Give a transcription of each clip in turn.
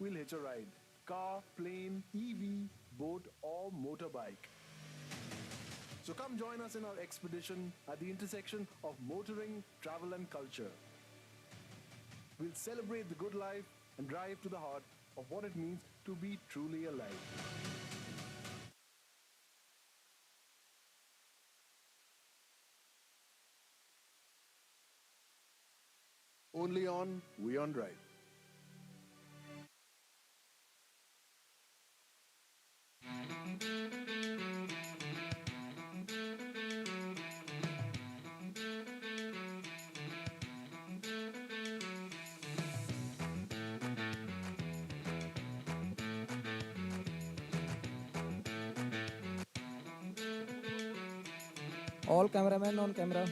we'll hitch a ride. Car, plane, EV, boat, or motorbike. So come join us in our expedition at the intersection of motoring, travel, and culture. We'll celebrate the good life and drive to the heart of what it means to be truly alive. Only on WION Drive. All cameramen on camera.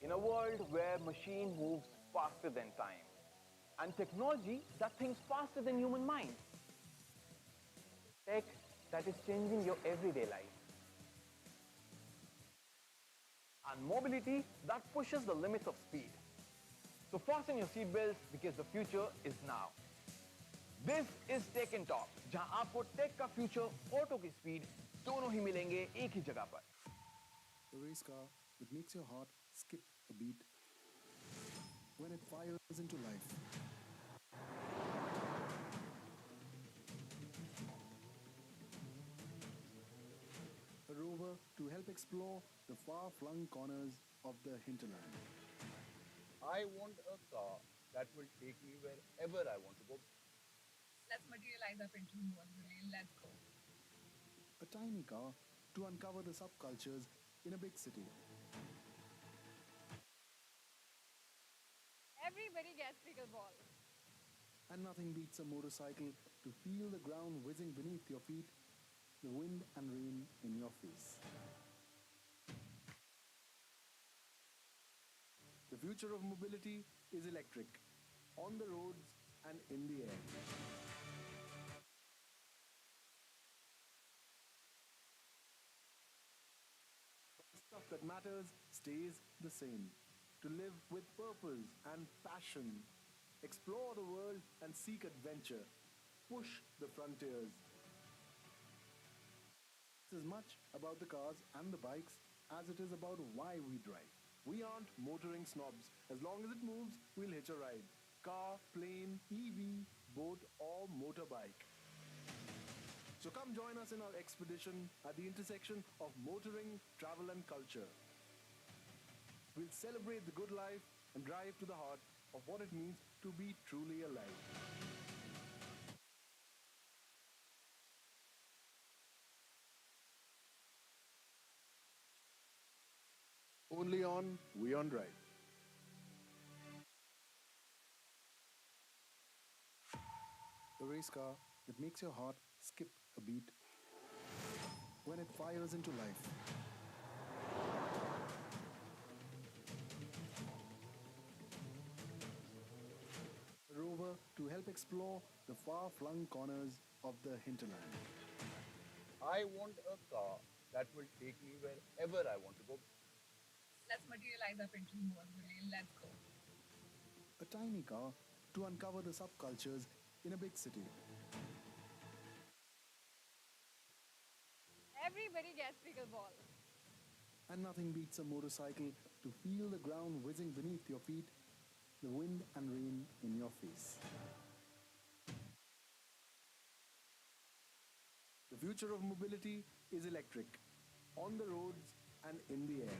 In a world where machine moves faster than time and technology that thinks faster than human mind, tech that is changing your everyday life, and mobility that pushes the limits of speed. So fasten your seatbelts because the future is now. This is Tech and Talk, जहां आपको take का future, auto की speed दोनों ही मिलेंगे एक ही जगह पर. The race car that makes your heart skip a beat when it fires into life. A rover to help explore the far-flung corners of the hinterland. I want a car that will take me wherever I want to go. Let's materialize our pension was really. Let's go. A tiny car to uncover the subcultures in a big city. Everybody gets pickleball. And nothing beats a motorcycle to feel the ground whizzing beneath your feet, the wind and rain in your face. The future of mobility is electric, on the roads and in the air. The stuff that matters stays the same. To live with purpose and passion, explore the world and seek adventure, push the frontiers. It's as much about the cars and the bikes as it is about why we drive. We aren't motoring snobs. As long as it moves, we'll hitch a ride. Car, plane, EV, boat, or motorbike. So come join us in our expedition at the intersection of motoring, travel, and culture. We'll celebrate the good life and drive to the heart of what it means to be truly alive. Only on WION Drive. The race car that makes your heart skip a beat when it fires into life. A rover to help explore the far-flung corners of the hinterland. I want a car that will take me wherever I want to go. Let's materialize our pension was really. Let's go. A tiny car to uncover the subcultures in a big city. Everybody gets pickleball. And nothing beats a motorcycle to feel the ground whizzing beneath your feet, the wind and rain in your face. The future of mobility is electric, on the roads and in the air.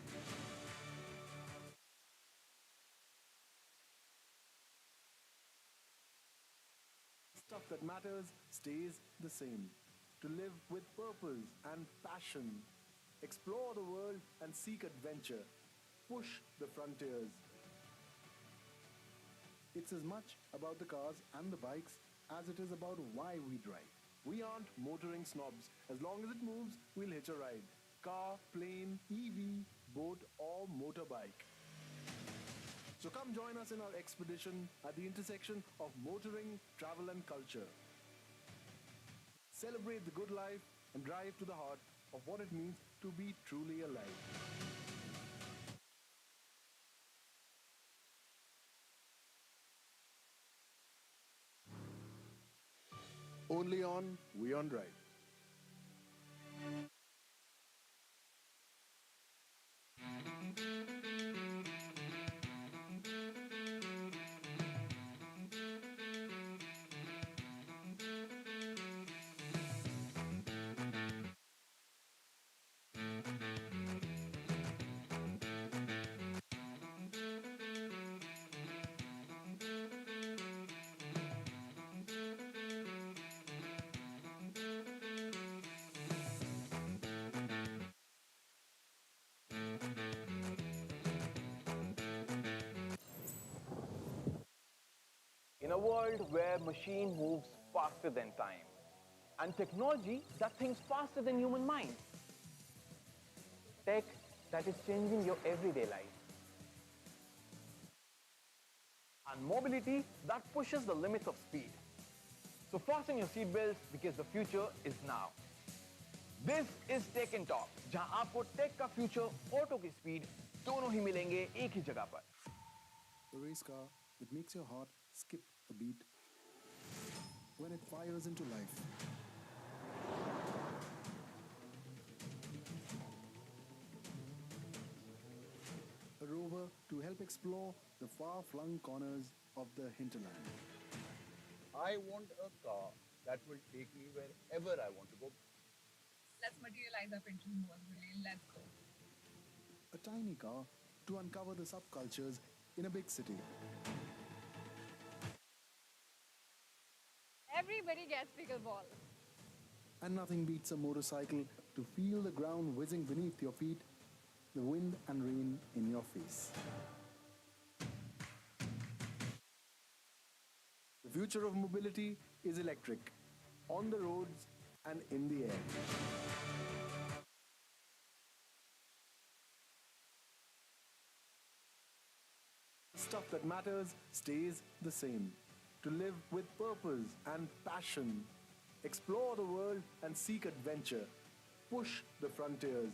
Stuff that matters stays the same. To live with purpose and passion, explore the world and seek adventure, push the frontiers. It's as much about the cars and the bikes as it is about why we drive. We aren't motoring snobs. As long as it moves, we'll hitch a ride. Car, plane, EV, boat, or motorbike. So come join us in our expedition at the intersection of motoring, travel, and culture. celebrate the good life and drive to the heart of what it means to be truly alive. Only on WION Drive. In a world where machine moves faster than time and technology that thinks faster than human mind, tech that is changing your everyday life, and mobility that pushes the limits of speed. So fasten your seatbelts because the future is now. This is Tech and Talk, जहां आपको take का future auto की speed दोनों ही मिलेंगे एक ही जगह पर. The race car that makes your heart skip a beat when it fires into life. A rover to help explore the far-flung corners of the hinterland. I want a car that will take me wherever I want to go. Let's materialize our pension possibly. Let's go. A tiny car to uncover the subcultures in a big city. Everybody gets pickleball. And nothing beats a motorcycle to feel the ground whizzing beneath your feet, the wind and rain in your face. The future of mobility is electric, on the roads and in the air. Stuff that matters stays the same. To live with purpose and passion, explore the world and seek adventure, push the frontiers.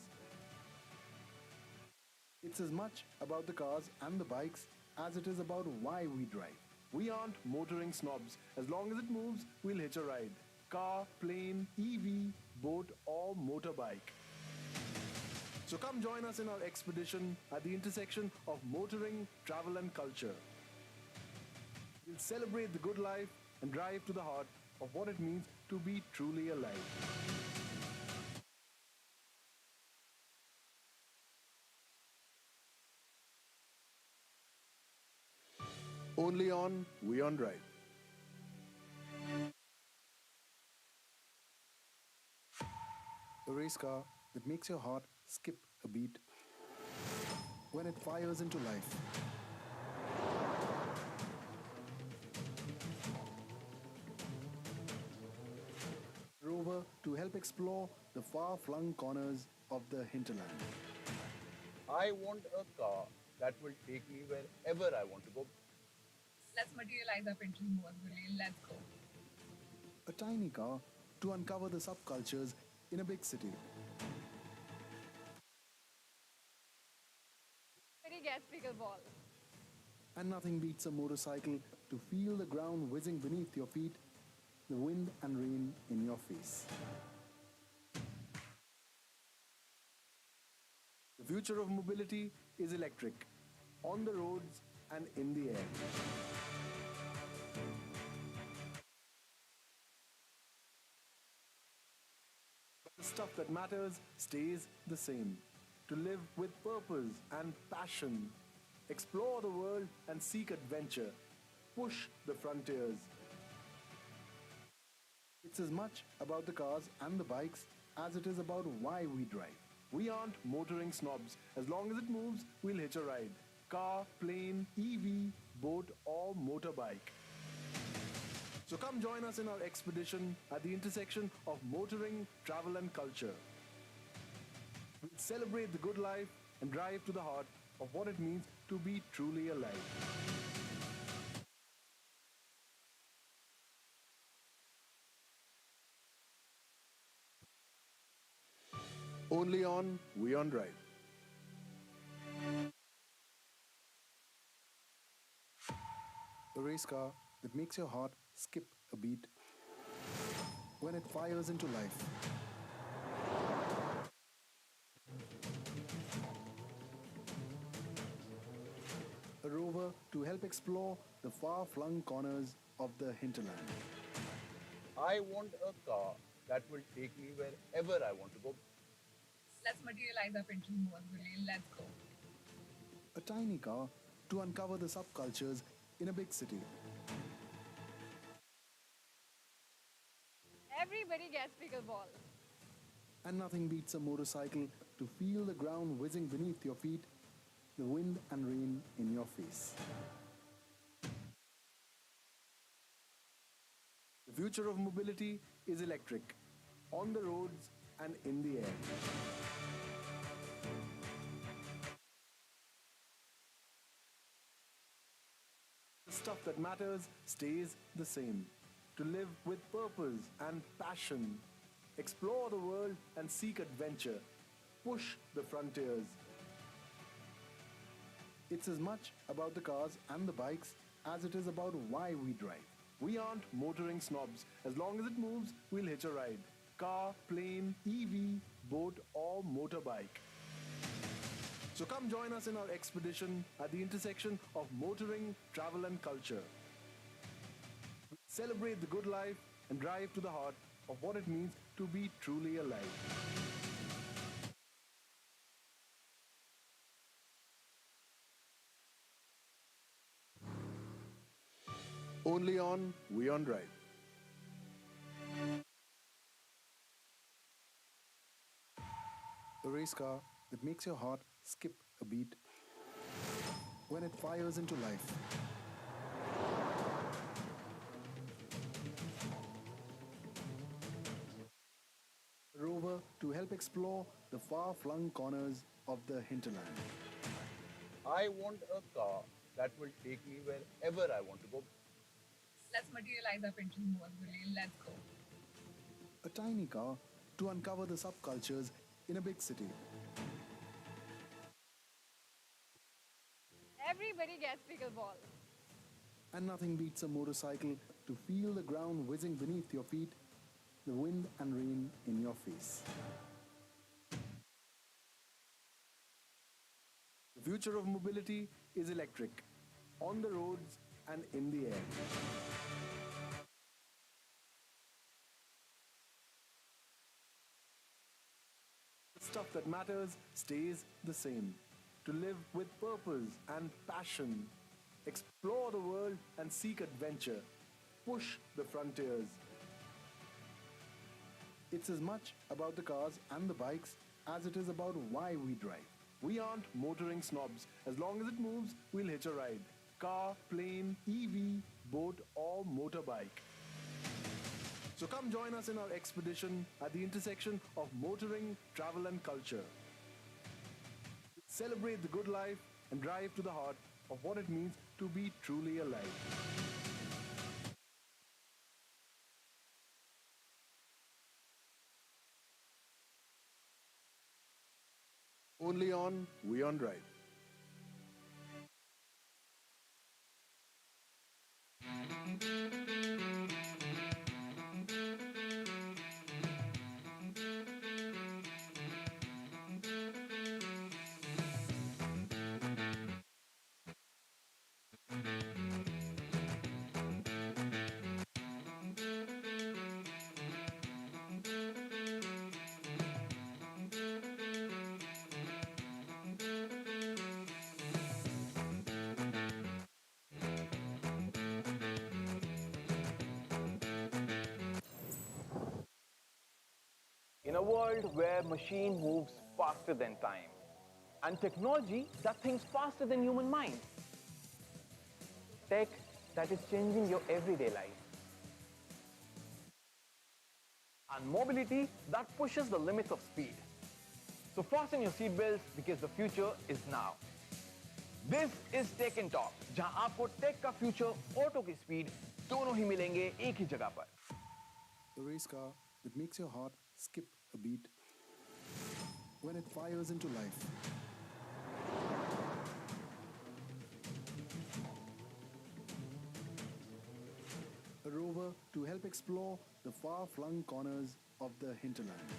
It's as much about the cars and the bikes as it is about why we drive. We aren't motoring snobs. As long as it moves, we'll hitch a ride. Car, plane, EV, boat or motorbike. So come join us in our expedition at the intersection of motoring, travel and culture. We'll celebrate the good life and drive to the heart of what it means to be truly alive. Only on WION Drive. A race car that makes your heart skip a beat when it fires into life. Rover to help explore the far-flung corners of the hinterland. I want a car that will take me wherever I want to go. Let's materialize our pension possibly. Let's go. A tiny car to uncover the subcultures in a big city. Everybody gets pickleball. And nothing beats a motorcycle to feel the ground whizzing beneath your feet, the wind and rain in your face. The future of mobility is electric, on the roads and in the air. But the stuff that matters stays the same. To live with purpose and passion, explore the world and seek adventure, push the frontiers. It's as much about the cars and the bikes as it is about why we drive. We aren't motoring snobs. As long as it moves, we'll hitch a ride. Car, plane, EV, boat or motorbike. So come join us in our expedition at the intersection of motoring, travel and culture. We'll celebrate the good life and drive to the heart of what it means to be truly alive. Only on WION Drive. A race car that makes your heart skip a beat when it fires into life. A rover to help explore the far-flung corners of the hinterland. I want a car that will take me wherever I want to go. Let's materialize our pension more, Willie. Let's go. A tiny car to uncover the subcultures in a big city. Everybody gets pickleball. And nothing beats a motorcycle to feel the ground whizzing beneath your feet, the wind and rain in your face. The future of mobility is electric, on the roads and in the air. The stuff that matters stays the same. To live with purpose and passion, explore the world and seek adventure, push the frontiers. It's as much about the cars and the bikes as it is about why we drive. We aren't motoring snobs. As long as it moves, we'll hitch a ride. Car, plane, EV, boat or motorbike. So come join us in our expedition at the intersection of motoring, travel and culture. Celebrate the good life and drive to the heart of what it means to be truly alive. Only on WION Drive. A race car that makes your heart skip a beat when it fires into life. A rover to help explore the far-flung corners of the hinterland. I want a car that will take me wherever I want to go. Let's materialize our pension more, Willie. Let's go. A tiny car to uncover the subcultures in a big city. Everybody gets pickleball. And nothing beats a motorcycle to feel the ground whizzing beneath your feet, the wind and rain in your face. The future of mobility is electric, on the roads and in the air. The stuff that matters stays the same. To live with purpose and passion, explore the world and seek adventure, push the frontiers. It's as much about the cars and the bikes as it is about why we drive. We aren't motoring snobs. As long as it moves, we'll hitch a ride. Car, plane, EV, boat or motorbike. So come join us in our expedition at the intersection of motoring, travel and culture. Celebrate the good life and drive to the heart of what it means to be truly alive. Only on WION Drive. In a world where machine moves faster than time and technology that thinks faster than human mind, tech that is changing your everyday life, and mobility that pushes the limits of speed. So fasten your seatbelts because the future is now. This is Tech and Talk, जहां आपको take का future auto की speed दोनों ही मिलेंगे एक ही जगह पर. A race car that makes your heart skip a beat when it fires into life. A rover to help explore the far-flung corners of the hinterland.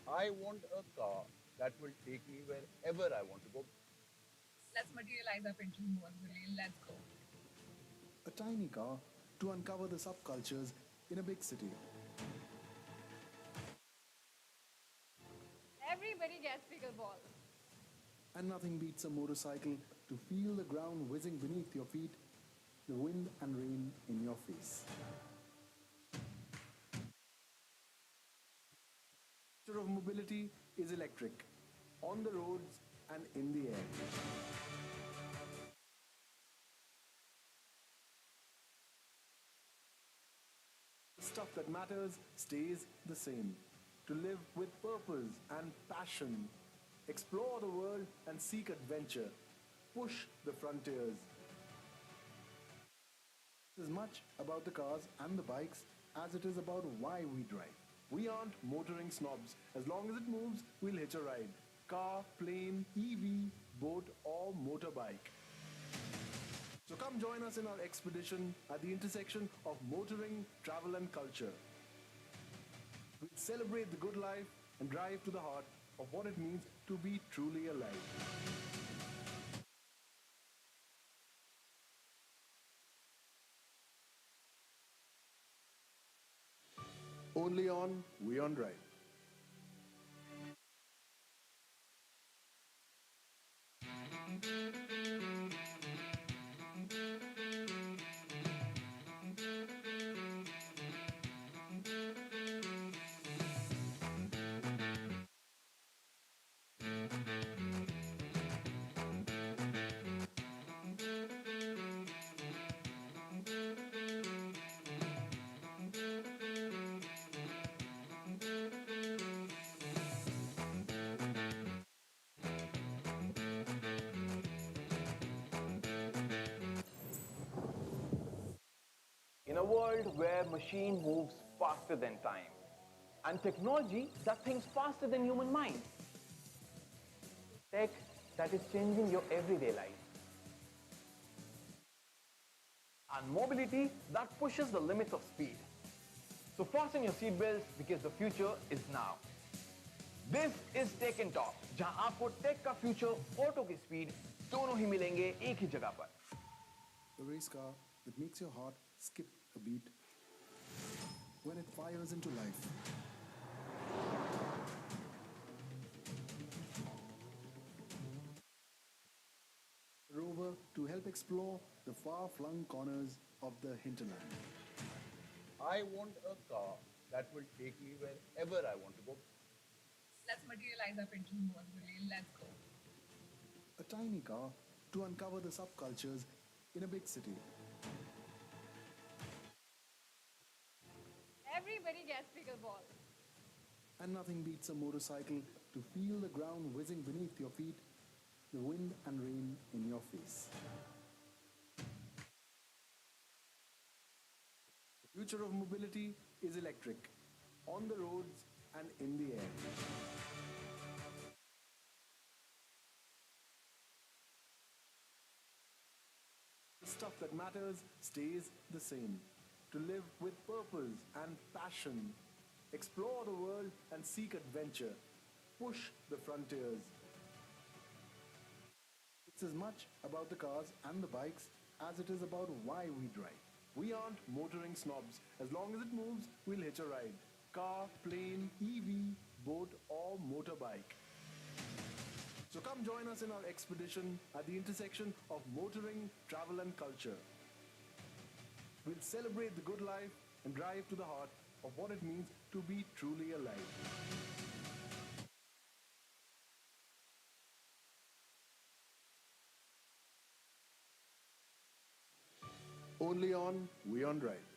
I want a car that will take me wherever I want to go. Let's materialize our pension board, Willie. Let's go. A tiny car to uncover the subcultures in a big city. Everybody gets pickleball. And nothing beats a motorcycle to feel the ground whizzing beneath your feet, the wind and rain in your face. The future of mobility is electric, on the roads and in the air. The stuff that matters stays the same. To live with purpose and passion, explore the world and seek adventure, push the frontiers. As much about the cars and the bikes as it is about why we drive. We aren't motoring snobs. As long as it moves, we'll hitch a ride. Car, plane, EV, boat or motorbike. So come join us in our expedition at the intersection of motoring, travel and culture. We'll celebrate the good life and drive to the heart of what it means to be truly alive. Only on WION Drive. In a world where machine moves faster than time and technology that thinks faster than human mind, tech that is changing your everyday life, and mobility that pushes the limits of speed. So fasten your seatbelts because the future is now. This is Tech and Talk, जहां आपको take का future auto की speed दोनों ही मिलेंगे एक ही जगह पर. The race car that makes your heart skip a beat when it fires into life. A rover to help explore the far-flung corners of the hinterland. I want a car that will take me wherever I want to go. Let's materialize our pension board, Willie. Let's go. A tiny car to uncover the subcultures in a big city. Everybody gets pickleball. And nothing beats a motorcycle to feel the ground whizzing beneath your feet, the wind and rain in your face. The future of mobility is electric, on the roads and in the air. The stuff that matters stays the same. To live with purpose and passion, explore the world and seek adventure, push the frontiers. It's as much about the cars and the bikes as it is about why we drive. We aren't motoring snobs. As long as it moves, we'll hitch a ride. Car, plane, EV, boat or motorbike. So come join us in our expedition at the intersection of motoring, travel and culture. We'll celebrate the good life and drive to the heart of what it means to be truly alive. Only on WION Drive.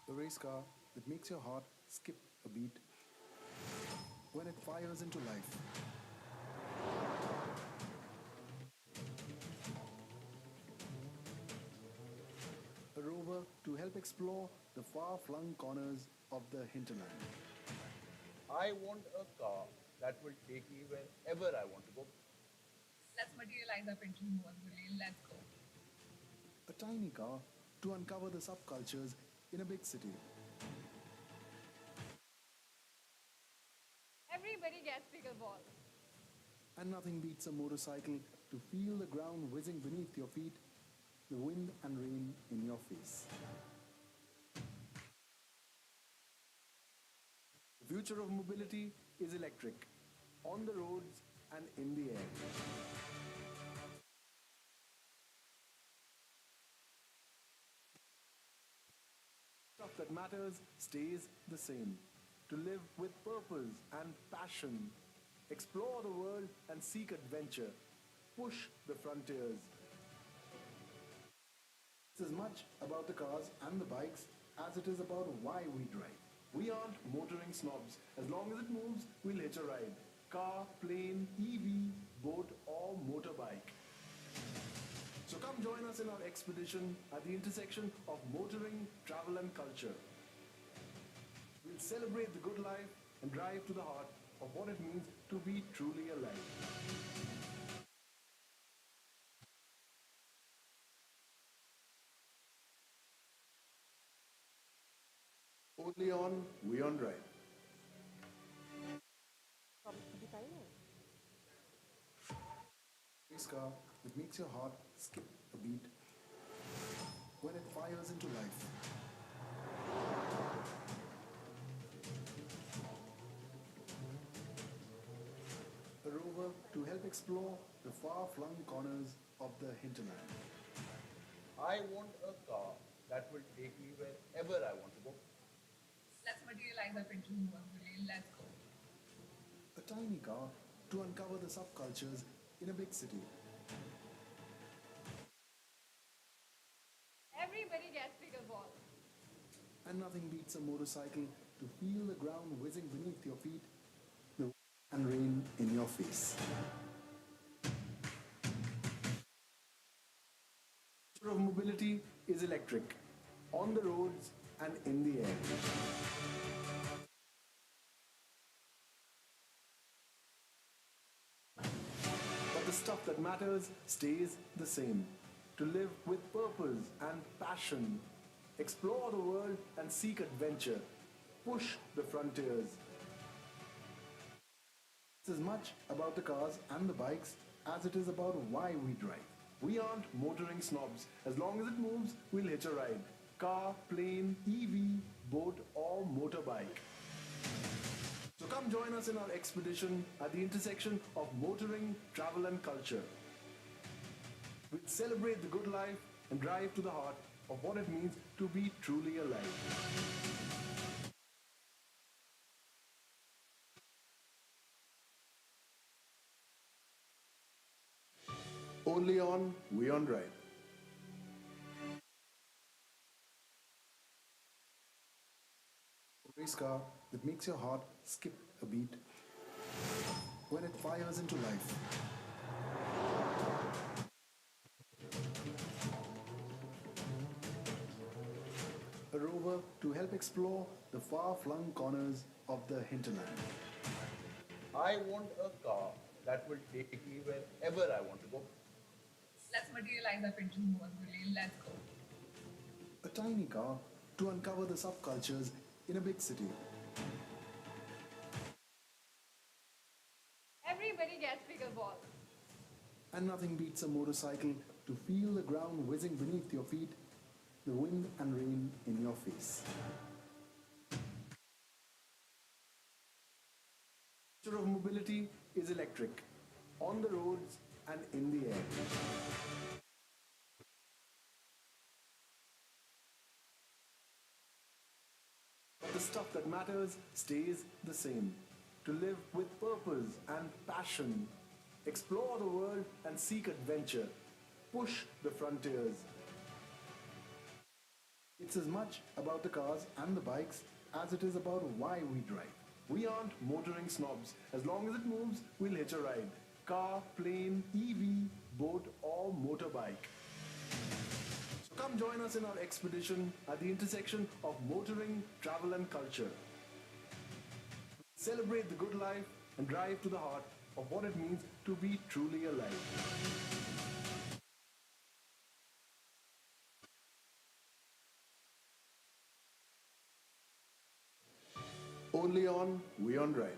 The race car that makes your heart skip a beat when it fires into life. A rover to help explore the far-flung corners of the hinterland. I want a car that will take me wherever I want to go. Let's materialize our pension more, Gulil. Let's go. A tiny car to uncover the subcultures in a big city. Everybody gets pickleball. And nothing beats a motorcycle to feel the ground whizzing beneath your feet, the wind and rain in your face. The future of mobility is electric, on the roads and in the air. Stuff that matters stays the same. To live with purpose and passion, explore the world and seek adventure, push the frontiers. It's as much about the cars and the bikes as it is about why we drive. We aren't motoring snobs. As long as it moves, we'll hitch a ride. Car, plane, EV, boat or motorbike. So come join us in our expedition at the intersection of motoring, travel and culture. We'll celebrate the good life and drive to the heart of what it means to be truly alive. Only on WION Drive. Race car that makes your heart skip a beat when it fires into life. A rover to help explore the far-flung corners of the hinterland. I want a car that will take me wherever I want to go. Let's materialize our pension more, Gulil. Let's go. A tiny car to uncover the subcultures in a big city. Everybody gets pickleball. And nothing beats a motorcycle to feel the ground whizzing beneath your feet, the and rain in your face. The future of mobility is electric, on the roads and in the air. But the stuff that matters stays the same. To live with purpose and passion, explore the world and seek adventure, push the frontiers. It's as much about the cars and the bikes as it is about why we drive. We aren't motoring snobs. As long as it moves, we'll hitch a ride. Car, plane, EV, boat or motorbike. So come join us in our expedition at the intersection of motoring, travel and culture. We'll celebrate the good life and drive to the heart of what it means to be truly alive. Only on WION Drive. A race car that makes your heart skip a beat when it fires into life. A rover to help explore the far-flung corners of the hinterland. I want a car that will take me wherever I want to go. Let's materialize our pension more, Gulil. Let's go. A tiny car to uncover the subcultures in a big city. Everybody gets pickleball. And nothing beats a motorcycle to feel the ground whizzing beneath your feet, the wind and rain in your face. The future of mobility is electric, on the roads and in the air. But the stuff that matters stays the same. To live with purpose and passion, explore the world and seek adventure, push the frontiers. It's as much about the cars and the bikes as it is about why we drive. We aren't motoring snobs. As long as it moves, we'll hitch a ride. Car, plane, EV, boat or motorbike. So come come join us in our expedition at the intersection of motoring, travel, and culture. Celebrate the good life and drive to the heart of what it means to be truly alive. Only on WION Drive.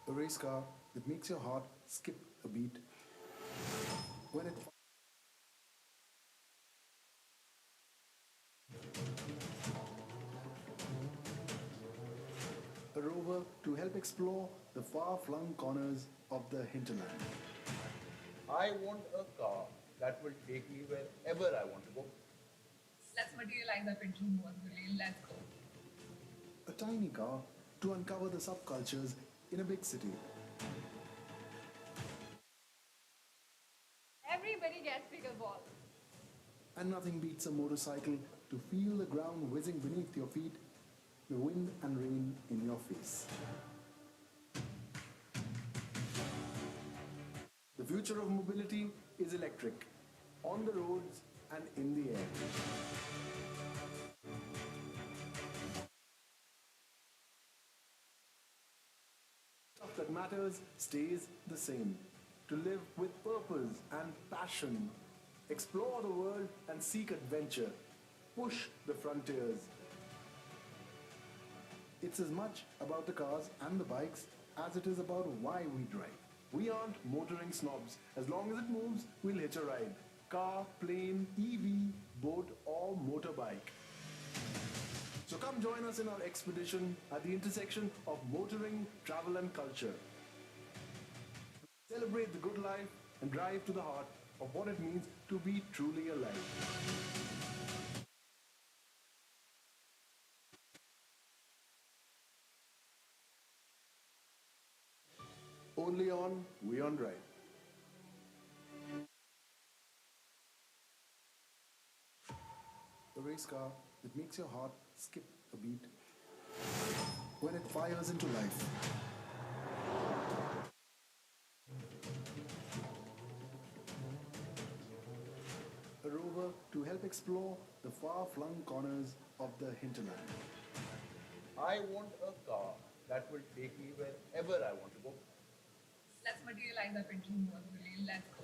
A race car that makes your heart skip a beat when it a rover to help explore the far-flung corners of the hinterland. I want a car that will take me wherever I want to go. Let's materialize our dream more, Willie. Let's go. A tiny car to uncover the subcultures in a big city. Everybody gets bigger balls. And nothing beats a motorcycle to feel the ground whizzing beneath your feet, the wind and rain in your face. The future of mobility is electric, on the roads and in the air. Stuff that matters stays the same. To live with purpose and passion, explore the world and seek adventure, push the frontiers. It's as much about the cars and the bikes as it is about why we drive. We aren't motoring snobs. As long as it moves, we'll hitch a ride. Car, plane, EV, boat or motorbike. So come join us in our expedition at the intersection of motoring, travel and culture. Celebrate the good life and drive to the heart of what it means to be truly alive. Only on WION Drive. A race car that makes your heart skip a beat when it fires into life. A rover to help explore the far-flung corners of the hinterland. I want a car that will take me wherever I want to go. Let's materialize our dream more, Willie. Let's go.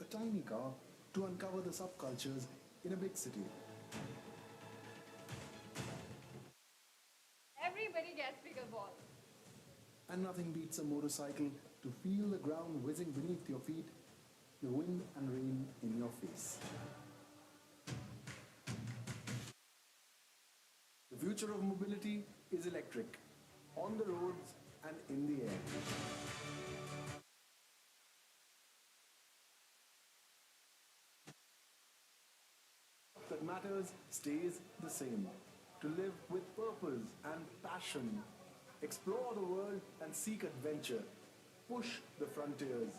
A tiny car to uncover the subcultures in a big city. Everybody gets bigger balls. And nothing beats a motorcycle to feel the ground whizzing beneath your feet, the wind and rain in your face. The future of mobility is electric, on the roads and in the air. That matters stays the same. To live with purpose and passion, explore the world and seek adventure, push the frontiers.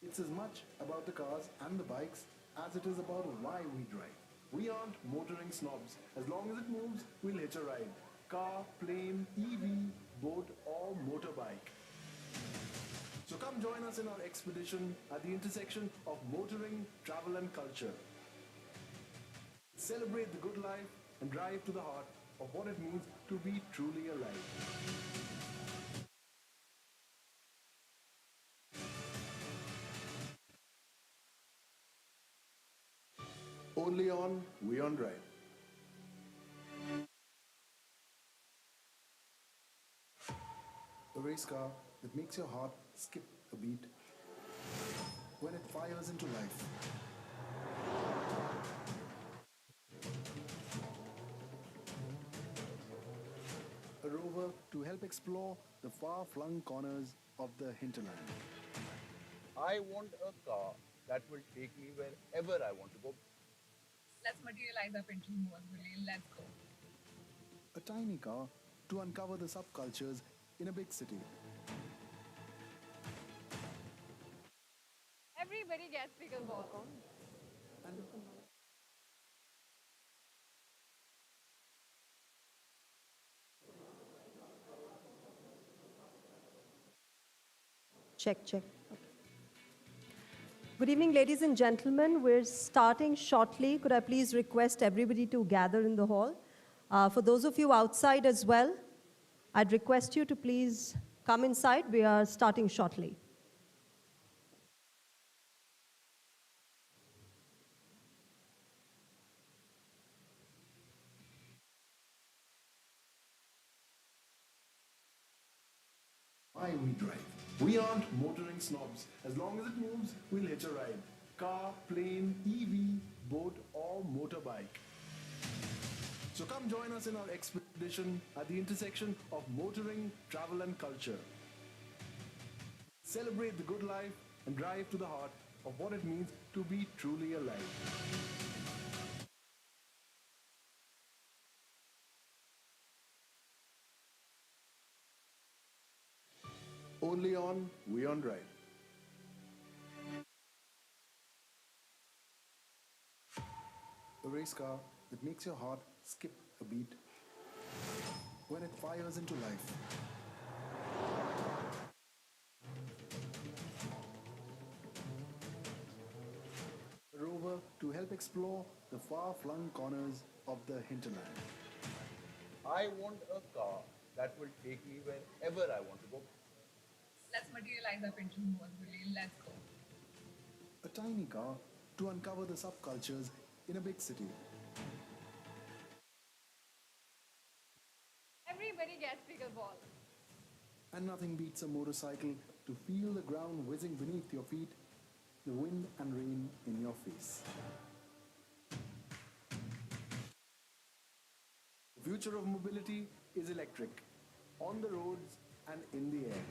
It's as much about the cars and the bikes as it is about why we drive. We aren't motoring snobs. As long as it moves, we'll hitch a ride. Car, plane, EV, boat or motorbike. So come join us in our expedition at the intersection of motoring, travel and culture. Celebrate the good life and drive to the heart of what it means to be truly alive. Only on WION Drive. A race car that makes your heart skip a beat when it fires into life. A rover to help explore the far-flung corners of the hinterland. I want a car that will take me wherever I want to go. Let's materialize our dream more, Willie. Let's go. A tiny car to uncover the subcultures in a big city. Everybody gets bigger balls. And Check, check. Okay. Good evening, ladies and gentlemen. We're starting shortly. Could I please request everybody to gather in the hall? For those of you outside as well, I'd request you to please come inside. We are starting shortly. Why we drive. We aren't motoring snobs. As long as it moves, we'll hitch a ride. Car, plane, EV, boat, or motorbike. So come join us in our expedition at the intersection of motoring, travel, and culture. Celebrate the good life and drive to the heart of what it means to be truly alive. Only on WION Drive. A race car that makes your heart skip a beat when it fires into life. A rover to help explore the far-flung corners of the hinterland. I want a car that will take me wherever I want to go. Let's materialize our pension more, Willie. Let's go. A tiny car to uncover the subcultures in a big city. Everybody gets pickleball. And nothing beats a motorcycle to feel the ground whizzing beneath your feet, the wind and rain in your face. The future of mobility is electric, on the roads and in the air.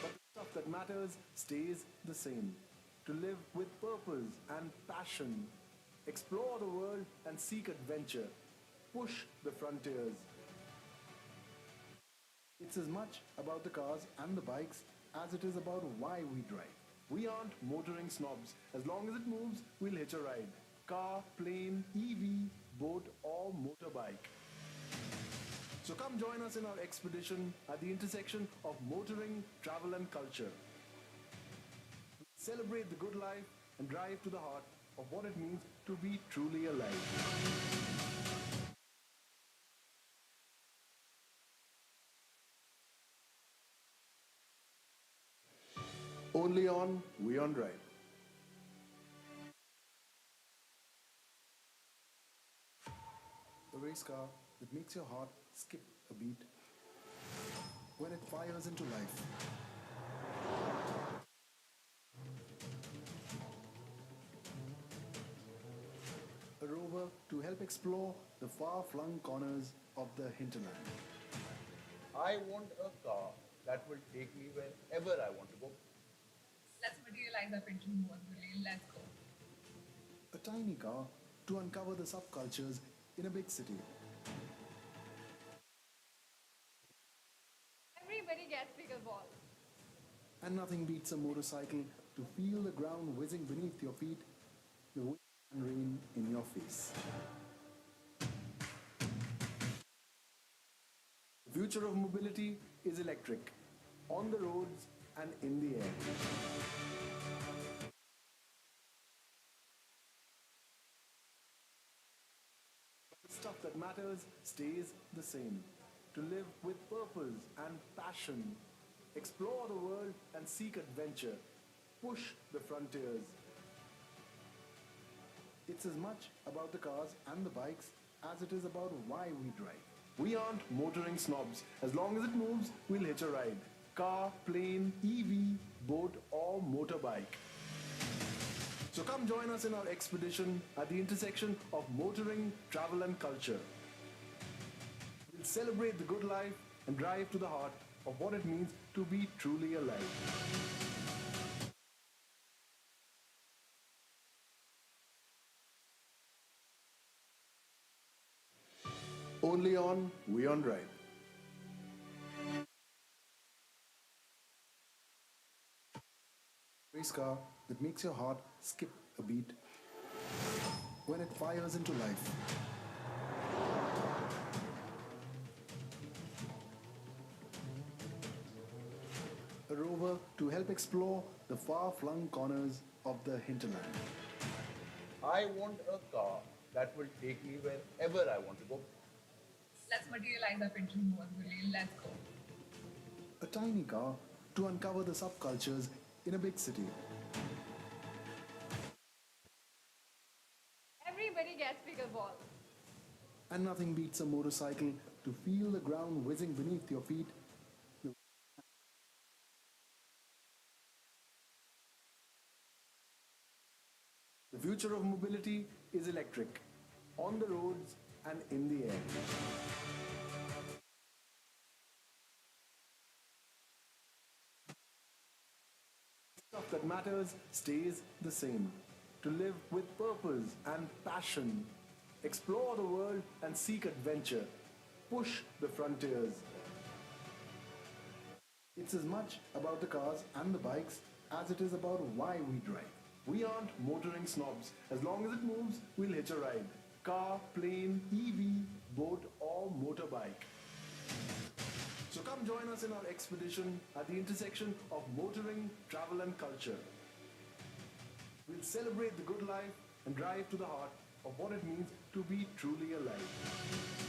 But the stuff that matters stays the same. To live with purpose and passion, explore the world and seek adventure, push the frontiers. It's as much about the cars and the bikes as it is about why we drive. We aren't motoring snobs. As long as it moves, we'll hitch a ride. Car, plane, EV, boat, or motorbike. So come join us in our expedition at the intersection of motoring, travel, and culture. Celebrate the good life and drive to the heart of what it means to be truly alive. Only on WION Drive. A race car that makes your heart skip a beat when it fires into life. A rover to help explore the far-flung corners of the hinterland. I want a car that will take me wherever I want to go. Let's materialize our pension more, Willie. Let's go. A tiny car to uncover the subcultures in a big city. Everybody gets pickleball. And nothing beats a motorcycle to feel the ground whizzing beneath your feet, the wind and rain in your face. The future of mobility is electric, on the roads and in the air. The stuff that matters stays the same. To live with purpose and passion, explore the world and seek adventure, push the frontiers. It's as much about the cars and the bikes as it is about why we drive. We aren't motoring snobs. As long as it moves, we'll hitch a ride. Car, plane, EV, boat, or motorbike. So come join us in our expedition at the intersection of motoring, travel, and culture. We'll celebrate the good life and drive to the heart of what it means to be truly alive. Only on WION Drive. Race car that makes your heart skip a beat when it fires into life. a rover to help explore the far-flung corners of the hinterland. I want a car that will take me wherever I want to go. Let's materialize our pension goals, Gulil. Let's go. A tiny car to uncover the subcultures in a big city. Everybody gets pickleball. And nothing beats a motorcycle to feel the ground whizzing beneath your feet. The future of mobility is electric, on the roads and in the air. Stuff that matters stays the same. To live with purpose and passion. Explore the world and seek adventure. Push the frontiers. It's as much about the cars and the bikes as it is about why we drive. We aren't motoring snobs. As long as it moves, we'll hitch a ride. Car, plane, EV, boat or motorbike. So come join us in our expedition at the intersection of motoring, travel and culture. We'll celebrate the good life and drive to the heart of what it means to be truly alive.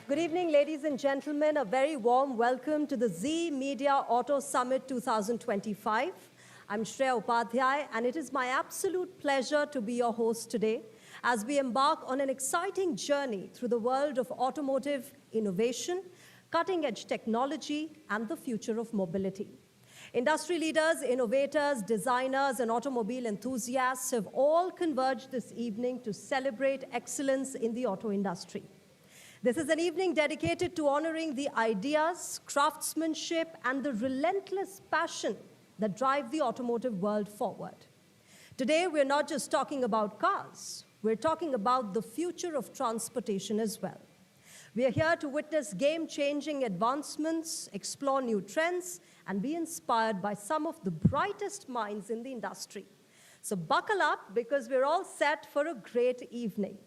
Good evening, ladies and gentlemen. A very warm welcome to the Zee Media Auto Summit 2025. I'm Shreya Upadhyaya, and it is my absolute pleasure to be your host today as we embark on an exciting journey through the world of automotive innovation, cutting-edge technology, and the future of mobility. Industry leaders, innovators, designers, and automobile enthusiasts have all converged this evening to celebrate excellence in the auto industry. This is an evening dedicated to honoring the ideas, craftsmanship, and the relentless passion that drive the automotive world forward. Today, we're not just talking about cars, we're talking about the future of transportation as well. We are here to witness game-changing advancements, explore new trends, and be inspired by some of the brightest minds in the industry. So buckle up, because we're all set for a great evening.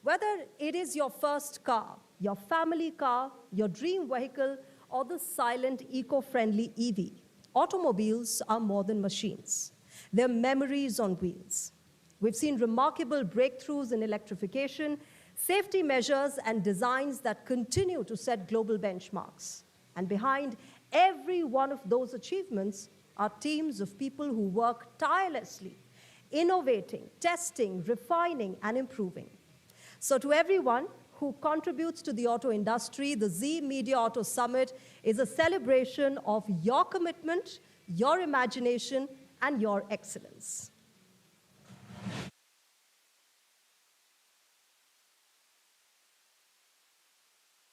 Whether it is your first car, your family car, your dream vehicle, or the silent, eco-friendly EV, automobiles are more than machines. They're memories on wheels. We've seen remarkable breakthroughs in electrification, safety measures, and designs that continue to set global benchmarks. And behind every one of those achievements are teams of people who work tirelessly, innovating, testing, refining, and improving. So to everyone who contributes to the auto industry, the Zee Media Auto Summit is a celebration of your commitment, your imagination, and your excellence.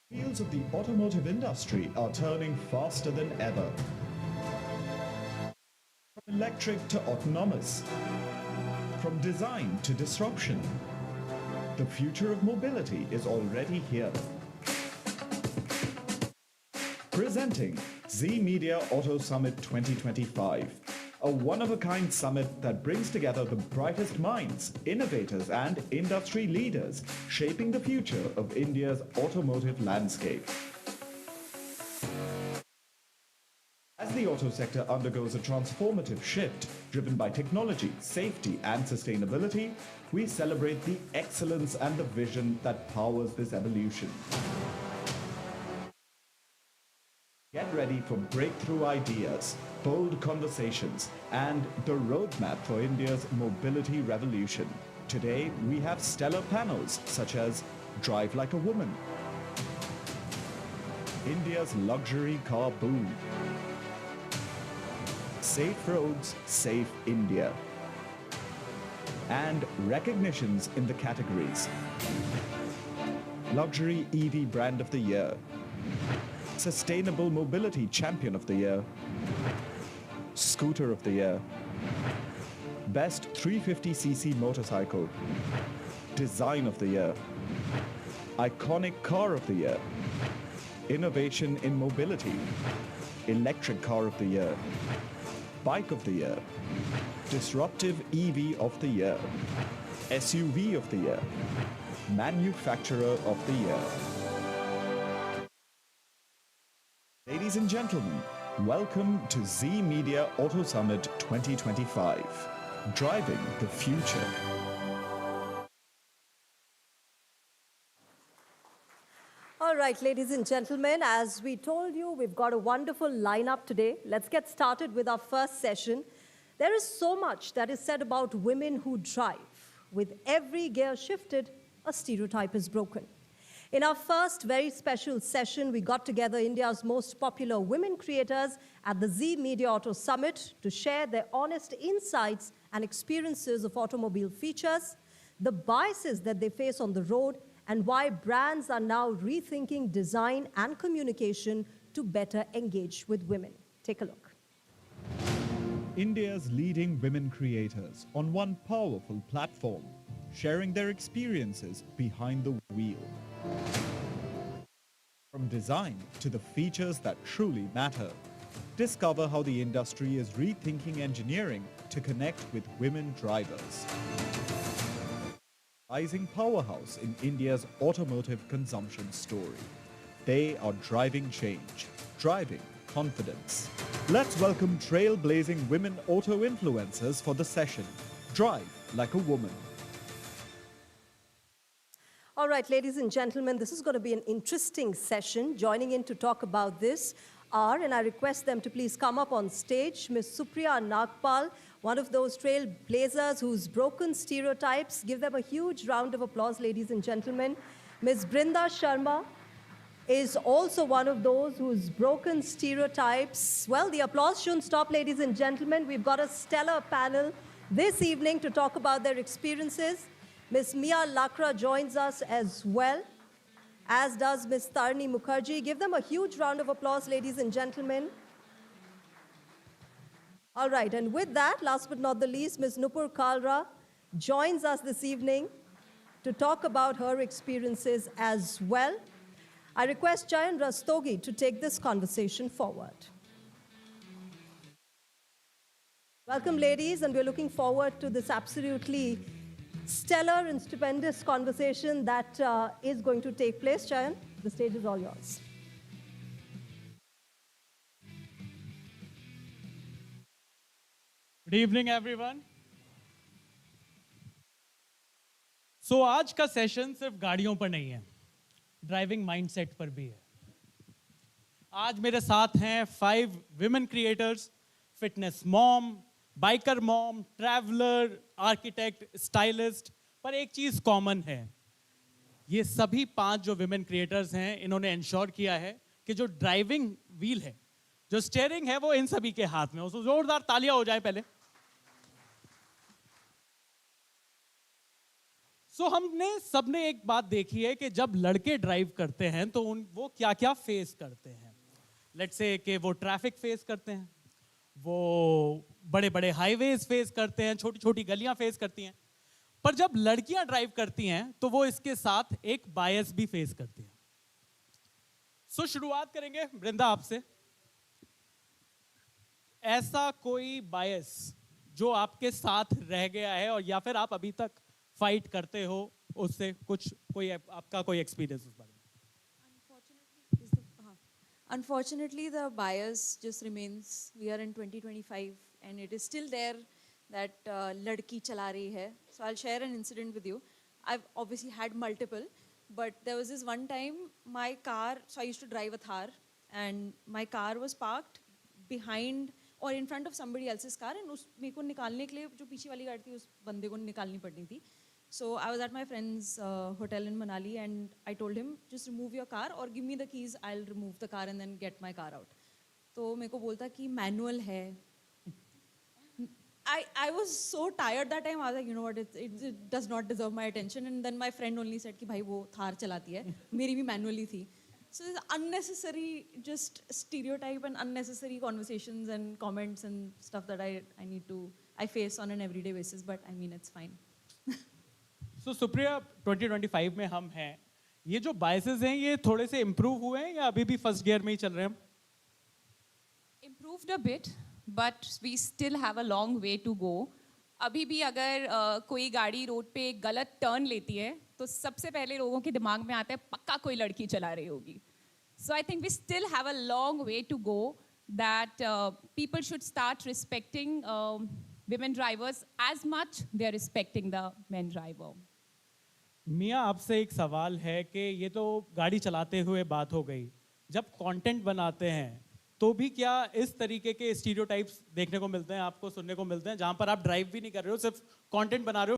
Wheels of the automotive industry are turning faster than ever. From electric to autonomous, from design to disruption, the future of mobility is already here. Presenting Zee Media Auto Summit 2025, a one-of-a-kind summit that brings together the brightest minds, innovators, and industry leaders shaping the future of India's automotive landscape. As the auto sector undergoes a transformative shift driven by technology, safety, and sustainability, we celebrate the excellence and the vision that powers this evolution. Get ready for breakthrough ideas, bold conversations, and the roadmap for India's mobility revolution. Today, we have stellar panels such as Drive Like a Woman, India's luxury car boom, Safe Roads, Safe India, and recognitions in the categories Luxury EV Brand of the Year, Sustainable Mobility Champion of the Year, Scooter of the Year, Best 350cc Motorcycle, Design of the Year, Iconic Car of the Year, Innovation in Mobility, Electric Car of the Year, Bike of the Year, Disruptive EV of the Year, SUV of the Year, Manufacturer of the Year. Ladies and gentlemen, welcome to Zee Media Auto Summit 2025, driving the future. All right, ladies and gentlemen, as we told you, we've got a wonderful lineup today. Let's get started with our first session. There is so much that is said about women who drive. With every gear shifted, a stereotype is broken. In our first very special session, we got together India's most popular women creators at the Zee Media Auto Summit to share their honest insights and experiences of automobile features, the biases that they face on the road, and why brands are now rethinking design and communication to better engage with women. Take a look. India's leading women creators on one powerful platform, sharing their experiences behind the wheel. From design to the features that truly matter, discover how the industry is rethinking engineering to connect with women drivers. Rising powerhouse in India's automotive consumption story. They are driving change, driving confidence. Let's welcome trailblazing women auto influencers for the session. Drive like a woman. All right, ladies and gentlemen, this is going to be an interesting session. Joining in to talk about this are, and I request them to please come up on stage, Ms. Supriya Nagpal, one of those trailblazers who's broken stereotypes. Give them a huge round of applause, ladies and gentlemen. Ms. Brinda Sharma is also one of those who's broken stereotypes. Well, the applause shouldn't stop, ladies and gentlemen. We've got a stellar panel this evening to talk about their experiences. Ms. Mia Lakra joins us as well, as does Ms. Tarni Mukherjee. Give them a huge round of applause, ladies and gentlemen. All right, and with that, last but not the least, Ms. Nupur Kalra joins us this evening to talk about her experiences as well. I request Chayan Rastogi to take this conversation forward. Welcome, ladies, and we're looking forward to this absolutely stellar and stupendous conversation that is going to take place. Chayan, the stage is all yours. Good evening, everyone. So आज का session सिर्फ गाड़ियों पर नहीं है, driving mindset पर भी है. आज मेरे साथ हैं 5 women creators, fitness mom, biker mom, traveler, architect, stylist. पर एक चीज कॉमन है, ये सभी 5 जो women creators हैं, इन्होंने इंश्योर किया है कि जो ड्राइविंग व्हील है, जो स्टीयरिंग है, वो इन सभी के हाथ में हो. जोरदार तालियां हो जाए पहले. हमने सबने एक बात देखी है कि जब लड़के ड्राइव करते हैं तो वो क्या क्या फेस करते हैं. लेट्स से कि वो ट्रैफिक फेस करते हैं, वो बड़े बड़े हाईवेज फेस करते हैं, छोटी छोटी गलियां फेस करती हैं. पर जब लड़कियां ड्राइव करती हैं तो वो इसके साथ एक बायस भी फेस करती हैं. शुरुआत करेंगे वृंदा आपसे. ऐसा कोई बायस जो आपके साथ रह गया है और या फिर आप अभी तक फाइट करते हो उससे, कोई आपका कोई एक्सपीरियंस उस बारे में? Unfortunately, the bias just remains. We are in 2025 and it is still there that ladki chala rahi hai. So I'll share an incident with you. I've obviously had multiple, but there was this one time my car, so I used to drive a Thar, and my car was parked behind or in front of somebody else's car, and मेरे को निकालने के लिए जो पीछे वाली गाड़ी थी उस बंदे को निकालनी पड़नी थी. So I was at my friend's hotel in Manali and I told him, just remove your car or give me the keys, I'll remove the car and then get my car out. तो मेरे को बोलता कि manual है. I was so tired that time. I was like, you know what, it does not deserve my attention. And then my friend only said कि भाई वो थार चलाती है, मेरी भी manually थी. So there's unnecessary just stereotype and unnecessary conversations and comments and stuff that I face on an everyday basis. But I mean, it's fine. So Supriya, 2025 में हम हैं. ये जो biases हैं ये थोड़े से improve हुए हैं या अभी भी first gear में ही चल रहे हैं हम? Improved a bit, but we still have a long way to go. अभी भी अगर कोई गाड़ी रोड पे गलत टर्न लेती है तो सबसे पहले लोगों के दिमाग में आता है पक्का कोई लड़की चला रही होगी. So I think we still have a long way to go that people should start respecting women drivers as much they are respecting the men driver. मियाँ आपसे एक सवाल है कि ये तो गाड़ी चलाते हुए बात हो गई. जब कंटेंट बनाते हैं तो भी क्या इस तरीके के स्टीरियोटाइप्स देखने को मिलते हैं, आपको सुनने को मिलते हैं, जहां पर आप ड्राइव भी नहीं कर रहे हो, सिर्फ कंटेंट बना रहे हो?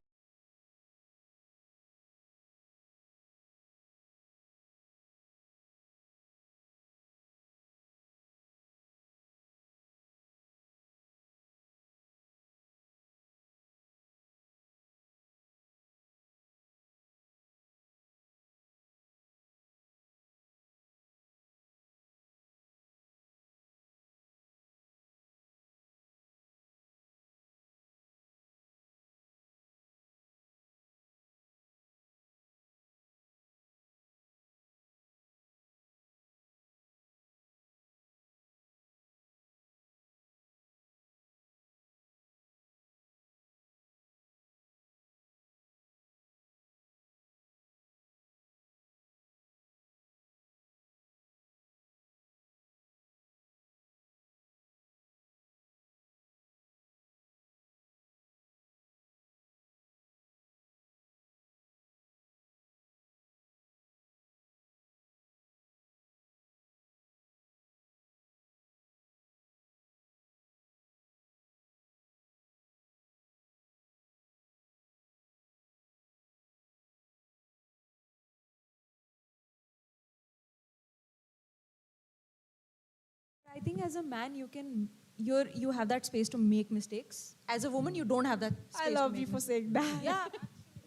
I think as a man, you have that space to make mistakes. As a woman, you don't have that space. I love you for saying that. Yeah.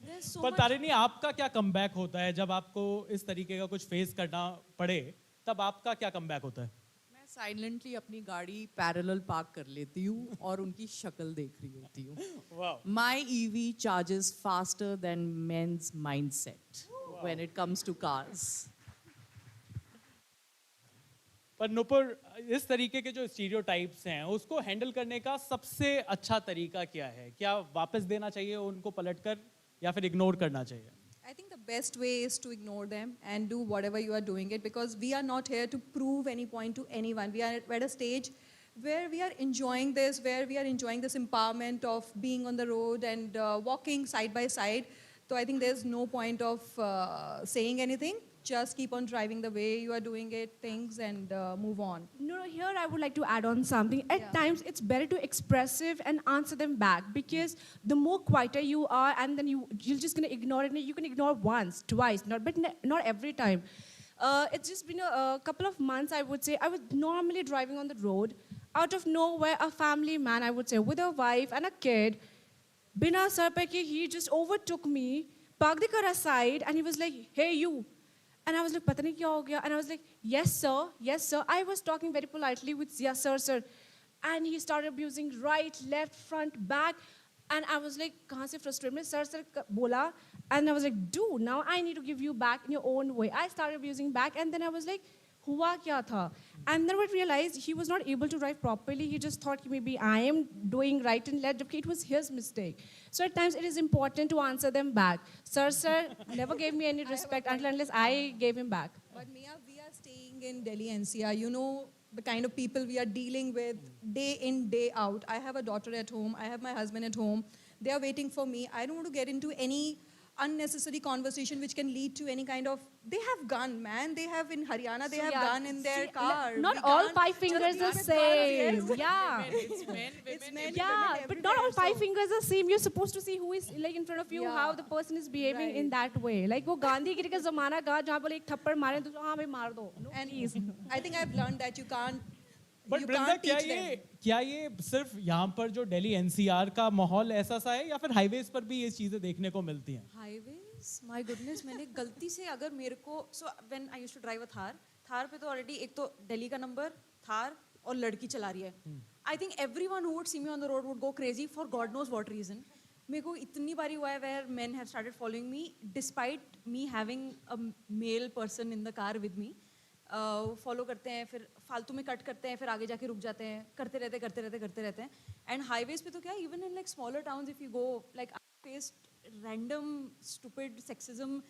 There's so पर much. तारिणी, आपका क्या comeback होता है जब आपको इस तरीके का कुछ फेस करना पड़े? तब आपका क्या कमबैक होता है? मैं साइलेंटली अपनी गाड़ी पैरेलल पार्क कर लेती हूँ और उनकी शक्ल देख रही होती हूँ. Wow. My EV charges faster than men's mindset when it comes to cars. पर नुपुर, इस तरीके के जो स्टीरियोटाइप्स हैं उसको हैंडल करने का सबसे अच्छा तरीका क्या है? क्या वापस देना चाहिए उनको पलटकर या फिर इग्नोर करना चाहिए? I think the best way is to ignore them and do whatever you are doing it, because we are not here to prove any point to anyone. We are at a stage where we are enjoying this, where we are enjoying this empowerment of being on the road and walking side by side. So I think there's no point of saying anything. Just keep on driving the way you are doing it, things, and move on. No, here I would like to add on something. At times, it's better to expressive and answer them back, because the more quieter you are, and then you're just gonna ignore it. And you can ignore once, twice, but not every time. It's just been a couple of months, I would say. I was normally driving on the road. Out of nowhere, a family man, I would say, with a wife and a kid, bina sar pe ki, he just overtook me, parked the car aside, and he was like, "Hey, you." And I was like, "Pata nahi kya ho gaya?" And I was like, yes, sir. I was talking very politely with, "Yes, sir." And he started abusing right, left, front, back. And I was like, kahan se frustrated mein, sir, bola. And I was like, dude, now I need to give you back in your own way. I started abusing back, and then I was like, hua kya tha? And then I realized he was not able to drive properly. He just thought maybe I am doing right and left. It was his mistake. So at times it is important to answer them back. Sir never gave me any respect unless I gave him back. But Mia, we are staying in Delhi NCR. You know the kind of people we are dealing with day in, day out. I have a daughter at home. I have my husband at home. They are waiting for me. I don't want to get into any unnecessary conversation which can lead to any kind of. They have gun, man. They have in Haryana. They have gun in their car. Not all 5 fingers are same. Yeah. It's men, women. Yeah, but not all 5 fingers are same. You're supposed to see who is like in front of you, how the person is behaving in that way. Like वो गांधी गिरी का ज़माना का जहाँ पर एक थप्पड़ मारे तो हाँ भाई मार दो. No, And please. I think I've learned that you can't but You Vrinda can't क्या teach ये सिर्फ यहाँ पर जो दिल्ली एनसीआर का माहौल ऐसा सा है या फिर हाईवेज पर भी ये चीजें देखने को मिलती हैं? हाईवेज, माय गुडनेस, मैंने गलती से अगर मेरे को so when I used to drive a Thar पे तो ऑलरेडी एक तो दिल्ली का नंबर, थार और लड़की चला रही है. I think everyone who would see me on the road would go crazy for God knows what reason. मेरे को इतनी बारी हुआ है where men have started following me despite me having a male person in the car with me. Follow करते हैं, फिर फालतू में कट करते हैं, फिर आगे जाके रुक जाते हैं, करते रहते हैं. एंड हाईवेज पे तो क्या, even in like smaller towns if you go, like I faced random stupid sexism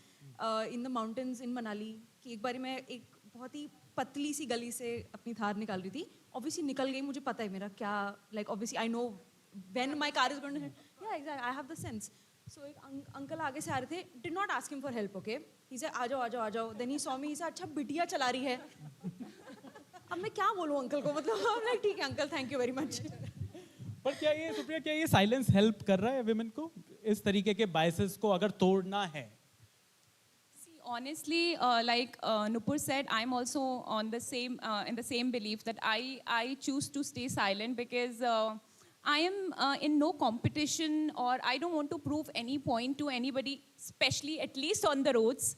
in the mountains in Manali. कि एक बारी मैं एक बहुत ही पतली सी गली से अपनी थार निकाल रही थी. ऑब्वियसली निकल गई, मुझे पता है मेरा क्या, like obviously I know when my car is going to, या exact, I have the sense. So एक अंकल आगे से आ रहे थे, did not ask him for help, okay, he said आ जाओ. Then he saw me, he said अच्छा बिटिया चला रही है. अब मैं क्या बोलूं अंकल को, मतलब लाइक ठीक है uncle, thank you very much. पर क्या ये सुप्रिया, क्या ये साइलेंस हेल्प कर रहा है विमेन को इस तरीके के बायसेस को अगर तोड़ना है? Honestly, like Nupur said, I'm also on the same in the same belief that I choose to stay silent because I am in no competition, or I don't want to prove any point to anybody, especially at least on the roads.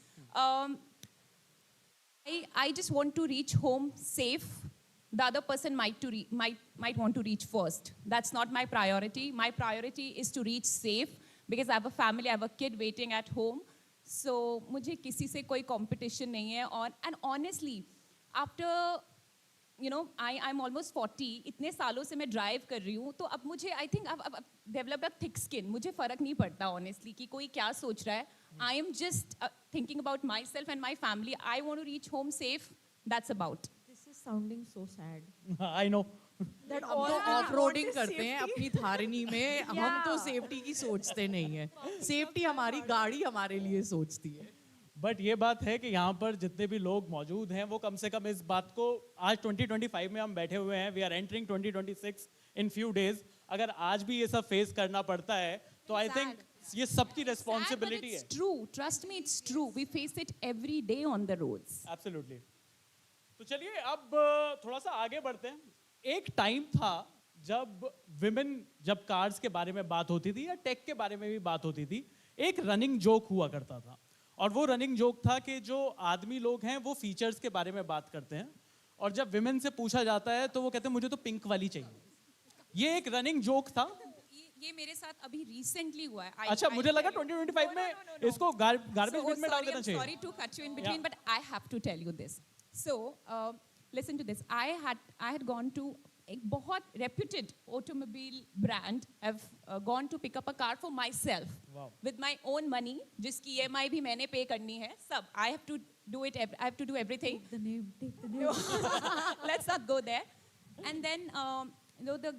I just want to reach home safe. The other person might want to reach first. That's not my priority. My priority is to reach safe because I have a family, I have a kid waiting at home. So मुझे किसी से कोई competition नहीं है. And honestly, after I'm almost 40, इतने सालों से मैं ड्राइव कर रही हूँ, तो अब मुझे I think I've developed a thick skin. मुझे फर्क नहीं पड़ता honestly कि कोई क्या सोच रहा है. I am just thinking about myself and my family. I want to reach home safe. That's about. This is sounding so sad. I know. That हम तो ऑफ रोडिंग करते हैं अपनी थारिनी में, हम तो सेफ्टी की सोचते नहीं है. सेफ्टी हमारी गाड़ी हमारे लिए सोचती है. बट ये बात है कि यहाँ पर जितने भी लोग मौजूद हैं वो कम से कम इस बात को, आज 2025 में हम बैठे हुए हैं, we are entering 2026 in few days. अगर आज भी ये सब फेस करना पड़ता है तो आई थिंक ये सबकी रिस्पॉन्सिबिलिटी है. It's true. Trust me, it's true. We face it every day on the roads. Absolutely. तो चलिए अब थोड़ा सा आगे बढ़ते हैं. एक टाइम था जब कार्स के बारे में बात होती थी या टेक के बारे में भी बात होती थी, एक रनिंग जोक हुआ करता था. और वो रनिंग जोक था कि जो आदमी लोग हैं वो फीचर्स के बारे में बात करते हैं, और जब विमेन से पूछा जाता है तो वो कहते हैं मुझे तो पिंक वाली चाहिए. ये एक रनिंग जोक था. ये मेरे साथ अभी रिसेंटली हुआ है. अच्छा, मुझे लगा 2025 में इसको गार्बेज बिन में डाल देना चाहिए. Sorry to cut you in between, but I have to tell you this. So, listen to this. I had gone to एक बहुत reputed automobile brand. I've gone to pick up a car for myself with my own money, जिसकी EMI भी मैंने pay करनी है. सब I have to do it. I have to do everything. Take the name. Let's not go there. And then the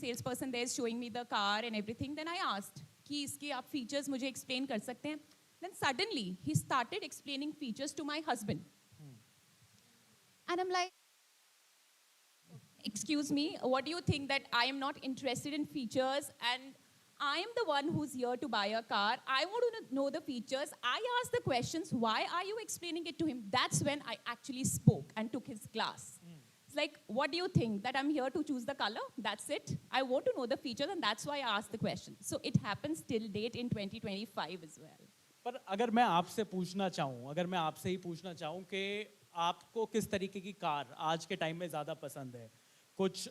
salesperson there is showing me the car and everything. Then I asked कि इसके आप features मुझे explain कर सकते हैं. Then suddenly he started explaining features to my husband. And I'm like, excuse me, what do you think that I am not interested in features and I am the one who's here to buy a car. I want to know the features. I asked the questions. Why are you explaining it to him? That's when I actually spoke and took his class. It's like, what do you think? That I'm here to choose the color? That's it. I want to know the features and that's why I asked the question. So it happens till date in 2025 as well. पर अगर मैं आपसे पूछना चाहूँ कि आपको किस तरीके की कार आज के टाइम में ज़्यादा पसंद है, कुछ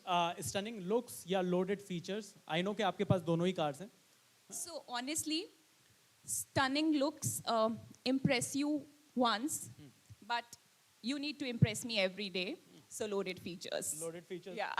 स्टनिंग लुक्स या लोडेड फीचर्स? आई नो कि आपके पास दोनों ही कार्स हैं. So honestly, stunning looks impress you once, but you need to impress me every day. So loaded features. Loaded features. Yeah.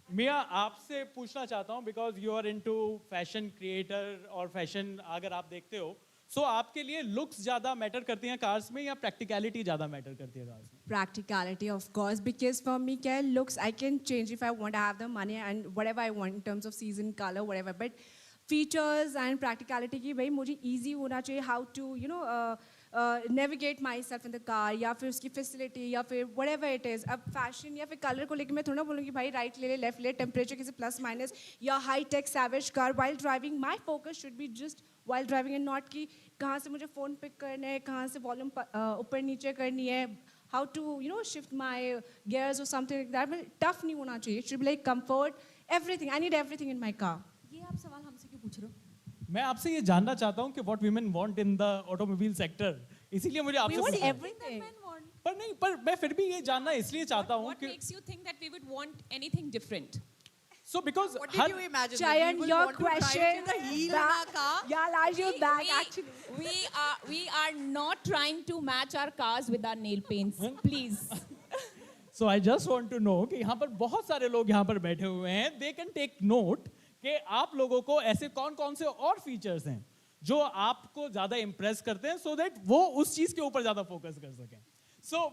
Mia, आपसे पूछना चाहता हूँ because you are into fashion creator और fashion अगर आप देखते हो, सो आपके लिए लुक्स ज़्यादा मैटर करती हैं कार्स में या प्रैक्टिकलिटी ज़्यादा मैटर करती है कार्स में? Practicality, of course, because for me, क्या looks I can change if I want to have the money and whatever I want in terms of season, color, whatever. But features and practicality की भाई मुझे easy होना चाहिए, how to navigate myself in the car, या फिर उसकी facility, या फिर whatever it is. अब fashion या फिर color को लेके मैं थोड़ा बोलूँगी भाई right ले ले, left ले, temperature किसी plus minus या high tech savage car. While driving, my focus should be just while driving and not कि कहाँ से मुझे phone pick करना है, कहाँ से volume ऊपर नीचे करनी है, how to, shift my gears or something like that. But tough नहीं होना चाहिए. It should be like comfort, everything. I need everything in my car. ये आप सवाल हमसे क्यों पूछ रहे हो? मैं आपसे ये जानना चाहता हूँ कि what women want in the automobile sector. इसीलिए मुझे आपसे We want पूछना है। everything. पर मैं फिर भी ये जानना इसलिए चाहता हूँ What कि makes you think that we would want anything different? so because What did you imagine? Chayan, We will your want to drive question. in the heel in our car? Yeah, Raj, you're back actually. We are not trying to match our cars with our nail paints, please. so I just want to know कि यहाँ पर बहुत सारे लोग यहाँ पर बैठे हुए हैं, they can take note कि आप लोगों को ऐसे कौन-कौन से और फीचर्स हैं जो आपको ज़्यादा इम्प्रेस करते हैं so that वो उस चीज़ के ऊपर ज़्यादा फोकस कर सकें. So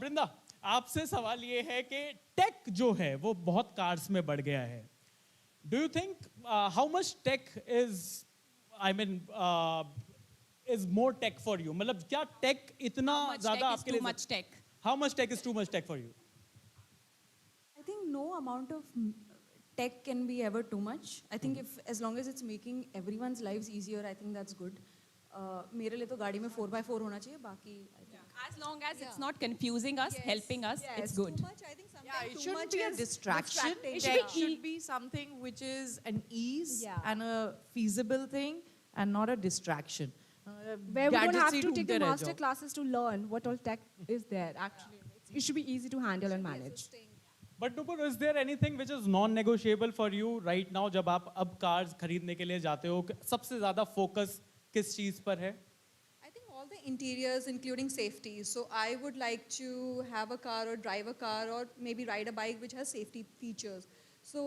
बृंदा, आपसे सवाल ये है कि टेक जो है वो बहुत कार्स में बढ़ गया है. Do you think how much tech is, I mean, is more tech for you? मतलब क्या टेक इतना ज़्यादा आपके लिए? Too much tech. How much tech is too much tech for you? I think no amount of tech can be ever too much. I think if as long as it's making everyone's lives easier, I think that's good. मेरे लिए तो गाड़ी में 4x4 होना चाहिए, बाकी I think. As long as it's not confusing us, helping us, it's good. Too much, I think sometimes Yeah, it too shouldn't much be a is distraction. distracting. Tech should be something which is an ease Yeah. and a feasible thing and not a distraction. Where we don't gadgets have he to take the ढूंढते रह master जाओ. classes to learn what all tech is there, actually. It should be easy to handle and manage. But Nupur, is there anything which is non-negotiable for you right now जब आप अब cars खरीदने के लिए जाते हो? सबसे ज़्यादा focus किस चीज़ पर है? I think all the interiors, including safety. So I would like to have a car or drive a car or maybe ride a bike which has safety features. So,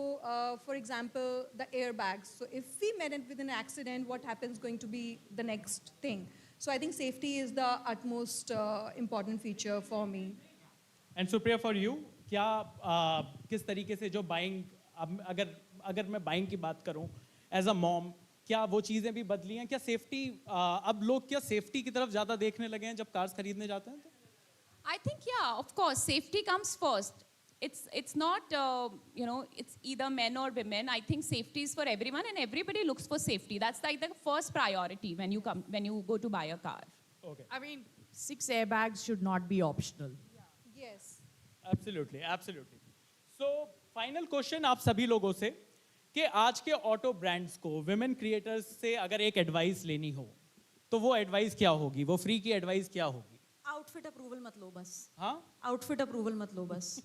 for example, the airbags. So if we met it with an accident, what happens going to be the next thing? So I think safety is the utmost important feature for me. And Supriya, for you, क्या किस तरीके से जो buying, अगर मैं buying की बात करूं एज अ मॉम, क्या वो चीज़ें भी बदली हैं? क्या सेफ्टी, अब लोग क्या सेफ्टी की तरफ ज़्यादा देखने लगे हैं जब कार्स खरीदने जाते हैं? I think, yeah, of course, safety comes first. It's not, it's either men or women. I think safety is for everyone and everybody looks for safety. That's like the first priority when you go to buy a car. Okay. I mean, 6 airbags should not be optional. Yes. Absolutely, absolutely. So, final question आप सभी लोगों से कि आज के auto brands को women creators से अगर एक एडवाइस लेनी हो तो वो एडवाइस क्या होगी? वो फ्री की एडवाइस क्या होगी? Outfit approval मत लो बस. हाँ? Outfit approval मत लो बस.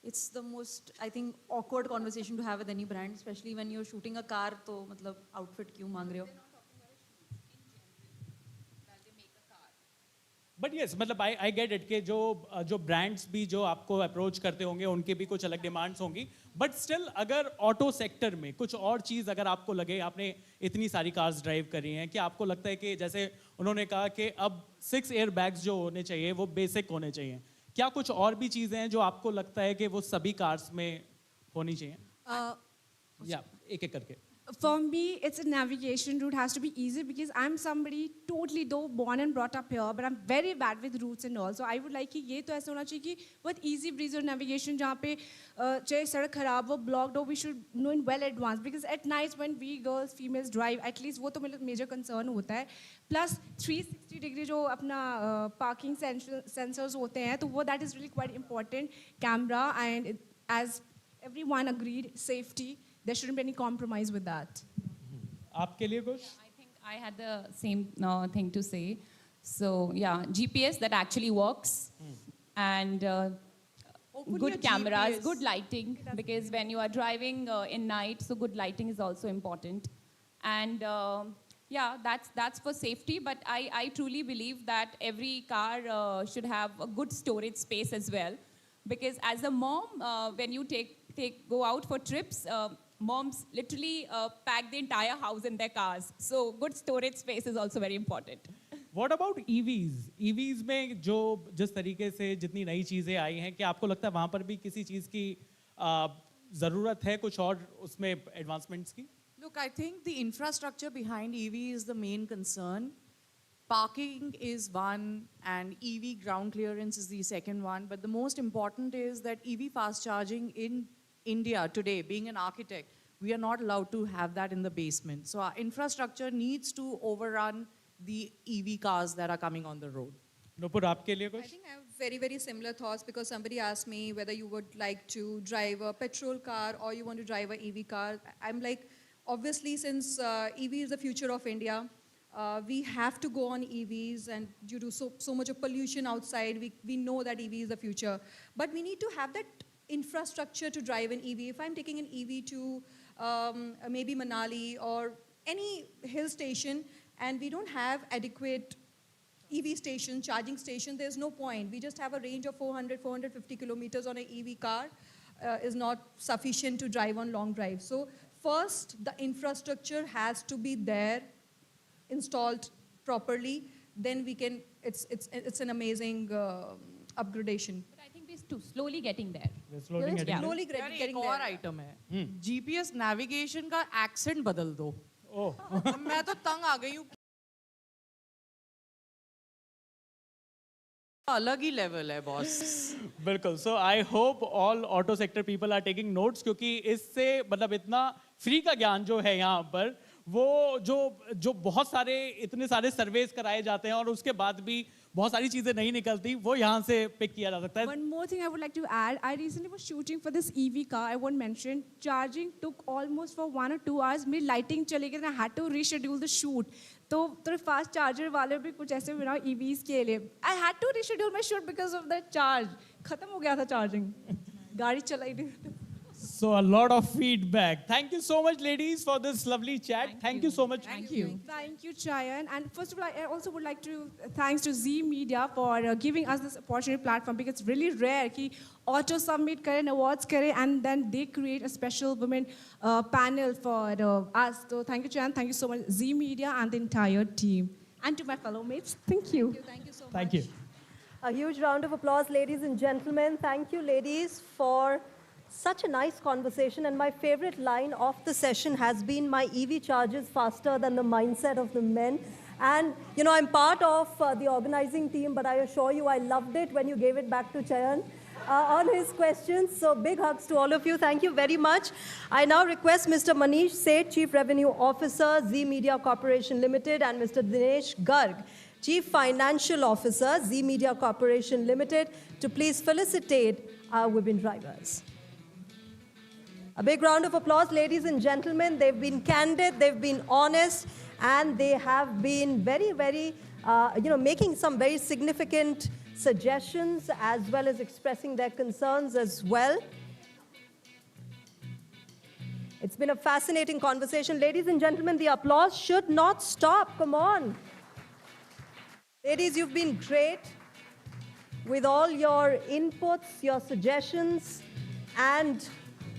It's the most, I think, awkward conversation to have with any brand, especially when you're shooting a car. तो मतलब outfit क्यों मांग रहे हो? बट यस, मतलब आई गेट इट कि जो ब्रांड्स भी जो आपको अप्रोच करते होंगे उनके भी कुछ अलग डिमांड्स होंगी, बट स्टिल अगर ऑटो सेक्टर में कुछ और चीज़ अगर आपको लगे, आपने इतनी सारी कार्स ड्राइव करी हैं, कि आपको लगता है कि जैसे उन्होंने कहा कि अब 6 एयर बैग्स जो होने चाहिए वो बेसिक होने चाहिए, क्या कुछ और भी चीज़ें हैं जो आपको लगता है कि वो सभी कार्स में होनी चाहिए? या एक एक करके. For me, it's a navigation route has to be easy because I'm somebody totally though born and brought up here, but I'm very bad with routes and all. So I would like कि ये तो ऐसा होना चाहिए कि बहुत easy breezy navigation जहाँ पे चाहे सड़क खराब हो, blocked हो, we should know in well advance because at night when we girls, females drive, at least वो तो मेरा major concern होता है. Plus 360 degree जो अपना parking sensors होते हैं, तो वो that is really quite important. Camera and as everyone agreed, safety. There shouldn't be any compromise with that. आपके लिए कुछ? I think I had the same thing to say. So yeah, GPS that actually works, and good cameras, good lighting, because when you are driving in night, so good lighting is also important. And yeah, that's for safety. But I truly believe that every car should have a good storage space as well, because as a mom, when you go out for trips. Moms literally pack the entire house in their cars. So good storage space is also very important. What about EVs? EVs में जिस तरीके से जितनी नई चीज़ें आई हैं, क्या आपको लगता है वहाँ पर भी किसी चीज़ की ज़रूरत है, कुछ और उसमें एडवांसमेंट्स की? Look, I think the infrastructure behind EV is the main concern. Parking is one and EV ground clearance is the second one. But the most important is that EV fast charging in India today, being an architect, we are not allowed to have that in the basement. So our infrastructure needs to overrun the EV cars that are coming on the road. Nupur, आपके लिए I कुछ? think I have very, very similar thoughts because somebody asked me whether you would like to drive a petrol car or you want to drive a EV car. I'm like, obviously, since EV is the future of India, we have to go on EVs, and due to so much of pollution outside, we know that EV is the future. But we need to have that infrastructure to drive an EV. If I'm taking an EV to maybe Manali or any hill station, and we don't have adequate EV station, charging station, there's no point. We just have a range of 400, 450 kilometers on an EV car is not sufficient to drive on long drives. So first, the infrastructure has to be there, installed properly. Then we can, it's an amazing upgradation. But I think we're slowly getting there. We're slowly getting there. Slowly यार getting एक there. और item है GPS navigation का accent बदल दो ओह मैं तो तंग आ गई हूँ अलग ही लेवल है बॉस बिल्कुल. So I hope all auto sector people are taking notes, क्योंकि इससे मतलब इतना फ्री का ज्ञान जो है यहाँ पर, वो जो बहुत सारे इतने सारे सर्वेस कराए जाते हैं और उसके बाद भी बहुत सारी चीजें नहीं निकलती, वो यहाँ से पिक किया जा सकता है. One more thing I would like to add. I recently was shooting for this EV car. I won't mention. Charging took almost for 1 or 2 hours. मेरी lighting चली गई and I had to reschedule the shoot. तो थोड़े fast charger वाले भी कुछ ऐसे बनाओ EVs के लिए. I had to reschedule my shoot because of the charge. खत्म हो गया था charging. गाड़ी चलाई नहीं. So a lot of feedback. Thank you so much, ladies, for this lovely chat. Thank you so much. Thank you. Thank you, Chayan. And first of all, I also would like to thanks to Zee Media for giving us this opportunity platform, because it's really rare कि Auto Summit करें, awards करें, and then they create a special women panel for us. So thank you, Chayan. Thank you so much, Zee Media and the entire team. And to my fellow mates, thank you. Thank you so much. Thank you. A huge round of applause, ladies and gentlemen. Thank you, ladies, for such a nice conversation. And my favorite line of the session has been, my EV charges faster than the mindset of the men. And, you know, I'm part of the organizing team, but I assure you I loved it when you gave it back to Chayan on his questions. So big hugs to all of you. Thank you very much. I now request Mr. Manish Seth, Chief Revenue Officer, Zee Media Corporation Limited, and Mr. Dinesh Garg, Chief Financial Officer, Zee Media Corporation Limited, to please felicitate our women drivers. A big round of applause, ladies and gentlemen. They've been candid, they've been honest, and they have been very, very, making some very significant suggestions as well as expressing their concerns as well. It's been a fascinating conversation. Ladies and gentlemen, the applause should not stop. Come on. Ladies, you've been great with all your inputs, your suggestions, and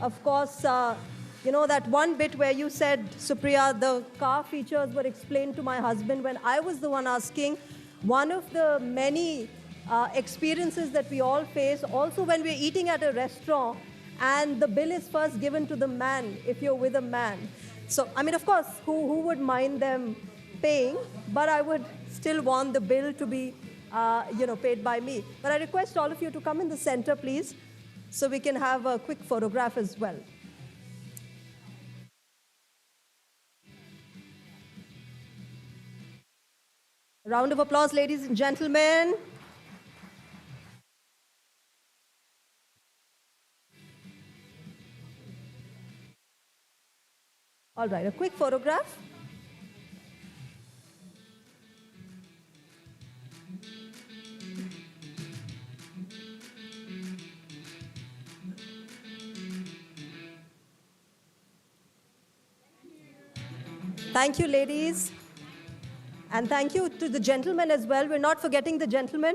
of course, that one bit where you said, Supriya, the car features were explained to my husband when I was the one asking. One of the many experiences that we all face, also when we're eating at a restaurant and the bill is first given to the man if you're with a man. So, I mean, of course, who would mind them paying? But I would still want the bill to be, paid by me. But I request all of you to come in the center, please, so we can have a quick photograph as well. Round of applause, ladies and gentlemen. All right, a quick photograph. Thank you, ladies. And thank you to the gentlemen as well. We're not forgetting the gentlemen.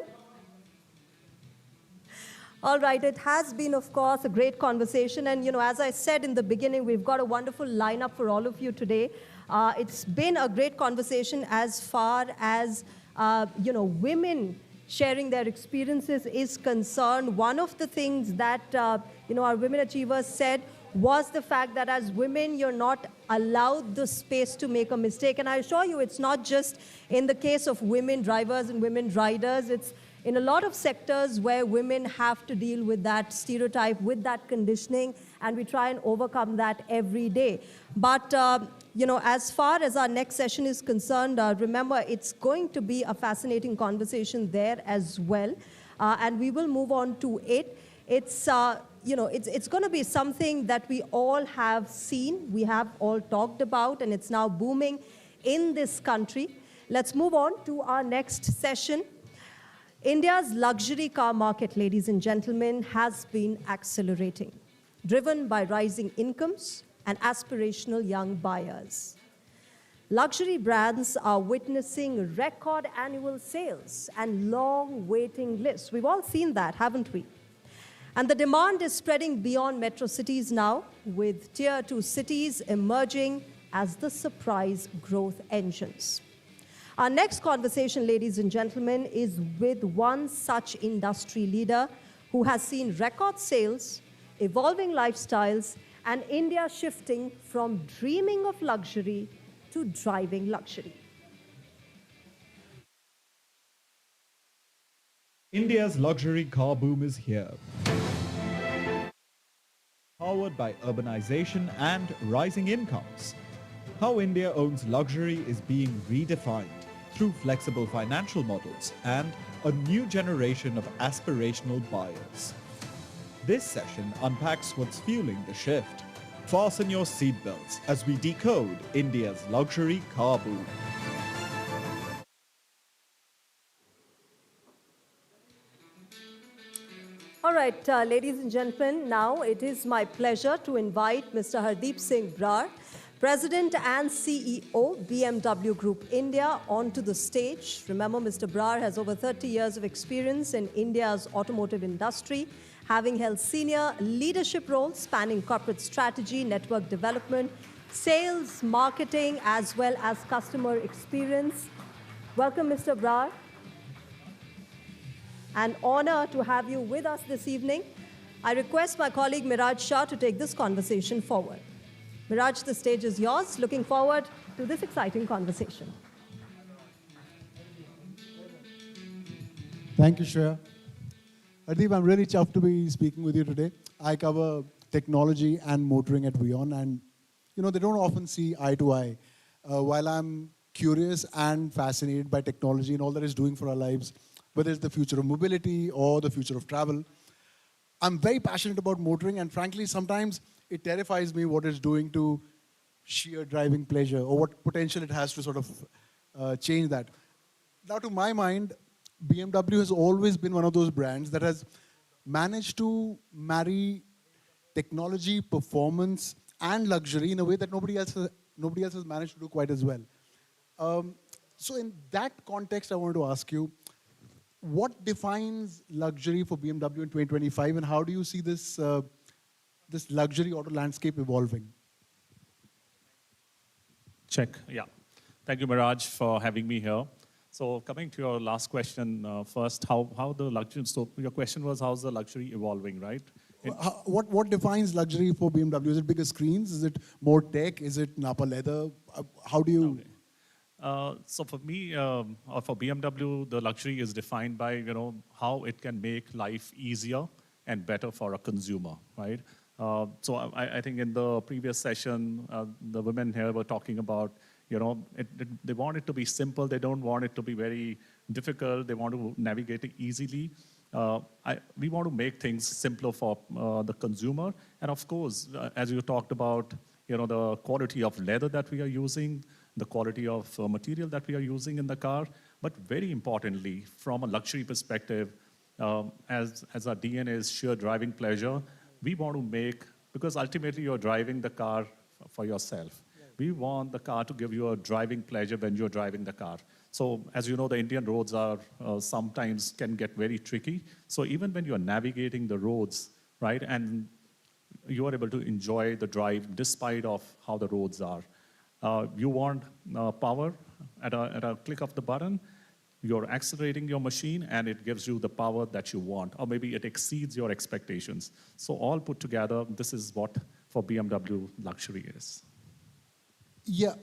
All right, it has been, of course, a great conversation. And, as I said in the beginning, we've got a wonderful lineup for all of you today. It's been a great conversation as far as, women sharing their experiences is concerned. One of the things that, our women achievers said was the fact that as women, you're not allowed the space to make a mistake. And I assure you, it's not just in the case of women drivers and women riders. in a lot of sectors where women have to deal with that stereotype, with that conditioning, and we try and overcome that every day. But as far as our next session is concerned, remember, it's going to be a fascinating conversation there as well. And we will move on to it. It's going to be something that we all have seen, we have all talked about, and it's now booming in this country. Let's move on to our next session. India's luxury car market, ladies and gentlemen, has been accelerating, driven by rising incomes and aspirational young buyers. Luxury brands are witnessing record annual sales and long waiting lists. We've all seen that, haven't we? And the demand is spreading beyond metro cities now, with tier 2 cities emerging as the surprise growth engines. Our next conversation, ladies and gentlemen, is with one such industry leader who has seen record sales, evolving lifestyles, and India shifting from dreaming of luxury to driving luxury. India's luxury car boom is here. Powered by urbanization and rising incomes. How India owns luxury is being redefined through flexible financial models and a new generation of aspirational buyers. This session unpacks what's fueling the shift. Fasten your seatbelts as we decode India's luxury car boom. All right, ladies and gentlemen, now it is my pleasure to invite Mr. Hardeep Singh Brar, President and CEO, BMW Group India, onto the stage. Remember, Mr. Brar has over 30 years of experience in India's automotive industry, having held senior leadership roles spanning corporate strategy, network development, sales, marketing, as well as customer experience. Welcome, Mr. Brar. An honor to have you with us this evening. I request my colleague Miraj Shah to take this conversation forward. Miraj, the stage is yours. Looking forward to this exciting conversation. Thank you, Shreya. Hardeep, I'm really chuffed to be speaking with you today. I cover technology and motoring at WION, and they don't often see eye to eye. While I'm curious and fascinated by technology and all that it's doing for our lives, whether it's the future of mobility or the future of travel, I'm very passionate about motoring, and frankly, sometimes it terrifies me what it's doing to sheer driving pleasure or what potential it has to sort of change that. Now, to my mind, BMW has always been one of those brands that has managed to marry technology, performance, and luxury in a way that nobody else has managed to do quite as well. So in that context, I wanted to ask you, what defines luxury for BMW in 2025, and how do you see this, this luxury auto landscape evolving? Check, yeah. Thank you, Miraj, for having me here. So coming to your last question first, how the luxury, so your question was how's the luxury evolving, right? What defines luxury for BMW? Is it bigger screens? Is it more tech? Is it Napa leather? How do you... Okay. So for me, or for BMW, the luxury is defined by, how it can make life easier and better for a consumer, right? So I think in the previous session, the women here were talking about, they want it to be simple. They don't want it to be very difficult. They want to navigate it easily. We want to make things simpler for the consumer. And of course, as you talked about, the quality of leather that we are using, the quality of material that we are using in the car. But very importantly, from a luxury perspective, as our DNA is sheer driving pleasure, we want to make, because ultimately you're driving the car for yourself. We want the car to give you a driving pleasure when you're driving the car. So as you know, the Indian roads are sometimes can get very tricky. So even when you're navigating the roads, right, and you are able to enjoy the drive despite of how the roads are. You want power at a click of the button. You're accelerating your machine and it gives you the power that you want, or maybe it exceeds your expectations. So all put together, this is what for BMW luxury is. Yeah,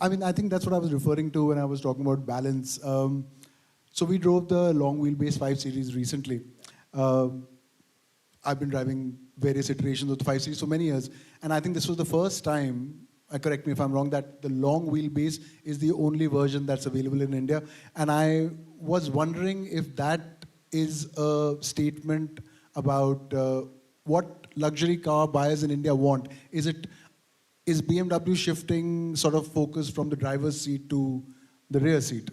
I mean, I think that's what I was referring to when I was talking about balance. So we drove the long wheelbase 5 Series recently. I've been driving various iterations of the 5 Series for many years, and I think this was the first time, correct me if I'm wrong, that the long wheelbase is the only version that's available in India. And I was wondering if that is a statement about what luxury car buyers in India want. Is BMW shifting sort of focus from the driver's seat to the rear seat?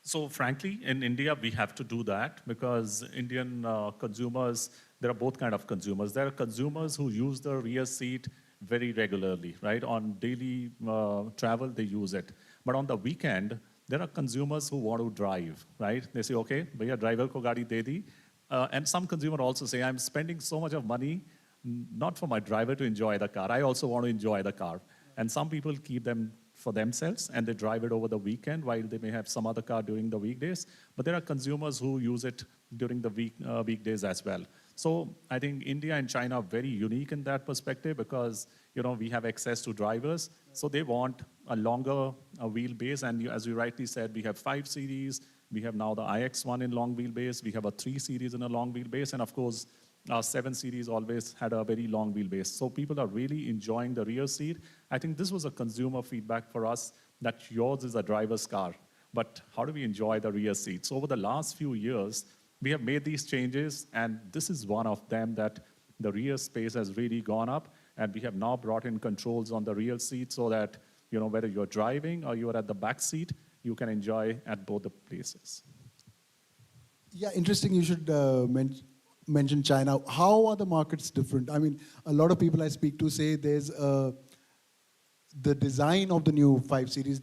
So frankly, in India, we have to do that because Indian consumers, there are both kind of consumers. There are consumers who use the rear seat very regularly, right? On daily travel, they use it. But on the weekend, there are consumers who want to drive, right? They say, okay, bhaiya driver ko gaadi de di. And some consumer also say, I'm spending so much of money, not for my driver to enjoy the car. I also want to enjoy the car. And some people keep them for themselves and they drive it over the weekend while they may have some other car during the weekdays. But there are consumers who use it during the weekdays as well. So I think India and China are very unique in that perspective because we have access to drivers. So they want a longer wheelbase. And as you rightly said, we have 5 Series. We have now the iX1 in long wheelbase. We have a 3 Series in a long wheelbase. And of course, our 7 Series always had a very long wheelbase. So people are really enjoying the rear seat. I think this was a consumer feedback for us that yours is a driver's car, but how do we enjoy the rear seat? So over the last few years, we have made these changes, and this is one of them that the rear space has really gone up, and we have now brought in controls on the rear seat so that whether you're driving or you're at the back seat, you can enjoy at both the places. Yeah, interesting you should mention China. How are the markets different? I mean, a lot of people I speak to say there's the design of the new 5 Series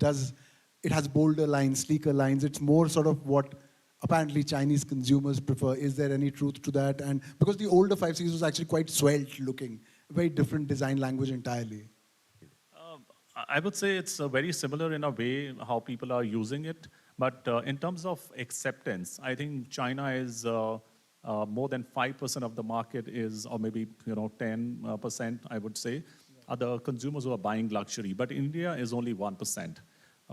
it has bolder lines, sleeker lines. It's more sort of what apparently Chinese consumers prefer. Is there any truth to that? And because the older 5 Series was actually quite svelte looking, very different design language entirely. I would say it's very similar in a way how people are using it. But in terms of acceptance, I think China is more than 5% of the market is, or maybe 10%, I would say, are the consumers who are buying luxury. But India is only 1%.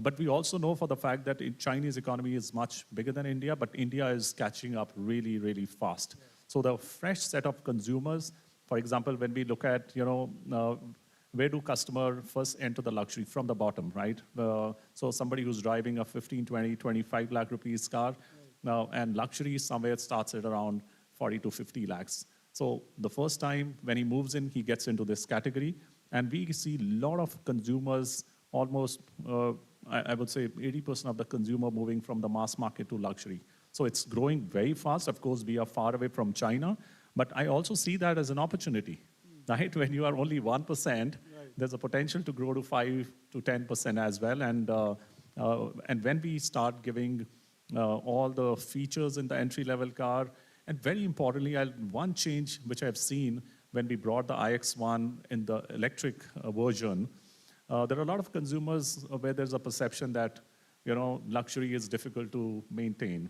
But we also know for the fact that the Chinese economy is much bigger than India, but India is catching up really, really fast. So the fresh set of consumers, for example, when we look at, where do customers first enter the luxury? From the bottom, right? So somebody who's driving a 15, 20, 25 lakh rupees car, now, and luxury somewhere starts at around 40 to 50 lakhs. So the first time when he moves in, he gets into this category. And we see a lot of consumers, almost, I would say 80% of the consumer moving from the mass market to luxury. So it's growing very fast. Of course, we are far away from China. But I also see that as an opportunity. Right? When you are only 1%, there's a potential to grow to 5 to 10% as well. And when we start giving all the features in the entry-level car, and very importantly, one change which I've seen when we brought the iX1 in the electric version, there are a lot of consumers where there's a perception that luxury is difficult to maintain.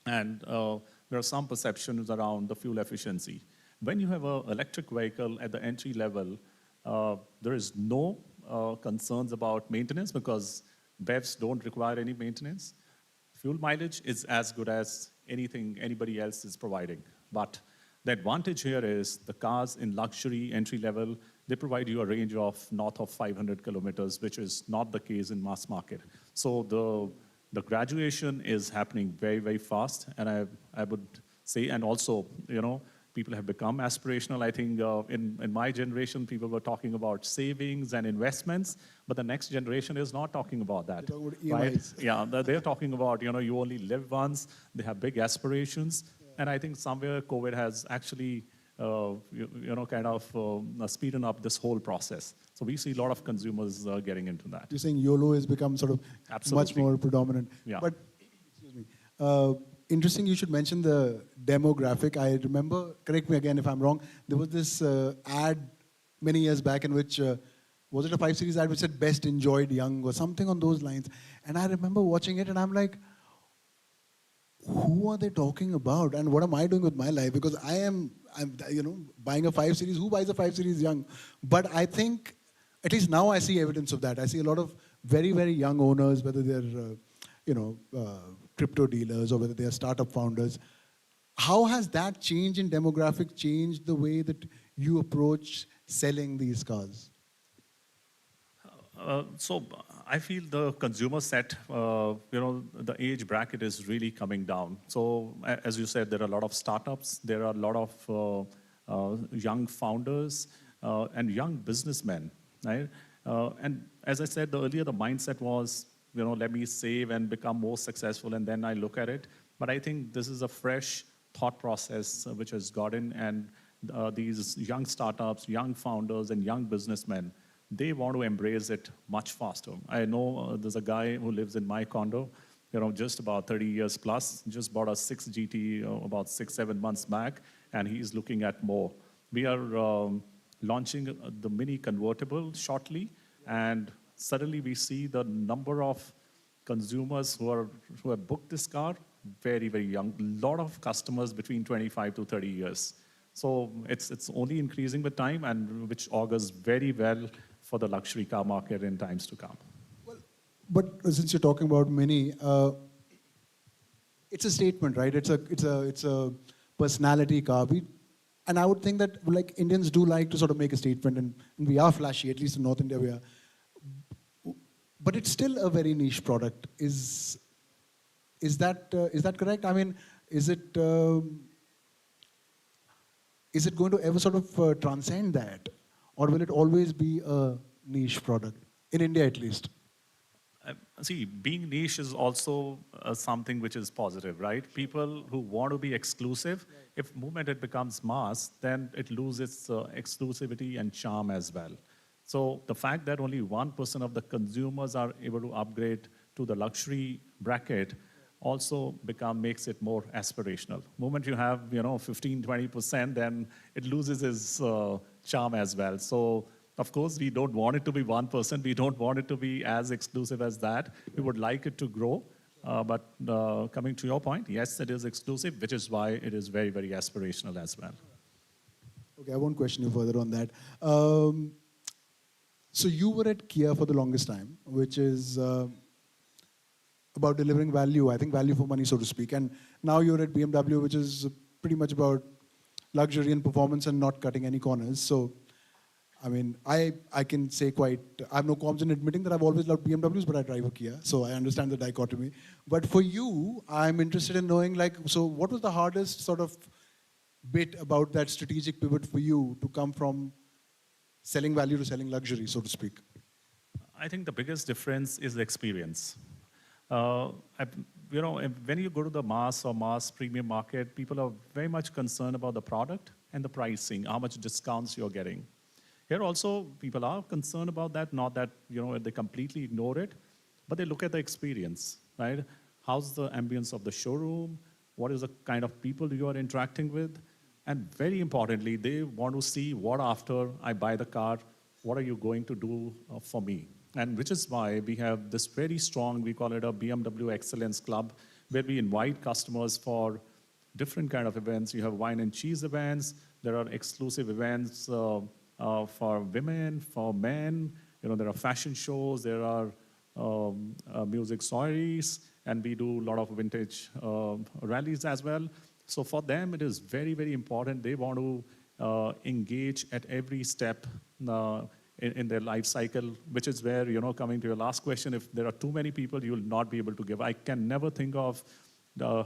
And there are some perceptions around the fuel efficiency. When you have an electric vehicle at the entry level, there is no concerns about maintenance because BEVs don't require any maintenance. Fuel mileage is as good as anything anybody else is providing. But the advantage here is the cars in luxury entry level, they provide you a range of north of 500 kilometers, which is not the case in mass market. So the graduation is happening very, very fast. And I would say, and also, people have become aspirational. I think in my generation, people were talking about savings and investments, but the next generation is not talking about that. They're talking about EMIs. Yeah, they're talking about, you only live once. They have big aspirations. Yeah. And I think somewhere COVID has actually, kind of speeded up this whole process. So we see a lot of consumers getting into that. You're saying YOLO has become sort of much more predominant. Yeah. But, excuse me, interesting you should mention the demographic. I remember, correct me again if I'm wrong, there was this ad many years back in which, was it a 5 Series ad which said best enjoyed young or something on those lines. And I remember watching it and I'm like, who are they talking about? And what am I doing with my life? Because I'm buying a 5 Series. Who buys a 5 Series young? But I think, at least now I see evidence of that. I see a lot of very, very young owners, whether they're crypto dealers or whether they are startup founders. How has that change in demographic changed the way that you approach selling these cars? So I feel the consumer set, the age bracket is really coming down. So as you said, there are a lot of startups, there are a lot of young founders and young businessmen, right? And as I said earlier, the mindset was, let me save and become more successful, and then I look at it. But I think this is a fresh thought process which has gotten, and these young startups, young founders, and young businessmen, they want to embrace it much faster. I know there's a guy who lives in my condo, just about 30 years plus, just bought a 6 GT about 6-7 months back, and he's looking at more. We are launching the mini convertible shortly, and suddenly we see the number of consumers who have booked this car, very, very young. A lot of customers between 25 to 30 years. So it's only increasing with time, and which augurs very well for the luxury car market in times to come. Well, but since you're talking about Mini, it's a statement, right? It's a personality car. And I would think that Indians do like to sort of make a statement, and we are flashy, at least in North India we are. But it's still a very niche product. Is that correct? I mean, is it going to ever sort of transcend that? Or will it always be a niche product, in India at least? See, being niche is also something which is positive, right? People who want to be exclusive, if moment it becomes mass, then it loses exclusivity and charm as well. So the fact that only 1% of the consumers are able to upgrade to the luxury bracket also makes it more aspirational. Moment you have 15-20%, then it loses its charm as well. So of course we don't want it to be 1%. We don't want it to be as exclusive as that. We would like it to grow. But coming to your point, yes, it is exclusive, which is why it is very, very aspirational as well. Okay, I won't question you further on that. So you were at Kia for the longest time, which is about delivering value, I think value for money, so to speak. And now you're at BMW, which is pretty much about luxury and performance and not cutting any corners. So, I mean, I can say I have no qualms in admitting that I've always loved BMWs, but I drive a Kia, so I understand the dichotomy. But for you, I'm interested in knowing, so what was the hardest sort of bit about that strategic pivot for you to come from selling value to selling luxury, so to speak? I think the biggest difference is the experience. When you go to the mass or mass premium market, people are very much concerned about the product and the pricing, how much discounts you're getting. Here also, people are concerned about that, not that they completely ignore it, but they look at the experience, right? How's the ambience of the showroom? What is the kind of people you are interacting with? And very importantly, they want to see what after I buy the car, what are you going to do for me? And which is why we have this very strong, we call it a BMW Excellence Club, where we invite customers for different kind of events. You have wine and cheese events. There are exclusive events for women, for men. There are fashion shows. There are music soirees, and we do a lot of vintage rallies as well. So for them, it is very, very important. They want to engage at every step in their life cycle, which is where, coming to your last question, if there are too many people, you will not be able to give. I can never think of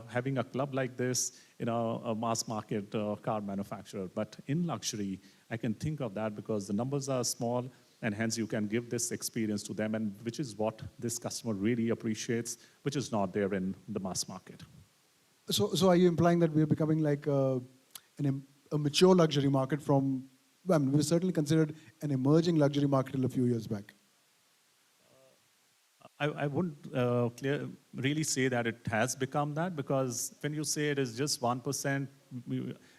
having a club like this in a mass market car manufacturer. But in luxury, I can think of that because the numbers are small, and hence you can give this experience to them, and which is what this customer really appreciates, which is not there in the mass market. So are you implying that we're becoming like a mature luxury market from, we were certainly considered an emerging luxury market till a few years back? I wouldn't really say that it has become that, because when you say it is just 1%,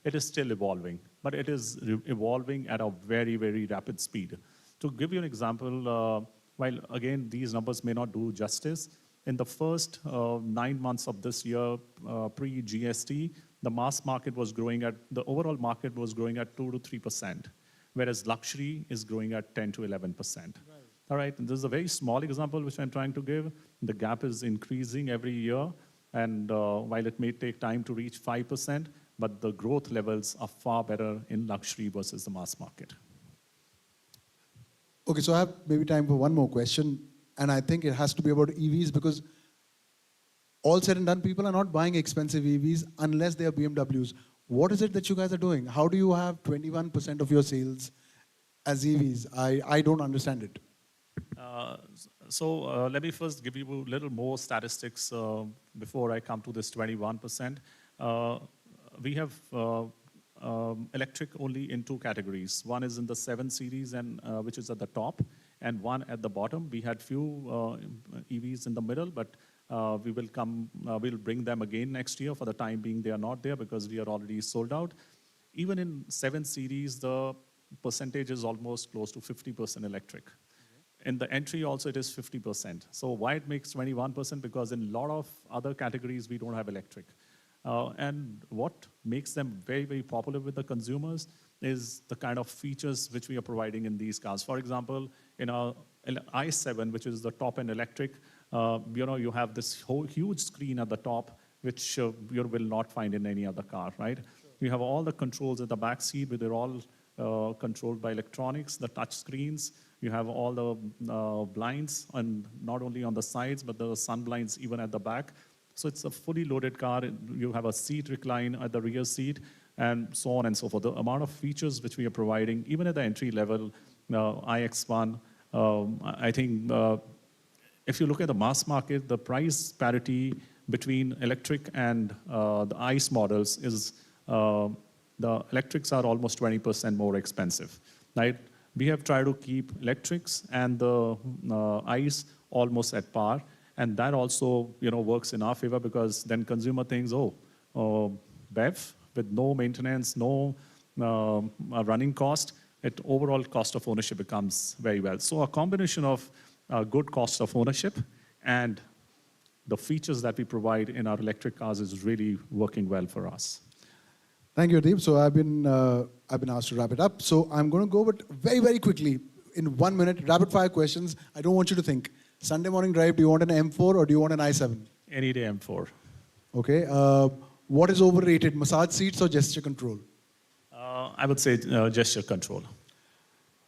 it is still evolving, but it is evolving at a very, very rapid speed. To give you an example, while again, these numbers may not do justice, in the first 9 months of this year, pre-GST, the mass market was growing the overall market was growing at 2 to 3%, whereas luxury is growing at 10 to 11%. All right, and this is a very small example which I'm trying to give. The gap is increasing every year, and while it may take time to reach 5%, but the growth levels are far better in luxury versus the mass market. Okay, so I have maybe time for one more question, and I think it has to be about EVs, because all said and done, people are not buying expensive EVs unless they are BMWs. What is it that you guys are doing? How do you have 21% of your sales as EVs? I don't understand it. Let me first give you a little more statistics before I come to this 21%. We have electric only in two categories. One is in the 7 series, and which is at the top, and one at the bottom. We had few EVs in the middle, but we'll bring them again next year. For the time being, they are not there because we are already sold out. Even in 7 series, the percentage is almost close to 50% electric. In the entry also, it is 50%. So why it makes 21%? Because in a lot of other categories, we don't have electric. And what makes them very, very popular with the consumers is the kind of features which we are providing in these cars. For example, in our i7, which is the top-end electric, you have this whole huge screen at the top, which you will not find in any other car, right? Sure. You have all the controls at the back seat, but they're all controlled by electronics, the touch screens. You have all the blinds, and not only on the sides, but the sun blinds even at the back. So it's a fully loaded car. You have a seat recline at the rear seat, and so on and so forth. The amount of features which we are providing, even at the entry level, iX1, I think if you look at the mass market, the price parity between electric and the ICE models is the electrics are almost 20% more expensive, right? We have tried to keep electrics and the ICE almost at par, and that also works in our favor, because then consumer thinks, BEV with no maintenance, no running cost, overall cost of ownership becomes very well. So a combination of good cost of ownership and the features that we provide in our electric cars is really working well for us. Thank you, Deep. So I've been asked to wrap it up. So I'm going to go, but very, very quickly, in 1 minute, rapid-fire questions. I don't want you to think. Sunday morning drive, do you want an M4 or do you want an i7? Any day M4. Okay. What is overrated, massage seats or gesture control? I would say gesture control.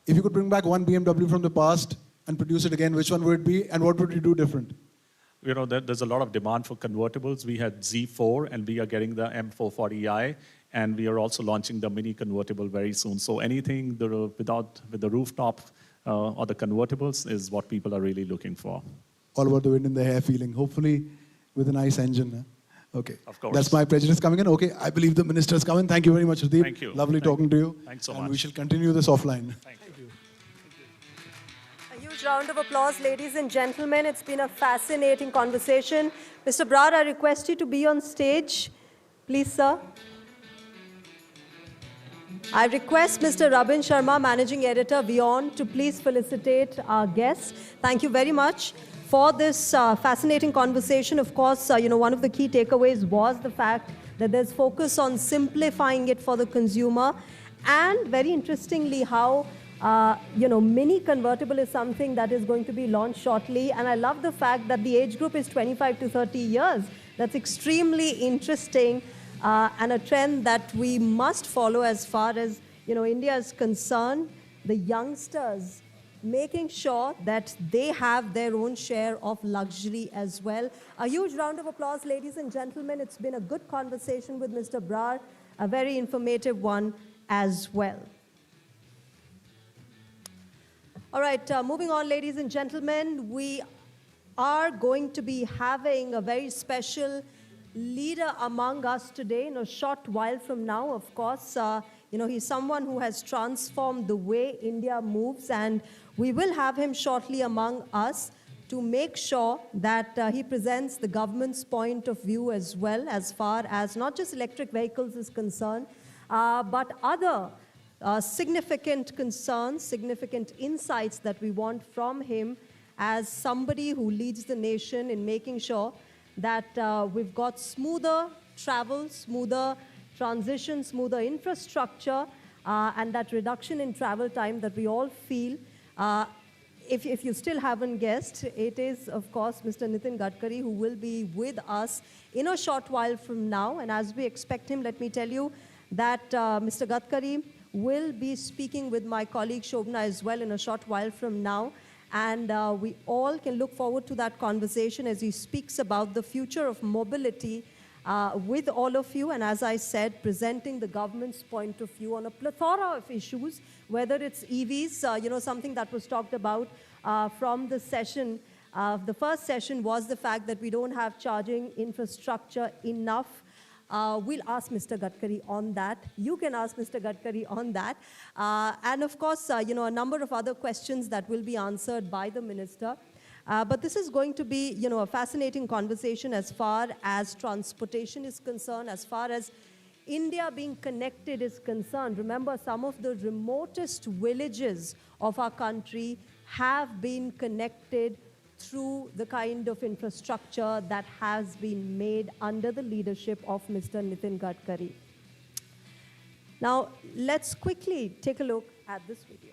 If you could bring back one BMW from the past and produce it again, which one would it be, and what would you do different? There's a lot of demand for convertibles. We had Z4, and we are getting the M440i, and we are also launching the mini convertible very soon. So anything with the rooftop or the convertibles is what people are really looking for. All about the wind in the hair feeling, hopefully with a nice engine. Okay. Of course. That's my prejudice coming in. Okay, I believe the minister is coming. Thank you very much, Deep. Thank you. Lovely talking to you. Thanks so much. And we shall continue this offline. Thank you. A huge round of applause, ladies and gentlemen. It's been a fascinating conversation. Mr. Brar, I request you to be on stage. Please, sir. I request Mr. Rabin Sharma, Managing Editor, WION, to please felicitate our guests. Thank you very much for this fascinating conversation. Of course, one of the key takeaways was the fact that there's focus on simplifying it for the consumer. And very interestingly, how mini convertible is something that is going to be launched shortly. And I love the fact that the age group is 25 to 30 years. That's extremely interesting. And a trend that we must follow as far as India is concerned. The youngsters making sure that they have their own share of luxury as well. A huge round of applause, ladies and gentlemen. It's been a good conversation with Mr. Brar, a very informative one as well. All right, moving on, ladies and gentlemen. We are going to be having a very special leader among us today in a short while from now. Of course, he's someone who has transformed the way India moves, and we will have him shortly among us to make sure that he presents the government's point of view as well, as far as not just electric vehicles is concerned, but other significant concerns, significant insights that we want from him as somebody who leads the nation in making sure that we've got smoother travel, smoother transition, smoother infrastructure, and that reduction in travel time that we all feel if you still haven't guessed, it is, of course, Mr. Nitin Gadkari, who will be with us in a short while from now. And as we expect him, let me tell you that Mr. Gadkari will be speaking with my colleague Shobna as well in a short while from now. And we all can look forward to that conversation as he speaks about the future of mobility with all of you. And as I said, presenting the government's point of view on a plethora of issues, whether it's EVs, something that was talked about from the session. The first session was the fact that we don't have charging infrastructure enough. We'll ask Mr. Gadkari on that. You can ask Mr. Gadkari on that. And of course, a number of other questions that will be answered by the minister. But this is going to be, a fascinating conversation as far as transportation is concerned, as far as India being connected is concerned. Remember, some of the remotest villages of our country have been connected through the kind of infrastructure that has been made under the leadership of Mr. Nitin Gadkari. Now, let's quickly take a look at this video.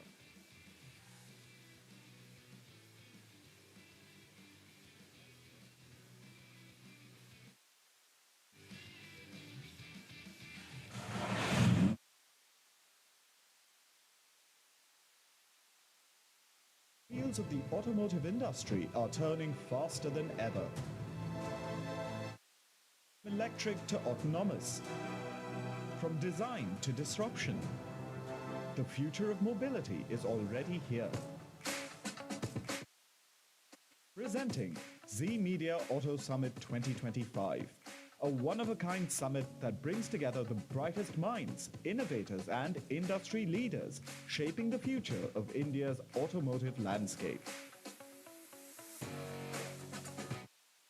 Wheels of the automotive industry are turning faster than ever. Electric to autonomous. From design to disruption. The future of mobility is already here. Presenting Zee Media Auto Summit 2025. A one-of-a-kind summit that brings together the brightest minds, innovators and industry leaders shaping the future of India's automotive landscape.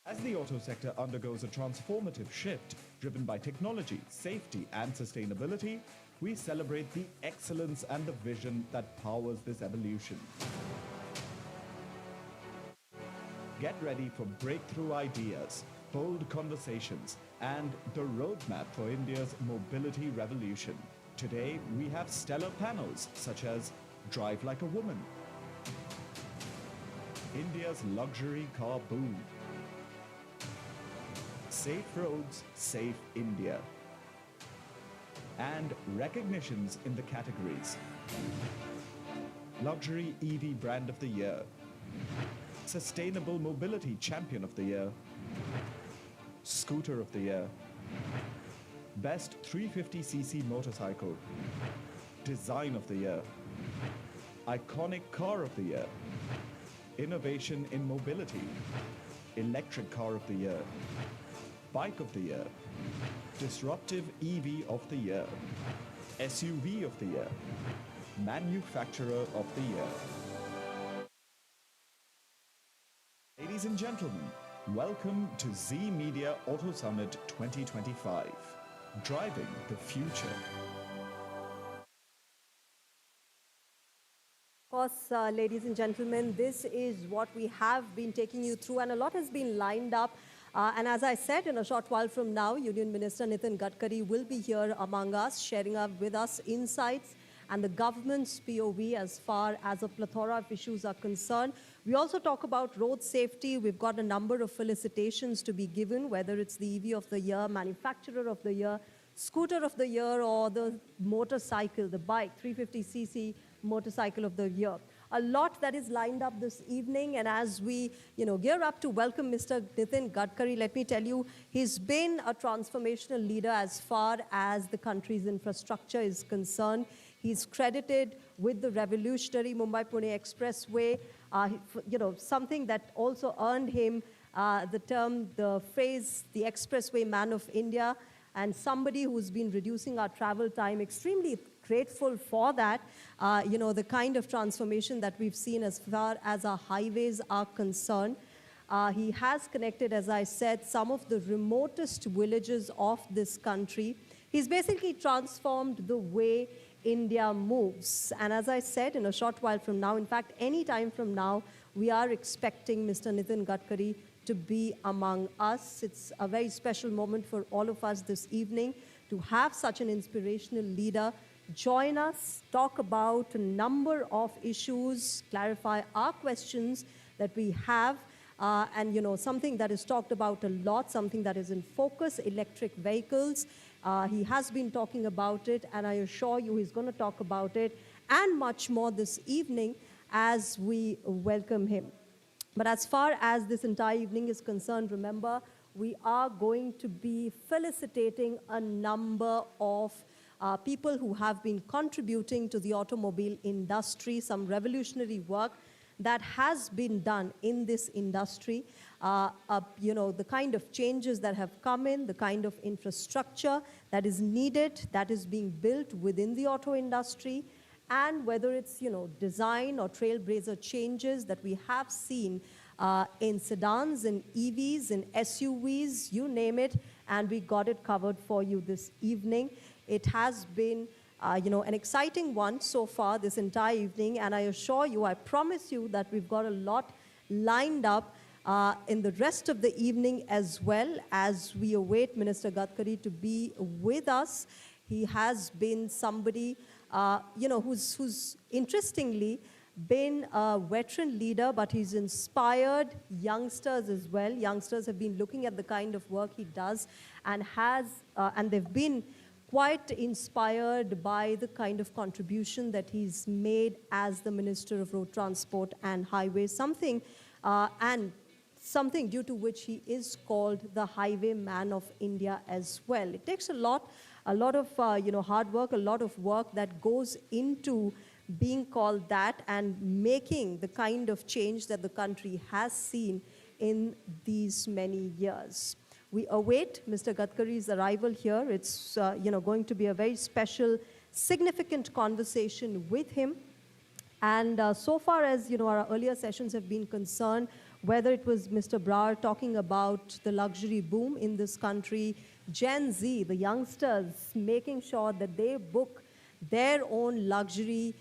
As the auto sector undergoes a transformative shift driven by technology, safety and sustainability, we celebrate the excellence and the vision that powers this evolution. Get ready for breakthrough ideas, bold conversations, and the roadmap for India's mobility revolution. Today, we have stellar panels such as Drive Like a Woman, India's luxury car boom, Safe Roads, Safe India, and recognitions in the categories Luxury EV Brand of the Year, Sustainable Mobility Champion of the Year, Scooter of the Year, Best 350cc Motorcycle, Design of the Year, Iconic Car of the Year, Innovation in Mobility, Electric Car of the Year, Bike of the Year, Disruptive EV of the Year, SUV of the Year, Manufacturer of the Year. Ladies and gentlemen, welcome to Zee Media Auto Summit 2025, driving the future. Of course, ladies and gentlemen, this is what we have been taking you through, and a lot has been lined up. And as I said, in a short while from now, Union Minister Nitin Gadkari will be here among us, sharing up with us insights and the government's POV as far as a plethora of issues are concerned. We also talk about road safety. We've got a number of felicitations to be given, whether it's the EV of the year, manufacturer of the year, scooter of the year, or the motorcycle, the bike, 350cc motorcycle of the year. A lot that is lined up this evening, and as we gear up to welcome Mr. Nitin Gadkari, let me tell you, he's been a transformational leader as far as the country's infrastructure is concerned. He's credited with the revolutionary Mumbai-Pune Expressway, something that also earned him the phrase, the Expressway Man of India, and somebody who's been reducing our travel time. Extremely grateful for that, the kind of transformation that we've seen as far as our highways are concerned. He has connected, as I said, some of the remotest villages of this country. He's basically transformed the way India moves. And as I said, in a short while from now, in fact, any time from now, we are expecting Mr. Nitin Gadkari to be among us. It's a very special moment for all of us this evening to have such an inspirational leader join us, talk about a number of issues, clarify our questions that we have, and something that is talked about a lot, something that is in focus, electric vehicles. He has been talking about it, and I assure you he's going to talk about it and much more this evening as we welcome him. But as far as this entire evening is concerned, remember, we are going to be felicitating a number of people who have been contributing to the automobile industry, some revolutionary work that has been done in this industry. The kind of changes that have come in, the kind of infrastructure that is needed, that is being built within the auto industry, and whether it's design or trailblazer changes that we have seen in sedans, in EVs, in SUVs, you name it, and we got it covered for you this evening. It has been an exciting one so far this entire evening, and I assure you, I promise you that we've got a lot lined up in the rest of the evening as well, as we await Minister Gadkari to be with us. He has been somebody who's interestingly been a veteran leader, but he's inspired youngsters as well. Youngsters have been looking at the kind of work he does and they've been quite inspired by the kind of contribution that he's made as the Minister of Road Transport and Highways, something due to which he is called the Highway Man of India as well. It takes a lot of hard work, a lot of work that goes into being called that and making the kind of change that the country has seen in these many years. We await Mr. Gadkari's arrival here. It's going to be a very special, significant conversation with him. And so far as our earlier sessions have been concerned, whether it was Mr. Brar talking about the luxury boom in this country, Gen Z, the youngsters, making sure that they book their own luxury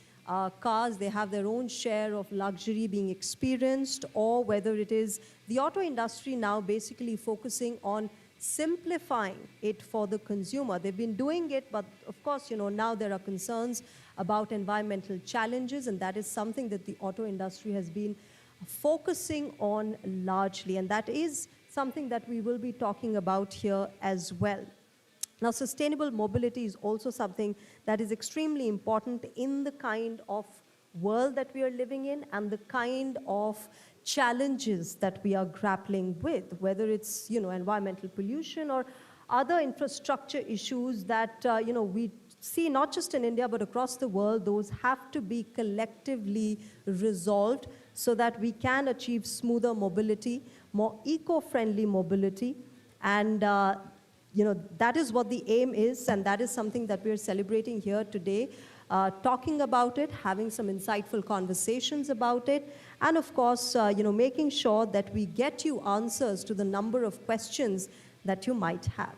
cars, they have their own share of luxury being experienced, or whether it is the auto industry now basically focusing on simplifying it for the consumer. They've been doing it, but of course, now there are concerns about environmental challenges, and that is something that the auto industry has been focusing on largely, and that is something that we will be talking about here as well. Now, sustainable mobility is also something that is extremely important in the kind of world that we are living in and the kind of challenges that we are grappling with, whether it's environmental pollution or other infrastructure issues that we see not just in India but across the world. Those have to be collectively resolved so that we can achieve smoother mobility, more eco-friendly mobility, and that is what the aim is, and that is something that we're celebrating here today, talking about it, having some insightful conversations about it, and of course, making sure that we get you answers to the number of questions that you might have.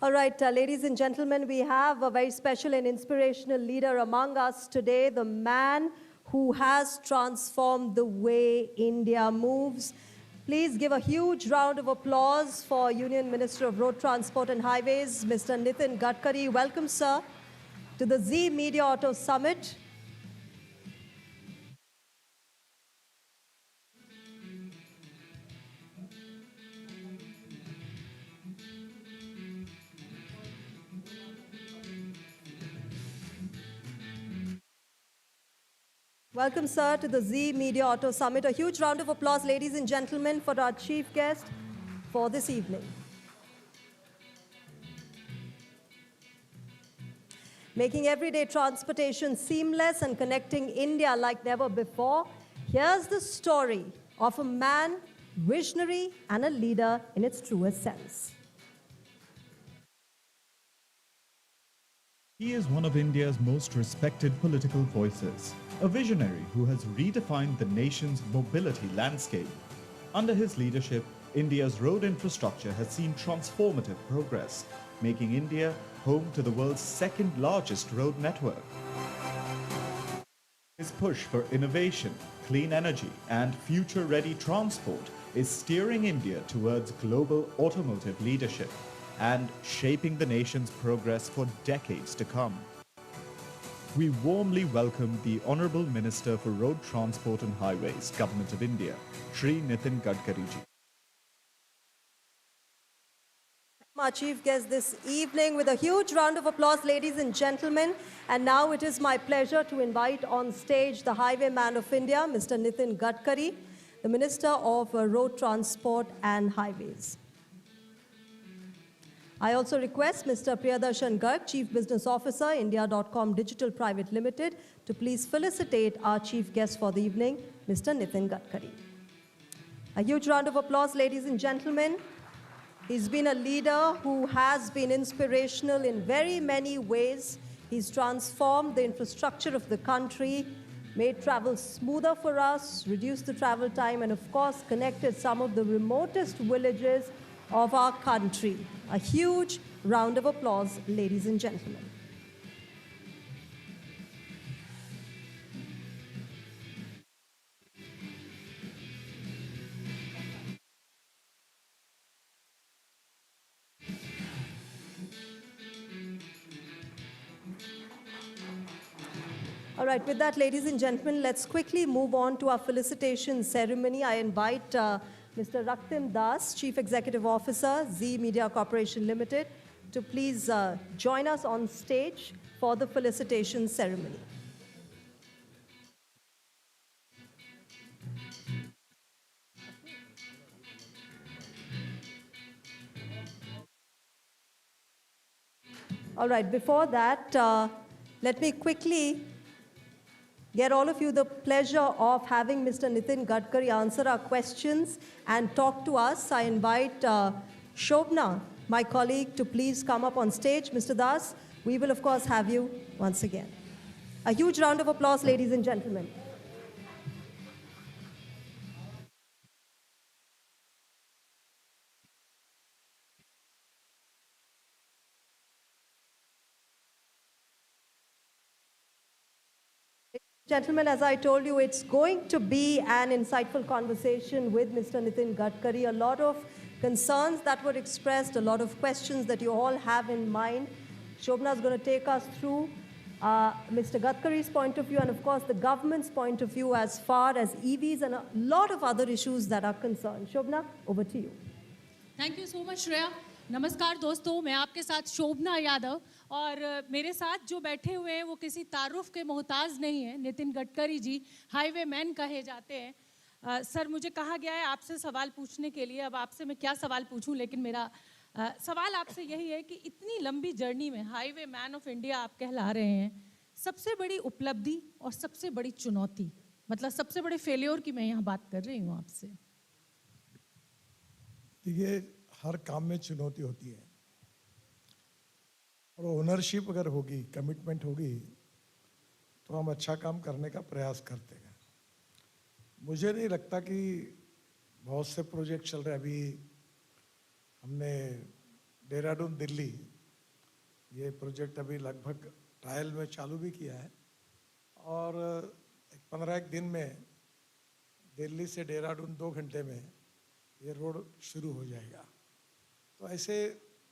All right, ladies and gentlemen, we have a very special and inspirational leader among us today, the man who has transformed the way India moves. Please give a huge round of applause for Union Minister of Road Transport and Highways, Mr. Nitin Gadkari. Welcome, sir, to the Zee Media Auto Summit. Welcome, sir, to the Zee Media Auto Summit. A huge round of applause, ladies and gentlemen, for our chief guest for this evening. Making everyday transportation seamless and connecting India like never before, here's the story of a man, visionary, and a leader in its truest sense. He is one of India's most respected political voices, a visionary who has redefined the nation's mobility landscape. Under his leadership, India's road infrastructure has seen transformative progress, making India home to the world's second largest road network. His push for innovation, clean energy, and future-ready transport is steering India towards global automotive leadership and shaping the nation's progress for decades to come. We warmly welcome the Honourable Minister for Road Transport and Highways, Government of India, Shri Nitin Gadkari ji. Our chief guest this evening with a huge round of applause, ladies and gentlemen. And now it is my pleasure to invite on stage the Highwayman of India, Mr. Nitin Gadkari, the Minister of Road Transport and Highways. I also request Mr. Priyadarshan Garg, Chief Business Officer, India.com Digital Private Limited, to please felicitate our chief guest for the evening, Mr. Nitin Gadkari. A huge round of applause, ladies and gentlemen. He's been a leader who has been inspirational in very many ways. He's transformed the infrastructure of the country, made travel smoother for us, reduced the travel time, and of course, connected some of the remotest villages of our country. A huge round of applause, ladies and gentlemen. All right, with that, ladies and gentlemen, let's quickly move on to our felicitation ceremony. I invite Mr. Raktim Das, Chief Executive Officer, Zee Media Corporation Limited, to please join us on stage for the felicitation ceremony. All right, before that, let me quickly get all of you the pleasure of having Mr. Nitin Gadkari answer our questions and talk to us. I invite Shobna, my colleague, to please come up on stage. Mr. Das, we will of course have you once again. A huge round of applause, ladies and gentlemen. Gentlemen, as I told you, it's going to be an insightful conversation with Mr. Nitin Gadkari. A lot of concerns that were expressed, a lot of questions that you all have in mind. Shobna is going to take us through Mr. Gadkari's point of view and, of course, the government's point of view as far as EVs and a lot of other issues that are concerned. Shobna, over to you. Thank you so much, Shreya. नमस्कार दोस्तों, मैं आपके साथ शोभना यादव और मेरे साथ जो बैठे हुए हैं वो किसी तारुफ के मोहताज नहीं है। नितिन गडकरी जी हाईवे मैन कहे जाते हैं। सर, मुझे कहा गया है आपसे सवाल पूछने के लिए। अब आपसे मैं क्या सवाल पूछूं, लेकिन मेरा सवाल आपसे यही है कि इतनी लंबी जर्नी में हाईवे मैन ऑफ इंडिया आप कहला रहे हैं, सबसे बड़ी उपलब्धि और सबसे बड़ी चुनौती, मतलब सबसे बड़े फेल्योर की मैं यहाँ बात कर रही हूँ आपसे। देखिए, हर काम में चुनौती होती है और ओनरशिप अगर होगी, कमिटमेंट होगी, तो हम अच्छा काम करने का प्रयास करते हैं। मुझे नहीं लगता कि बहुत से प्रोजेक्ट चल रहे हैं। अभी हमने देहरादून दिल्ली ये प्रोजेक्ट अभी लगभग ट्रायल में चालू भी किया है और 15 दिन में दिल्ली से देहरादून 2 घंटे में ये रोड शुरू हो जाएगा। तो ऐसे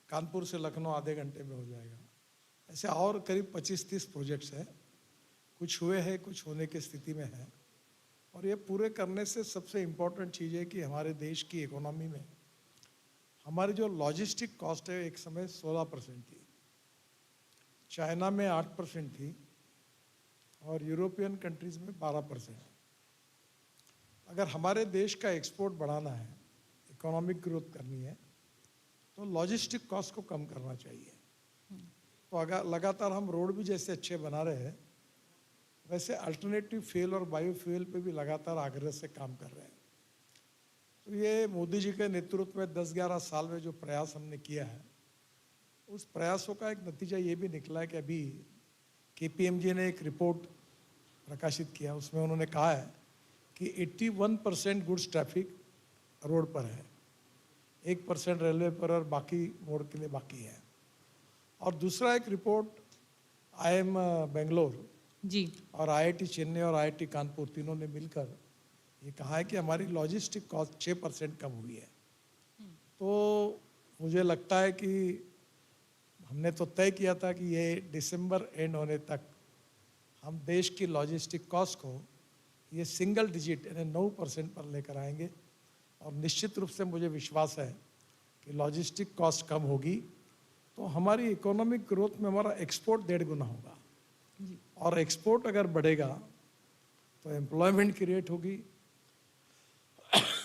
कानपुर से लखनऊ आधे घंटे में हो जाएगा। ऐसे और करीब 25-30 प्रोजेक्ट्स हैं, कुछ हुए हैं, कुछ होने की स्थिति में है। और ये पूरे करने से सबसे इम्पोर्टेंट चीज़ है कि हमारे देश की इकोनॉमी में हमारी जो लॉजिस्टिक कॉस्ट है एक समय 16% थी, चाइना में 8% थी और यूरोपियन कंट्रीज़ में 12%। अगर हमारे देश का एक्सपोर्ट बढ़ाना है, इकोनॉमिक ग्रोथ करनी है, तो लॉजिस्टिक कॉस्ट को कम करना चाहिए। तो अगर लगातार हम रोड भी जैसे अच्छे बना रहे हैं, वैसे अल्टरनेटिव फ्यूल और बायोफ्यूल पे भी लगातार आग्रह से काम कर रहे हैं। तो ये मोदी जी के नेतृत्व में 10-11 साल में जो प्रयास हमने किया है, उस प्रयासों का एक नतीजा ये भी निकला है कि अभी KPMG ने एक रिपोर्ट प्रकाशित किया, उसमें उन्होंने कहा है कि 81% गुड्स ट्रैफिक रोड पर है, 1% रेलवे पर और बाकी मोड के लिए बाकी है। और दूसरा एक रिपोर्ट IIM बेंगलोर जी और IIT चेन्नई और IIT कानपुर तीनों ने मिलकर ये कहा है कि हमारी लॉजिस्टिक कॉस्ट 6% कम हुई है। तो मुझे लगता है कि हमने तो तय किया था कि ये दिसंबर एंड होने तक हम देश की लॉजिस्टिक कॉस्ट को ये सिंगल डिजिट यानी 9% पर लेकर आएंगे। और निश्चित रूप से मुझे विश्वास है कि लॉजिस्टिक कॉस्ट कम होगी तो हमारी इकोनॉमिक ग्रोथ में हमारा एक्सपोर्ट 1.5 गुना होगा। और एक्सपोर्ट अगर बढ़ेगा तो एम्प्लॉयमेंट क्रिएट होगी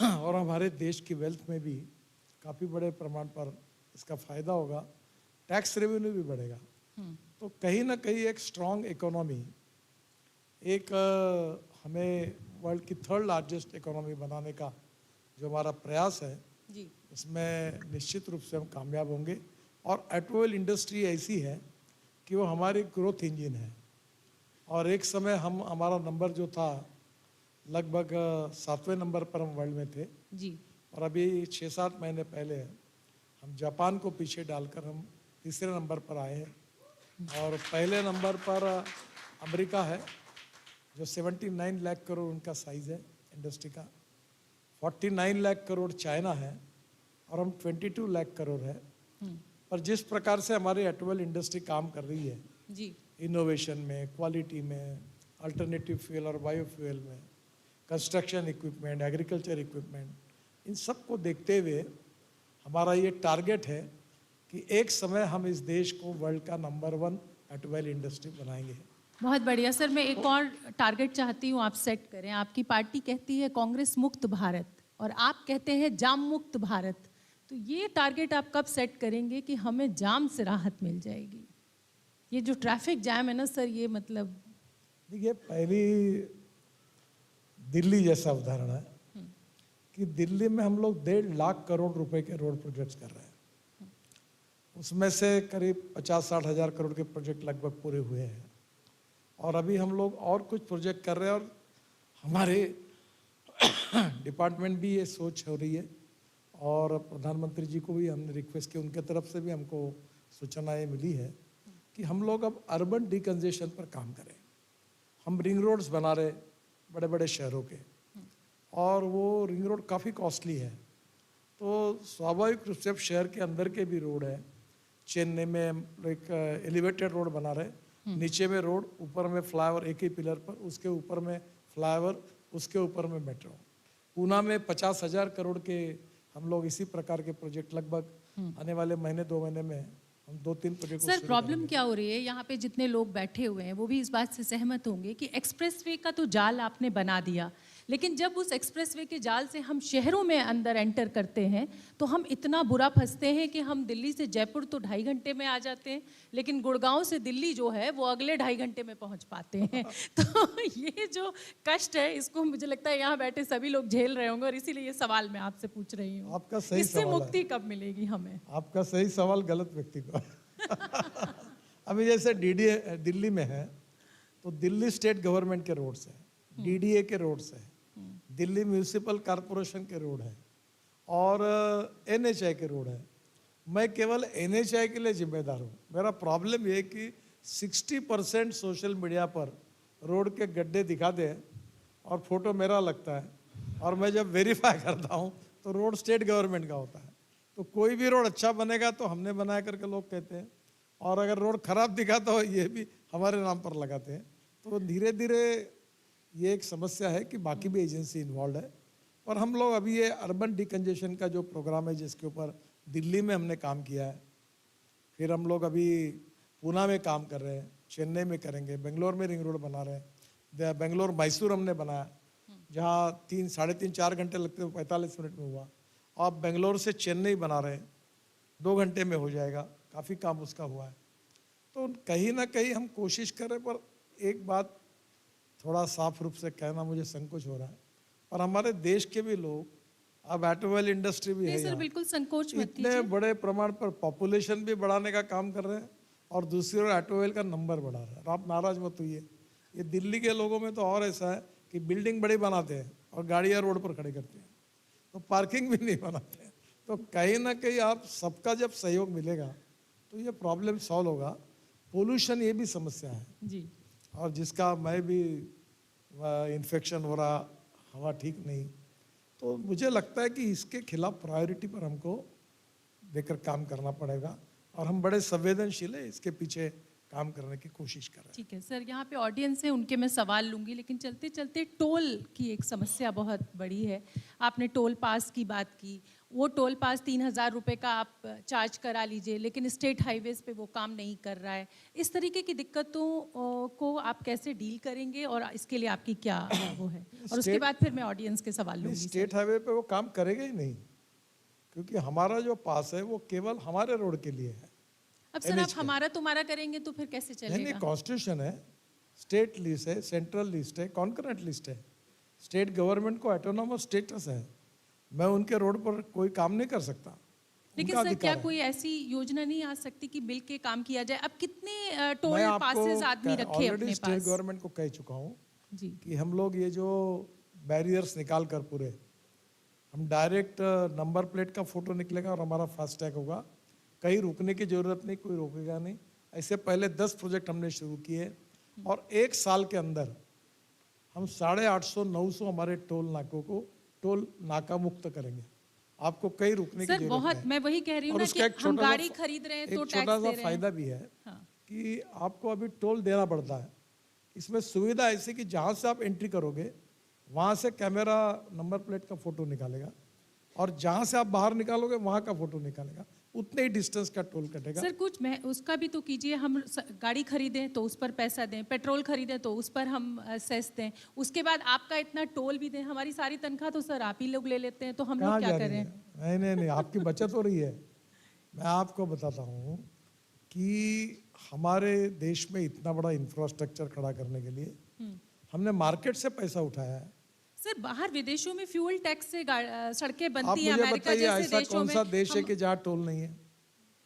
और हमारे देश की वेल्थ में भी काफ़ी बड़े प्रमाण पर इसका फायदा होगा, टैक्स रेवेन्यू भी बढ़ेगा। तो कहीं ना कहीं एक स्ट्रॉन्ग इकोनॉमी, एक हमें वर्ल्ड की 3rd लार्जेस्ट इकोनॉमी बनाने का जो हमारा प्रयास है जी उसमें निश्चित रूप से हम कामयाब होंगे। और ऑटोमोबाइल इंडस्ट्री ऐसी है कि वो हमारी ग्रोथ इंजन है। और एक समय हमारा नंबर जो था लगभग 7वें नंबर पर हम वर्ल्ड में थे जी और अभी 6-7 महीने पहले हम जापान को पीछे डालकर हम 3रे नंबर पर आए हैं। और पहले नंबर पर अमेरिका है जो 79 लाख करोड़ उनका साइज़ है इंडस्ट्री का, 49 लाख करोड़ चाइना है और हम 22 लाख करोड़ है। पर जिस प्रकार से हमारी ऑटोमोबाइल इंडस्ट्री काम कर रही है जी इनोवेशन में, क्वालिटी में, अल्टरनेटिव फ्यूल और बायोफ्यूल में, कंस्ट्रक्शन इक्विपमेंट, एग्रीकल्चर इक्विपमेंट, इन सब को देखते हुए हमारा ये टारगेट है कि एक समय हम इस देश को वर्ल्ड का नंबर 1 ऑटोमोबाइल इंडस्ट्री बनाएंगे। बहुत बढ़िया सर। मैं एक और टारगेट चाहती हूँ आप सेट करें। आपकी पार्टी कहती है कांग्रेस मुक्त भारत और आप कहते हैं जाम मुक्त भारत। तो ये टारगेट आप कब सेट करेंगे कि हमें जाम से राहत मिल जाएगी? ये जो ट्रैफिक जैम है ना सर, ये मतलब देखिए, पहली दिल्ली जैसा उदाहरण है कि दिल्ली में हम लोग 1.5 लाख करोड़ रुपए के रोड प्रोजेक्ट्स कर रहे हैं। उसमें से करीब 50-60 हज़ार करोड़ के प्रोजेक्ट लगभग पूरे हुए हैं और अभी हम लोग और कुछ प्रोजेक्ट कर रहे हैं। और हमारे डिपार्टमेंट भी ये सोच हो रही है और प्रधानमंत्री जी को भी हमने रिक्वेस्ट की, उनके तरफ से भी हमको सूचनाएं मिली है कि हम लोग अब अर्बन डिकंजेशन पर काम करें। हम रिंग रोड्स बना रहे बड़े बड़े शहरों के और वो रिंग रोड काफ़ी कॉस्टली है। तो स्वाभाविक रूप से अब शहर के अंदर के भी रोड है, चेन्नई में एक एलिवेटेड रोड बना रहे, नीचे में रोड, ऊपर में फ्लाईओवर एक ही पिलर पर, उसके ऊपर में फ्लाईओवर, उसके ऊपर में मेट्रो। पूना में 50,000 करोड़ के हम लोग इसी प्रकार के प्रोजेक्ट लगभग आने वाले महीने 2 महीने में हम 2-3 प्रोजेक्ट। सर प्रॉब्लम क्या हो रही है यहाँ पे, जितने लोग बैठे हुए हैं वो भी इस बात से सहमत होंगे कि एक्सप्रेसवे का तो जाल आपने बना दिया, लेकिन जब उस एक्सप्रेसवे के जाल से हम शहरों में अंदर एंटर करते हैं तो हम इतना बुरा फंसते हैं कि हम दिल्ली से जयपुर तो 2.5 घंटे में आ जाते हैं, लेकिन गुड़गांव से दिल्ली जो है वो अगले 2.5 घंटे में पहुंच पाते हैं। तो ये जो कष्ट है इसको मुझे लगता है यहाँ बैठे सभी लोग झेल रहे होंगे और इसीलिए ये सवाल मैं आपसे पूछ रही हूँ, आपका सही इससे सवाल मुक्ति कब मिलेगी हमें? आपका सही सवाल गलत व्यक्ति को अभी जैसे दिल्ली में है तो दिल्ली स्टेट गवर्नमेंट के रोड्स है, DDA के रोड्स है, दिल्ली म्यूनिसिपल कॉरपोरेशन के रोड है और NHI के रोड है। मैं केवल NHI के लिए जिम्मेदार हूँ। मेरा प्रॉब्लम ये है कि 60% सोशल मीडिया पर रोड के गड्ढे दिखा दे और फोटो मेरा लगता है, और मैं जब वेरीफाई करता हूँ तो रोड स्टेट गवर्नमेंट का होता है। तो कोई भी रोड अच्छा बनेगा तो हमने बनाया करके लोग कहते हैं, और अगर रोड खराब दिखा तो ये भी हमारे नाम पर लगाते हैं। तो धीरे धीरे ये एक समस्या है कि बाकी भी एजेंसी इन्वॉल्व है। और हम लोग अभी ये अर्बन डिकंजेशन का जो प्रोग्राम है जिसके ऊपर दिल्ली में हमने काम किया है, फिर हम लोग अभी पूना में काम कर रहे हैं, चेन्नई में करेंगे, बेंगलोर में रिंग रोड बना रहे हैं, बेंगलोर मैसूर हमने बनाया जहाँ 3-3.5-4 घंटे लगते थे 45 मिनट में हुआ। और बेंगलोर से चेन्नई बना रहे हैं, 2 घंटे में हो जाएगा, काफ़ी काम उसका हुआ है। तो कहीं ना कहीं हम कोशिश कर रहे हैं, पर एक बात थोड़ा साफ रूप से कहना मुझे संकोच हो रहा है, और हमारे देश के भी लोग, अब ऑटोमोबाइल इंडस्ट्री भी है सर, बिल्कुल संकोच मत इतने बड़े प्रमाण पर पॉपुलेशन भी बढ़ाने का काम कर रहे हैं और दूसरी ओर ऑटोमोबाइल का नंबर बढ़ा रहा है। आप नाराज मत होइए, ये दिल्ली के लोगों में तो और ऐसा है कि बिल्डिंग बड़ी बनाते हैं और गाड़ियां रोड पर खड़ी करते हैं, तो पार्किंग भी नहीं बनाते हैं। तो कहीं ना कहीं आप सबका जब सहयोग मिलेगा तो ये प्रॉब्लम सॉल्व होगा। पोल्यूशन ये भी समस्या है जी, और जिसका मैं भी इन्फेक्शन हो रहा, हवा ठीक नहीं, तो मुझे लगता है कि इसके खिलाफ प्रायोरिटी पर हमको देकर काम करना पड़ेगा, और हम बड़े संवेदनशील है, इसके पीछे काम करने की कोशिश कर रहे हैं। ठीक है सर, यहाँ पे ऑडियंस है, उनके मैं सवाल लूँगी, लेकिन चलते चलते टोल की एक समस्या बहुत बड़ी है। आपने टोल पास की बात की, वो टोल पास 3,000 रुपये का आप चार्ज करा लीजिए, लेकिन स्टेट हाईवेज़ पे वो काम नहीं कर रहा है। इस तरीके की दिक्कतों को आप कैसे डील करेंगे और इसके लिए आपकी क्या वो है? और उसके बाद फिर मैं ऑडियंस के सवाल लूँगी। स्टेट हाईवे पे वो काम करेगा ही नहीं, क्योंकि हमारा जो पास है वो केवल हमारे रोड के लिए है। अब सर आप हमारा तुम्हारा करेंगे तो फिर कैसे चलेगा? नहीं, कॉन्स्टिट्यूशन है, स्टेट लिस्ट है, सेंट्रल लिस्ट है, कॉन्करेंट लिस्ट है, स्टेट गवर्नमेंट को ऑटोनोमस स्टेटस है, मैं उनके रोड पर कोई काम नहीं कर सकता। लेकिन सर क्या कोई ऐसी योजना नहीं आ सकती कि मिल के काम किया जाए? अब कितने टोल पासेस आदमी रखे अपने पास? स्टेट गवर्नमेंट को कह चुका हूँ जी कि हम लोग ये जो बैरियर्स निकाल कर पूरे, हम डायरेक्ट नंबर प्लेट का फोटो निकलेगा और हमारा फास्टैग होगा, कहीं रुकने की जरूरत नहीं, कोई रोकेगा नहीं। ऐसे पहले 10 प्रोजेक्ट हमने शुरू किए और 1 साल के अंदर हम 850-900 हमारे टोल नाकों को टोल नाका मुक्त करेंगे। आपको कहीं रुकने की जरूरत बहुत नहीं। मैं वही कह रही हूँ ना कि हम गाड़ी खरीद रहे हैं तो टैक्स दे रहे हैं। छोटा सा फायदा भी है कि आपको अभी टोल देना पड़ता है। इसमें सुविधा ऐसी कि जहाँ से आप एंट्री करोगे वहाँ से कैमरा नंबर प्लेट का फोटो निकालेगा, और जहाँ से आप बाहर निकालोगे वहाँ का फोटो निकालेगा, उतने ही डिस्टेंस का टोल कटेगा। सर कुछ मैं उसका भी तो कीजिए, हम गाड़ी खरीदें तो उस पर पैसा दें, पेट्रोल खरीदें तो उस पर हम सेस दें, उसके बाद आपका इतना टोल भी दें। हमारी सारी तनख्वाह तो सर आप ही लोग ले लेते हैं, तो हम लोग क्या करें? नहीं, आपकी बचत हो रही है। मैं आपको बताता हूँ कि हमारे देश में इतना बड़ा इंफ्रास्ट्रक्चर खड़ा करने के लिए हमने मार्केट से पैसा उठाया है। सर बाहर विदेशों में फ्यूल टैक्स से सड़कें बनती हैं, आप मुझे अमेरिका बताइए जैसे ऐसा देशों कौन में सा देश है कि जहाँ टोल नहीं है?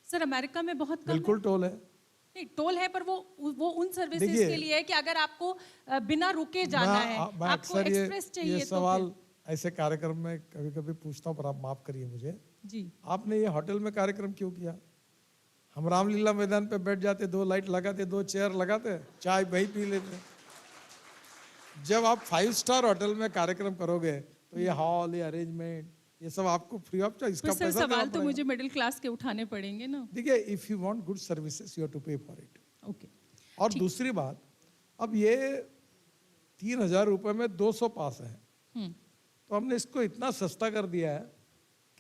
सर अमेरिका में बहुत कम बिल्कुल टोल है। नहीं, टोल है, पर वो उन सर्विसेज के लिए है कि अगर आपको बिना रुके जाना है, आपको एक्सप्रेस चाहिए। ये सवाल ऐसे कार्यक्रम में कभी कभी पूछता हूँ, पर आप माफ करिए मुझे जी। आपने ये होटल में कार्यक्रम क्यों किया? हम रामलीला मैदान पे बैठ जाते, 2 लाइट लगाते, 2 चेयर लगाते, चाय वही पी लेते। जब आप 5 स्टार होटल में कार्यक्रम करोगे तो ये हॉल, ये अरेंजमेंट, ये सब आपको फ्री ऑफ चार्ज, इसका पैसा देना सवाल तो मुझे मिडिल क्लास के उठाने पड़ेंगे ना। देखिए, if you want good services you have to pay for it. Okay. और दूसरी बात, अब ये 3,000 रुपए में 200 पास है, तो हमने इसको इतना सस्ता कर दिया है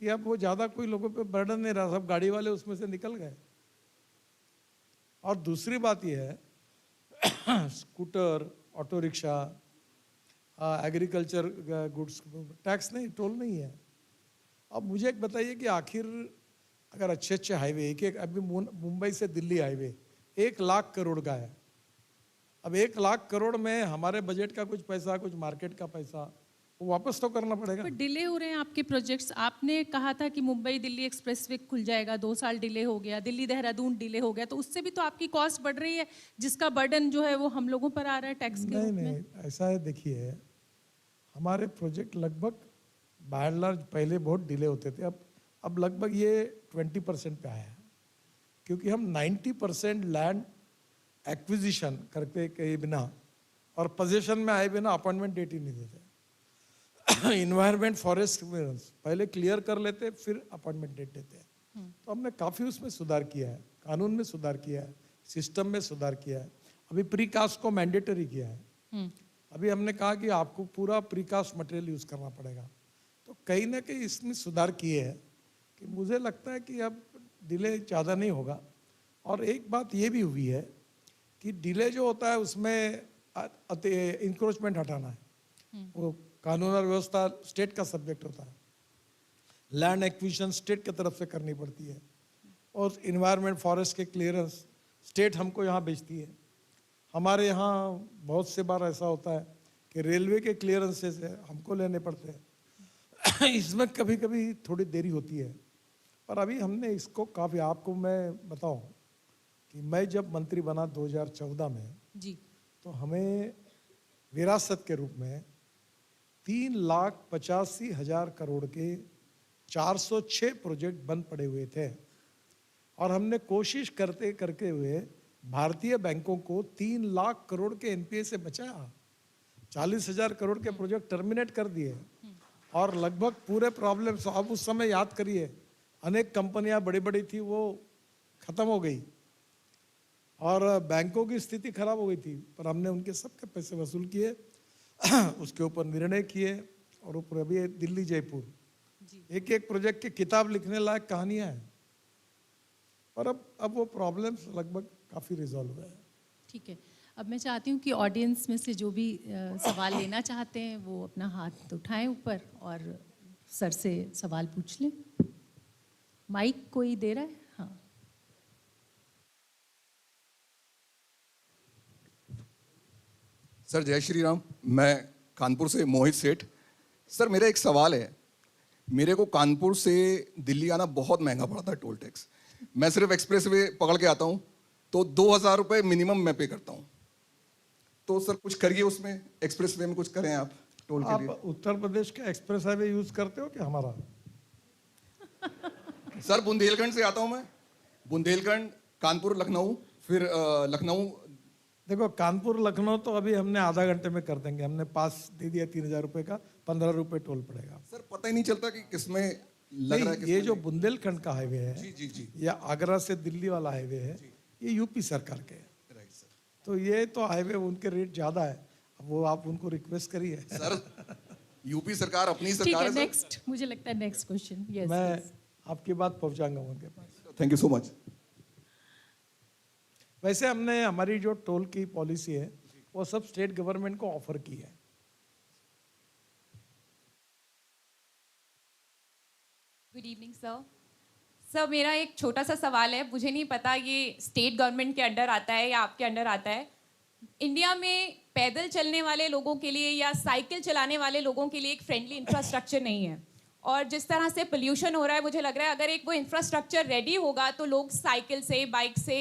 कि अब वो ज्यादा कोई लोगों पे बर्डन नहीं रहा, सब गाड़ी वाले उसमें से निकल गए। और दूसरी बात ये है scooter, auto rickshaw, agriculture goods tax नहीं, टोल नहीं है। अब मुझे एक बताइए कि आखिर अगर अच्छे अच्छे हाईवे, एक अभी मुंबई से दिल्ली हाईवे 1 लाख करोड़ का है, अब 1 लाख करोड़ में हमारे बजट का कुछ पैसा, कुछ मार्केट का पैसा, वो वापस तो करना पड़ेगा। पर डिले हो रहे हैं आपके प्रोजेक्ट्स। आपने कहा था कि मुंबई दिल्ली एक्सप्रेसवे खुल जाएगा, 2 साल डिले हो गया, दिल्ली देहरादून डिले हो गया, तो उससे भी तो आपकी कॉस्ट बढ़ रही है, जिसका बर्डन जो है वो हम लोगों पर आ रहा है टैक्स के रूप में। नहीं, ऐसा है, देखिए हमारे प्रोजेक्ट लगभग बाय एंड लार्ज पहले बहुत डिले होते थे, अब अब लगभग ये 20% पे आया है, क्योंकि हम 90% लैंड एक्विजिशन करके कहे बिना और पोजीशन में आए बिना अपॉइंटमेंट डेट ही नहीं देते। इन्वायरमेंट फॉरेस्ट क्लियरेंस पहले क्लियर कर लेते, फिर अपॉइंटमेंट डेट देते हैं। तो हमने काफ़ी उसमें सुधार किया है, कानून में सुधार किया है, सिस्टम में सुधार किया है। अभी प्री कास्ट को मैंडेटरी किया है। अभी हमने कहा कि आपको पूरा प्री कास्ट मटेरियल यूज़ करना पड़ेगा। तो कहीं ना कहीं इसमें सुधार किए हैं कि मुझे लगता है कि अब डिले ज़्यादा नहीं होगा। और एक बात ये भी हुई है कि डिले जो होता है उसमें इंक्रोचमेंट हटाना है। वो कानून और व्यवस्था स्टेट का सब्जेक्ट होता है, लैंड एक्विजिशन स्टेट की तरफ से करनी पड़ती है, और इन्वायरमेंट फॉरेस्ट के क्लियरेंस स्टेट हमको यहाँ बेचती है। हमारे यहाँ बहुत से बार ऐसा होता है कि रेलवे के क्लियरेंसेस हमको लेने पड़ते हैं। इसमें कभी कभी थोड़ी देरी होती है, पर अभी हमने इसको काफ़ी, आपको मैं बताऊं कि मैं जब मंत्री बना 2014 में जी, तो हमें विरासत के रूप में 3,85,000 करोड़ के 406 प्रोजेक्ट बंद पड़े हुए थे, और हमने कोशिश करते करते हुए भारतीय बैंकों को 3 लाख करोड़ के एनपीए से बचाया। 40,000 करोड़ के प्रोजेक्ट टर्मिनेट कर दिए, और लगभग पूरे प्रॉब्लम्स, आप उस समय याद करिए, अनेक कंपनियां बड़ी बड़ी थी वो खत्म हो गई और बैंकों की स्थिति खराब हो गई थी, पर हमने उनके सबके पैसे वसूल किए, उसके ऊपर निर्णय किए, और ऊपर अभी दिल्ली जयपुर एक एक प्रोजेक्ट की किताब लिखने लायक कहानियां हैं। पर अब वो प्रॉब्लम्स लगभग काफ़ी रिजॉल्व हुए हैं। ठीक है, अब मैं चाहती हूँ कि ऑडियंस में से जो भी सवाल लेना चाहते हैं वो अपना हाथ उठाएं ऊपर और सर से सवाल पूछ लें। माइक कोई दे रहा है? हाँ, सर जय श्री राम, मैं कानपुर से मोहित सेठ। सर मेरा एक सवाल है, मेरे को कानपुर से दिल्ली आना बहुत महंगा पड़ता है टोल टैक्स। मैं सिर्फ एक्सप्रेस वे पकड़ के आता हूँ तो 2,000 रुपये मिनिमम मैं पे करता हूँ। तो सर कुछ करिए उसमें, एक्सप्रेस वे में कुछ करें आप टोल के लिए। आप उत्तर प्रदेश का एक्सप्रेस हाईवे यूज करते हो कि हमारा? सर बुंदेलखंड से आता हूँ मैं, बुंदेलखंड, कानपुर, लखनऊ, फिर लखनऊ। देखो कानपुर लखनऊ तो अभी हमने आधा घंटे में कर देंगे, हमने पास दे दिया 3,000 रुपये का, 15 रुपये टोल पड़ेगा। सर पता ही नहीं चलता कि किसमें लग रहा है। ये जो बुंदेलखंड का हाईवे है, जी जी जी, या आगरा से दिल्ली वाला हाईवे है, ये यूपी सरकार के है। तो ये तो हाईवे उनके रेट ज्यादा है, अब वो आप उनको रिक्वेस्ट करिए। सर यूपी सरकार अपनी ठीक सरकार है, है। नेक्स्ट, मुझे लगता है नेक्स्ट क्वेश्चन। यस, मैं आपकी बात पहुंचाऊंगा उनके पास। Thank you so much. वैसे हमने हमारी जो टोल की पॉलिसी है वो सब स्टेट गवर्नमेंट को ऑफर की है। Good evening sir. सर मेरा एक छोटा सा सवाल है, मुझे नहीं पता ये स्टेट गवर्नमेंट के अंडर आता है या आपके अंडर आता है। इंडिया में पैदल चलने वाले लोगों के लिए या साइकिल चलाने वाले लोगों के लिए एक फ्रेंडली इंफ्रास्ट्रक्चर नहीं है, और जिस तरह से पोल्यूशन हो रहा है, मुझे लग रहा है अगर एक वो इंफ्रास्ट्रक्चर रेडी होगा तो लोग साइकिल से, बाइक से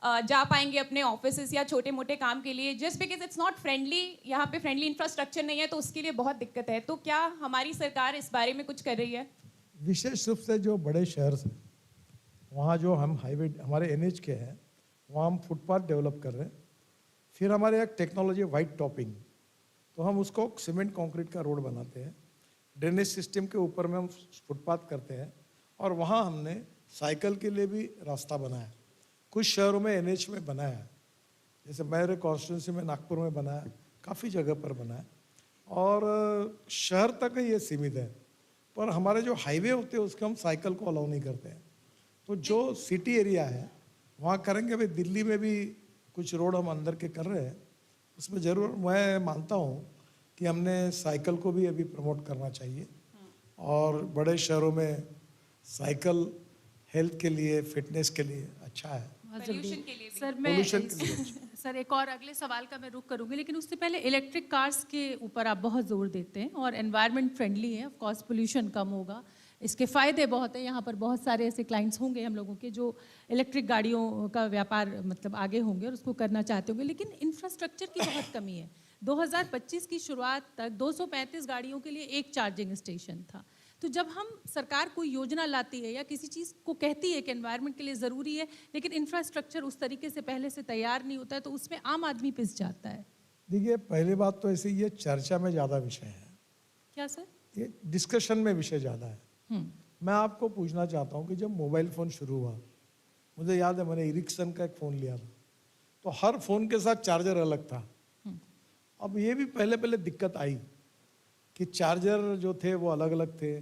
जा पाएंगे अपने ऑफिस या छोटे मोटे काम के लिए। Just because it's not friendly, यहाँ पे फ्रेंडली इंफ्रास्ट्रक्चर नहीं है, तो उसके लिए बहुत दिक्कत है। तो क्या हमारी सरकार इस बारे में कुछ कर रही है? विशेष रूप से जो बड़े शहर हैं वहाँ जो हम हाईवे हमारे एनएच के हैं वहाँ हम फुटपाथ डेवलप कर रहे हैं। फिर हमारे एक टेक्नोलॉजी वाइट टॉपिंग, तो हम उसको सीमेंट कंक्रीट का रोड बनाते हैं, ड्रेनेज सिस्टम के ऊपर में हम फुटपाथ करते हैं, और वहाँ हमने साइकिल के लिए भी रास्ता बनाया। कुछ शहरों में एनएच में बनाया है, जैसे मेरे कॉन्स्टिट्यूंसी में नागपुर में बनाया, काफ़ी जगह पर बनाया, और शहर तक ये सीमित है। पर हमारे जो हाईवे होते हैं उसके हम साइकिल को अलाउ नहीं करते हैं। तो जो सिटी एरिया है वहाँ करेंगे। अभी दिल्ली में भी कुछ रोड हम अंदर के कर रहे हैं, उसमें ज़रूर मैं मानता हूँ कि हमने साइकिल को भी अभी प्रमोट करना चाहिए, और बड़े शहरों में साइकिल हेल्थ के लिए, फिटनेस के लिए अच्छा है। पोल्यूशन के लिए भी। सर मैं सर एक और अगले सवाल का मैं रुख करूंगी, लेकिन उससे पहले इलेक्ट्रिक कार्स के ऊपर आप बहुत जोर देते हैं और एनवायरनमेंट फ्रेंडली है, ऑफ कोर्स पोल्यूशन कम होगा, इसके फ़ायदे बहुत हैं। यहाँ पर बहुत सारे ऐसे क्लाइंट्स होंगे हम लोगों के जो इलेक्ट्रिक गाड़ियों का व्यापार मतलब आगे होंगे और उसको करना चाहते होंगे, लेकिन इंफ्रास्ट्रक्चर की बहुत कमी है। 2025 की शुरुआत तक 235 गाड़ियों के लिए एक चार्जिंग स्टेशन था। तो जब हम सरकार कोई योजना लाती है या किसी चीज़ को कहती है कि एनवायरनमेंट के लिए ज़रूरी है, लेकिन इंफ्रास्ट्रक्चर उस तरीके से पहले से तैयार नहीं होता है, तो उसमें आम आदमी पिस जाता है। देखिए, पहली बात तो ऐसे ये चर्चा में ज़्यादा विषय है, क्या सर? ये डिस्कशन में विषय ज़्यादा है। मैं आपको पूछना चाहता हूँ कि जब मोबाइल फ़ोन शुरू हुआ, मुझे याद है मैंने इरिक्सन का एक फ़ोन लिया था, तो हर फ़ोन के साथ चार्जर अलग था। अब ये भी पहले पहले दिक्कत आई कि चार्जर जो थे वो अलग अलग थे,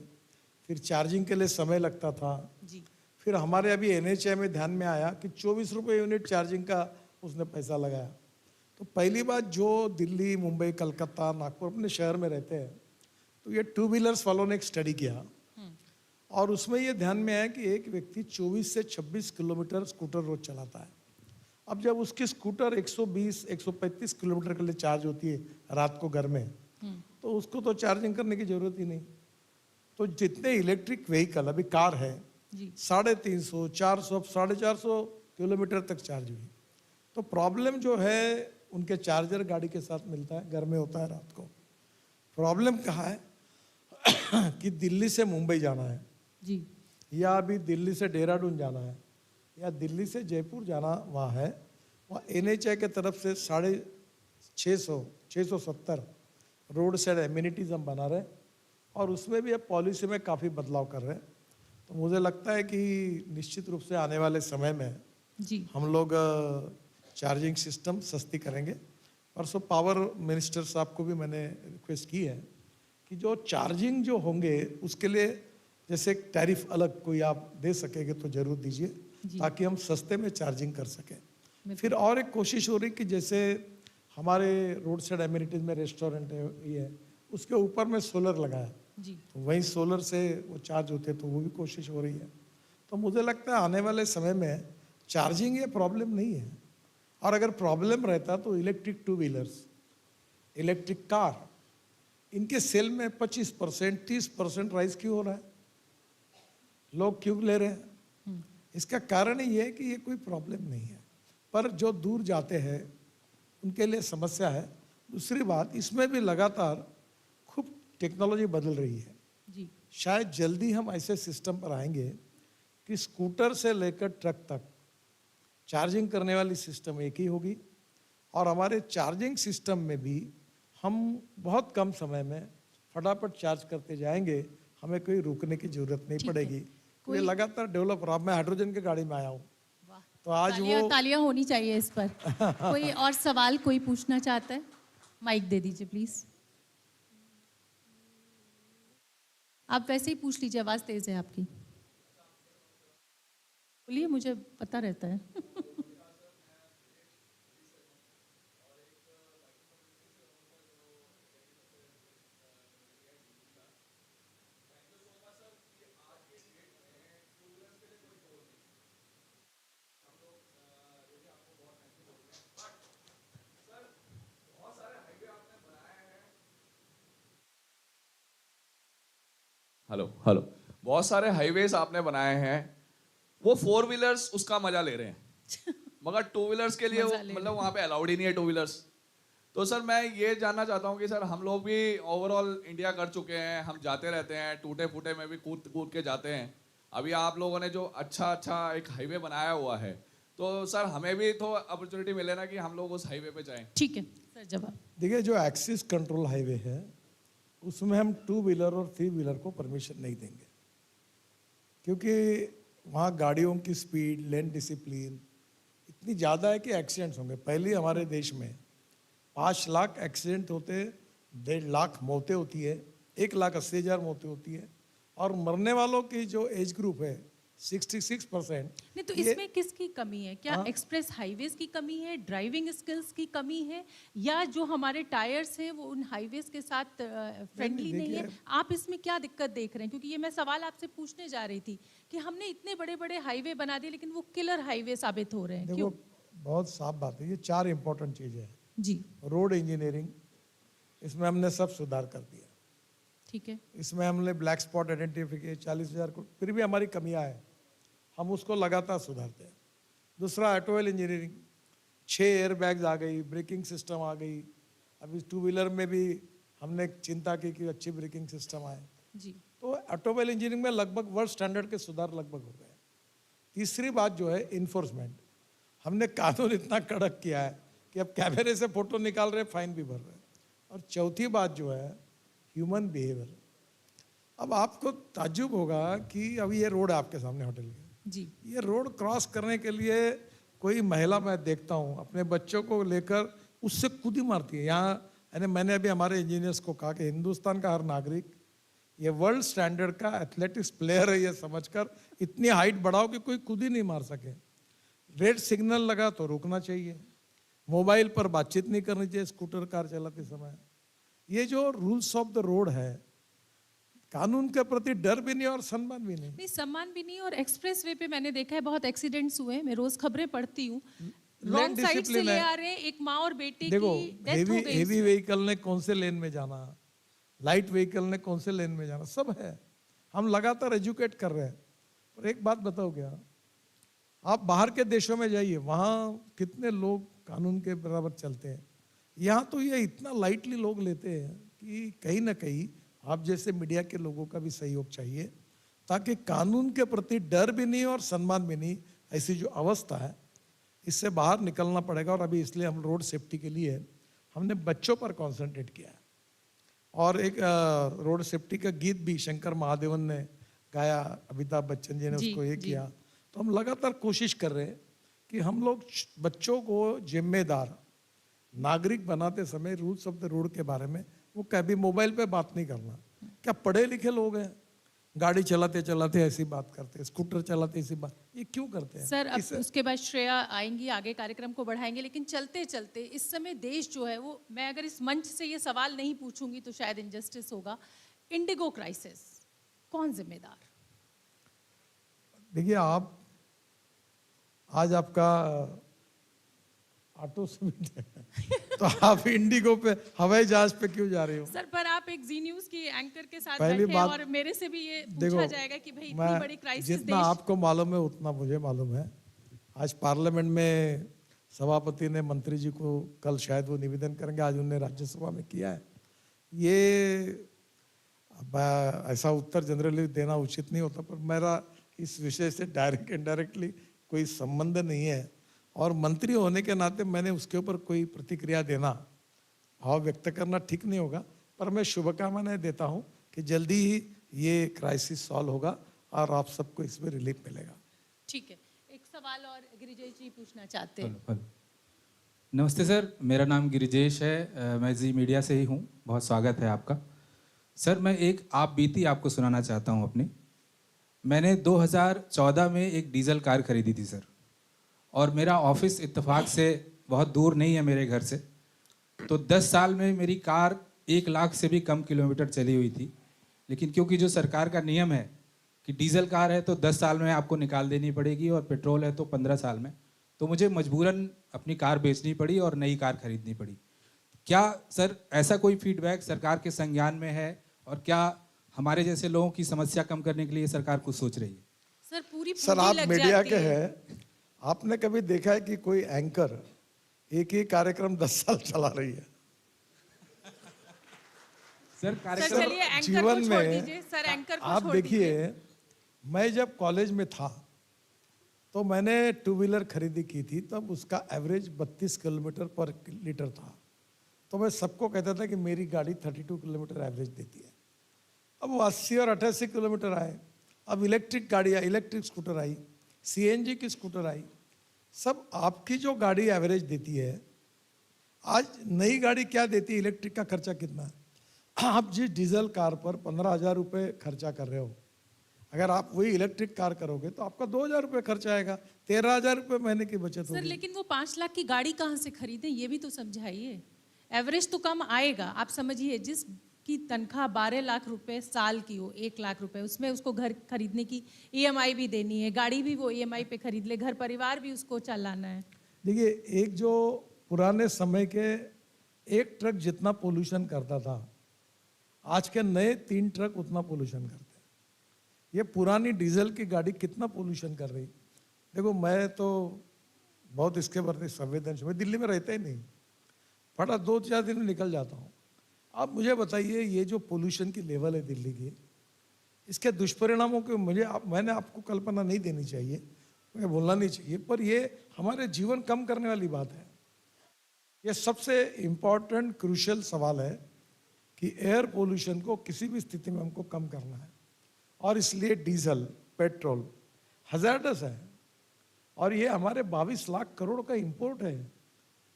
फिर चार्जिंग के लिए समय लगता था। जी। फिर हमारे अभी NHA में ध्यान में आया कि 24 रुपये यूनिट चार्जिंग का उसने पैसा लगाया। तो पहली बात, जो दिल्ली, मुंबई, कलकत्ता, नागपुर अपने शहर में रहते हैं, तो ये टू व्हीलर्स वालों ने एक स्टडी किया और उसमें ये ध्यान में आया कि एक व्यक्ति 24 से 26 किलोमीटर स्कूटर रोज चलाता है। अब जब उसकी स्कूटर 120-135 किलोमीटर के लिए चार्ज होती है रात को घर में, तो उसको तो चार्जिंग करने की जरूरत ही नहीं। तो जितने इलेक्ट्रिक व्हीकल अभी कार है, 350, 400, 450 किलोमीटर तक चार्ज हुई। तो प्रॉब्लम जो है उनके चार्जर गाड़ी के साथ मिलता है, घर में होता है रात को। प्रॉब्लम कहाँ है कि दिल्ली से मुंबई जाना है जी, या अभी दिल्ली से देहरादून जाना है या दिल्ली से जयपुर जाना वहाँ है, वहाँ NHA के तरफ से 670 रोड साइड एम्यूनिटीज हम बना रहे हैं और उसमें भी अब पॉलिसी में काफ़ी बदलाव कर रहे हैं। तो मुझे लगता है कि निश्चित रूप से आने वाले समय में जी हम लोग चार्जिंग सिस्टम सस्ती करेंगे। परसों पावर मिनिस्टर साहब को भी मैंने रिक्वेस्ट की है कि जो चार्जिंग जो होंगे उसके लिए जैसे एक टैरिफ अलग कोई आप दे सकेंगे तो जरूर दीजिए, ताकि हम सस्ते में चार्जिंग कर सकें। फिर और एक कोशिश हो रही कि जैसे हमारे रोड साइड एम्यूनिटीज में रेस्टोरेंट है, ये है, उसके ऊपर में सोलर लगाया, तो वहीं सोलर से वो चार्ज होते, तो वो भी कोशिश हो रही है। तो मुझे लगता है आने वाले समय में चार्जिंग ये प्रॉब्लम नहीं है, और अगर प्रॉब्लम रहता तो electric two wheelers, electric car, इनके सेल में 25%, 30% राइज क्यों हो रहा है, लोग क्यों ले रहे हैं? इसका कारण ये है कि ये कोई प्रॉब्लम नहीं है, पर जो दूर जाते हैं उनके लिए समस्या है। दूसरी बात, इसमें भी लगातार खूब टेक्नोलॉजी बदल रही है जी। शायद जल्दी हम ऐसे सिस्टम पर आएंगे कि स्कूटर से लेकर ट्रक तक चार्जिंग करने वाली सिस्टम एक ही होगी, और हमारे चार्जिंग सिस्टम में भी हम बहुत कम समय में फटाफट चार्ज करते जाएंगे, हमें कोई रुकने की जरूरत नहीं पड़ेगी। ये लगातार डेवलप रहा। मैं हाइड्रोजन की गाड़ी में आया हूँ, तो आज वो तालियां होनी चाहिए इस पर। कोई और सवाल कोई पूछना चाहता है? माइक दे दीजिए प्लीज। आप वैसे ही पूछ लीजिए, आवाज तेज है आपकी। बोलिए, मुझे पता रहता है। हेलो हेलो, बहुत सारे हाईवेज आपने बनाए हैं, वो 4 व्हीलर्स उसका मजा ले रहे हैं, मगर 2 व्हीलर्स के लिए वो मतलब वहाँ पे अलाउड ही नहीं है 2 व्हीलर्स। तो सर मैं ये जानना चाहता हूँ कि सर हम लोग भी ओवरऑल इंडिया कर चुके हैं, हम जाते रहते हैं, टूटे फूटे में भी कूद कूद के जाते हैं। अभी आप लोगों ने जो अच्छा एक हाईवे बनाया हुआ है, तो सर हमें भी तो अपॉर्चुनिटी मिले ना कि हम लोग उस हाईवे पे जाएं। ठीक है सर, जवाब देखिए, जो एक्सिस कंट्रोल हाईवे है उसमें हम 2 व्हीलर और 3 व्हीलर को परमिशन नहीं देंगे, क्योंकि वहाँ गाड़ियों की स्पीड, लेन डिसिप्लिन इतनी ज़्यादा है कि एक्सीडेंट्स होंगे। पहले हमारे देश में 5 लाख एक्सीडेंट होते, 1.5 लाख मौतें होती है, 1,80,000 मौतें होती है, और मरने वालों की जो एज ग्रुप है 66%। नहीं, तो इसमें किसकी कमी है? क्या एक्सप्रेस हाईवेज की कमी है, ड्राइविंग स्किल्स की कमी है, या जो हमारे टायर्स हैं वो उन हाईवेज के साथ फ्रेंडली नहीं है? आप इसमें क्या दिक्कत देख रहे हैं? क्योंकि ये मैं सवाल आपसे पूछने जा रही थी कि हमने इतने बड़े बड़े हाईवे बना दिए, लेकिन वो किलर हाईवे साबित हो रहे हैं, क्यों? बहुत साफ बात है, ये 4 इंपॉर्टेंट चीजें हैं जी। रोड इंजीनियरिंग, इसमें हमने सब सुधार कर दिया। ठीक है। इसमें हमने ब्लैक स्पॉट आइडेंटिफिकेशन 40,000 को, फिर भी हमारी कमियां हैं, हम उसको लगातार सुधारते हैं। दूसरा, ऑटोमोबाइल इंजीनियरिंग, 6 एयर बैग्स आ गई, ब्रेकिंग सिस्टम आ गई। अभी 2 व्हीलर में भी हमने चिंता की कि अच्छी ब्रेकिंग सिस्टम आए। जी। तो ऑटोमोबाइल इंजीनियरिंग में लगभग वर्ल्ड स्टैंडर्ड के सुधार लगभग हो गए। तीसरी बात जो है इन्फोर्समेंट, हमने कानून इतना कड़क किया है कि अब कैमरे से फोटो निकाल रहे फाइन भी भर रहे हैं। और चौथी बात जो है ह्यूमन बिहेवियर। अब आपको ताज्जुब होगा कि अभी ये रोड है आपके सामने होटल के जी, ये रोड क्रॉस करने के लिए कोई महिला मैं देखता हूँ अपने बच्चों को लेकर उससे कूदी मारती है। यहाँ यानी मैंने अभी हमारे इंजीनियर्स को कहा कि हिंदुस्तान का हर नागरिक ये वर्ल्ड स्टैंडर्ड का एथलेटिक्स प्लेयर है ये समझकर इतनी हाइट बढ़ाओ कि कोई कूद ही नहीं मार सके। रेड सिग्नल लगा तो रुकना चाहिए, मोबाइल पर बातचीत नहीं करनी चाहिए स्कूटर कार चलाते समय। ये जो रूल्स ऑफ द रोड है, कानून के प्रति डर भी नहीं और सम्मान भी नहीं। नहीं सम्मान भी नहीं। और एक्सप्रेस वे पे मैंने देखा है बहुत एक्सीडेंट्स हुए हैं, मैं रोज खबरें पढ़ती हूँ, रॉन्ग साइड से ले आ रहे हैं, एक माँ और बेटे की डेथ हो गई। हेवी व्हीकल ने कौन से लेन में जाना, लाइट व्हीकल ने कौन से लेन में जाना, सब है। हम लगातार एजुकेट कर रहे हैं। और एक बात बताओ, क्या आप बाहर के देशों में जाइए, वहाँ कितने लोग कानून के बराबर चलते हैं। यहाँ तो ये इतना लाइटली लोग लेते हैं कि कहीं ना कहीं आप जैसे मीडिया के लोगों का भी सहयोग चाहिए, ताकि कानून के प्रति डर भी नहीं और सम्मान भी नहीं, ऐसी जो अवस्था है इससे बाहर निकलना पड़ेगा। और अभी इसलिए हम रोड सेफ्टी के लिए हमने बच्चों पर कॉन्सेंट्रेट किया है। और एक रोड सेफ्टी का गीत भी शंकर महादेवन ने गाया, अमिताभ बच्चन जी ने उसको ये किया। तो हम लगातार कोशिश कर रहे हैं कि हम लोग बच्चों को जिम्मेदार नागरिक बनाते समय रूल्स ऑफ द रोड के बारे में, वो कभी मोबाइल पे बात नहीं करना। क्या पढ़े लिखे लोग हैं, गाड़ी चलाते चलाते ऐसी बात करते हैं, स्कूटर चलाते ऐसी बात, ये क्यों करते हैं? सर अब उसके बाद श्रेया आएंगी, आगे कार्यक्रम को बढ़ाएंगे, लेकिन चलते चलते इस समय देश जो है वो, मैं अगर इस मंच से ये सवाल नहीं पूछूंगी तो शायद इनजस्टिस होगा। इंडिगो क्राइसिस, कौन जिम्मेदार? देखिए, आप आज आपका ऑटो समिट है तो आप इंडिगो पे हवाई जहाज पे क्यों जा रही हो? सर पर आप एक जी न्यूज की एंकर के साथ पहली बैठे बात, और मेरे से भी ये देखो, पूछा जाएगा कि भाई इतनी बड़ी क्राइसिस जितना आपको मालूम है उतना मुझे मालूम है। आज पार्लियामेंट में सभापति ने मंत्री जी को, कल शायद वो निवेदन करेंगे, आज उन्होंने राज्यसभा में किया है। ये ऐसा उत्तर जनरली देना उचित नहीं होता, पर मेरा इस विषय से डायरेक्ट इनडायरेक्टली कोई संबंध नहीं है। और मंत्री होने के नाते मैंने उसके ऊपर कोई प्रतिक्रिया देना, भाव व्यक्त करना ठीक नहीं होगा। पर मैं शुभकामनाएं देता हूं कि जल्दी ही ये क्राइसिस सॉल्व होगा और आप सबको इसमें रिलीफ मिलेगा। ठीक है, एक सवाल और गिरिजेश जी पूछना चाहते हैं। नमस्ते सर, मेरा नाम गिरिजेश है, मैं जी मीडिया से ही हूँ। बहुत स्वागत है आपका। सर मैं एक आप बीती आपको सुनाना चाहता हूँ अपनी। मैंने 2014 में एक डीजल कार खरीदी थी सर, और मेरा ऑफिस इत्तेफाक से बहुत दूर नहीं है मेरे घर से। तो 10 साल में मेरी कार 1 लाख से भी कम किलोमीटर चली हुई थी। लेकिन क्योंकि जो सरकार का नियम है कि डीजल कार है तो 10 साल में आपको निकाल देनी पड़ेगी, और पेट्रोल है तो 15 साल में, तो मुझे मजबूरन अपनी कार बेचनी पड़ी और नई कार खरीदनी पड़ी। क्या सर ऐसा कोई फीडबैक सरकार के संज्ञान में है, और क्या हमारे जैसे लोगों की समस्या कम करने के लिए सरकार कुछ सोच रही है? सर पूरी सर आप मीडिया के हैं, आपने कभी देखा है कि कोई एंकर एक ही कार्यक्रम 10 साल चला रही है? सर चलिए एंकर जीवन को छोड़ में दीजिए, सर एंकर को आप छोड़ देखिए, दीजिए। मैं जब कॉलेज में था तो मैंने 2 व्हीलर खरीदी की थी, तब उसका एवरेज 32 किलोमीटर पर लीटर था। तो मैं सबको कहता था कि मेरी गाड़ी 32 किलोमीटर एवरेज देती है। अब वो 80 और 88 किलोमीटर आए। अब इलेक्ट्रिक गाड़ी आई, इलेक्ट्रिक स्कूटर आई, सीएनजी की स्कूटर आई। सब आपकी जो गाड़ी एवरेज देती है, आज नई गाड़ी क्या देती है, इलेक्ट्रिक का खर्चा कितना है? आप जिस डीजल कार पर 15,000 रुपये खर्चा कर रहे हो, अगर आप वही इलेक्ट्रिक कार करोगे तो आपका 2,000 रुपये खर्चा आएगा, 13,000 रुपये महीने की बचत सर होगी। लेकिन वो 5 लाख की गाड़ी कहाँ से खरीदें, ये भी तो समझाइए। एवरेज तो कम आएगा। आप समझिए जिसकी तनख्वाह 12 लाख रुपए साल की हो, 1 लाख रुपए, उसमें उसको घर खरीदने की ईएमआई भी देनी है, गाड़ी भी वो ईएमआई पे खरीद ले, घर परिवार भी उसको चलाना है। देखिए, एक जो पुराने समय के एक ट्रक जितना पोल्यूशन करता था, आज के नए 3 ट्रक उतना पोल्यूशन करते हैं। ये पुरानी डीजल की गाड़ी कितना पोल्यूशन कर रही। देखो, मैं तो बहुत इसके प्रति संवेदनशील, मैं दिल्ली में रहता ही नहीं, फटा 2-4 दिन में निकल जाता हूँ। आप मुझे बताइए, ये जो पोल्यूशन की लेवल है दिल्ली की, इसके दुष्परिणामों के मैंने आपको कल्पना नहीं देनी चाहिए, मैं बोलना नहीं चाहिए, पर ये हमारे जीवन कम करने वाली बात है। ये सबसे इम्पोर्टेंट क्रूशियल सवाल है कि एयर पोल्यूशन को किसी भी स्थिति में हमको कम करना है, और इसलिए डीजल पेट्रोल हजार्डस है, और ये हमारे 22 लाख करोड़ का इंपोर्ट है।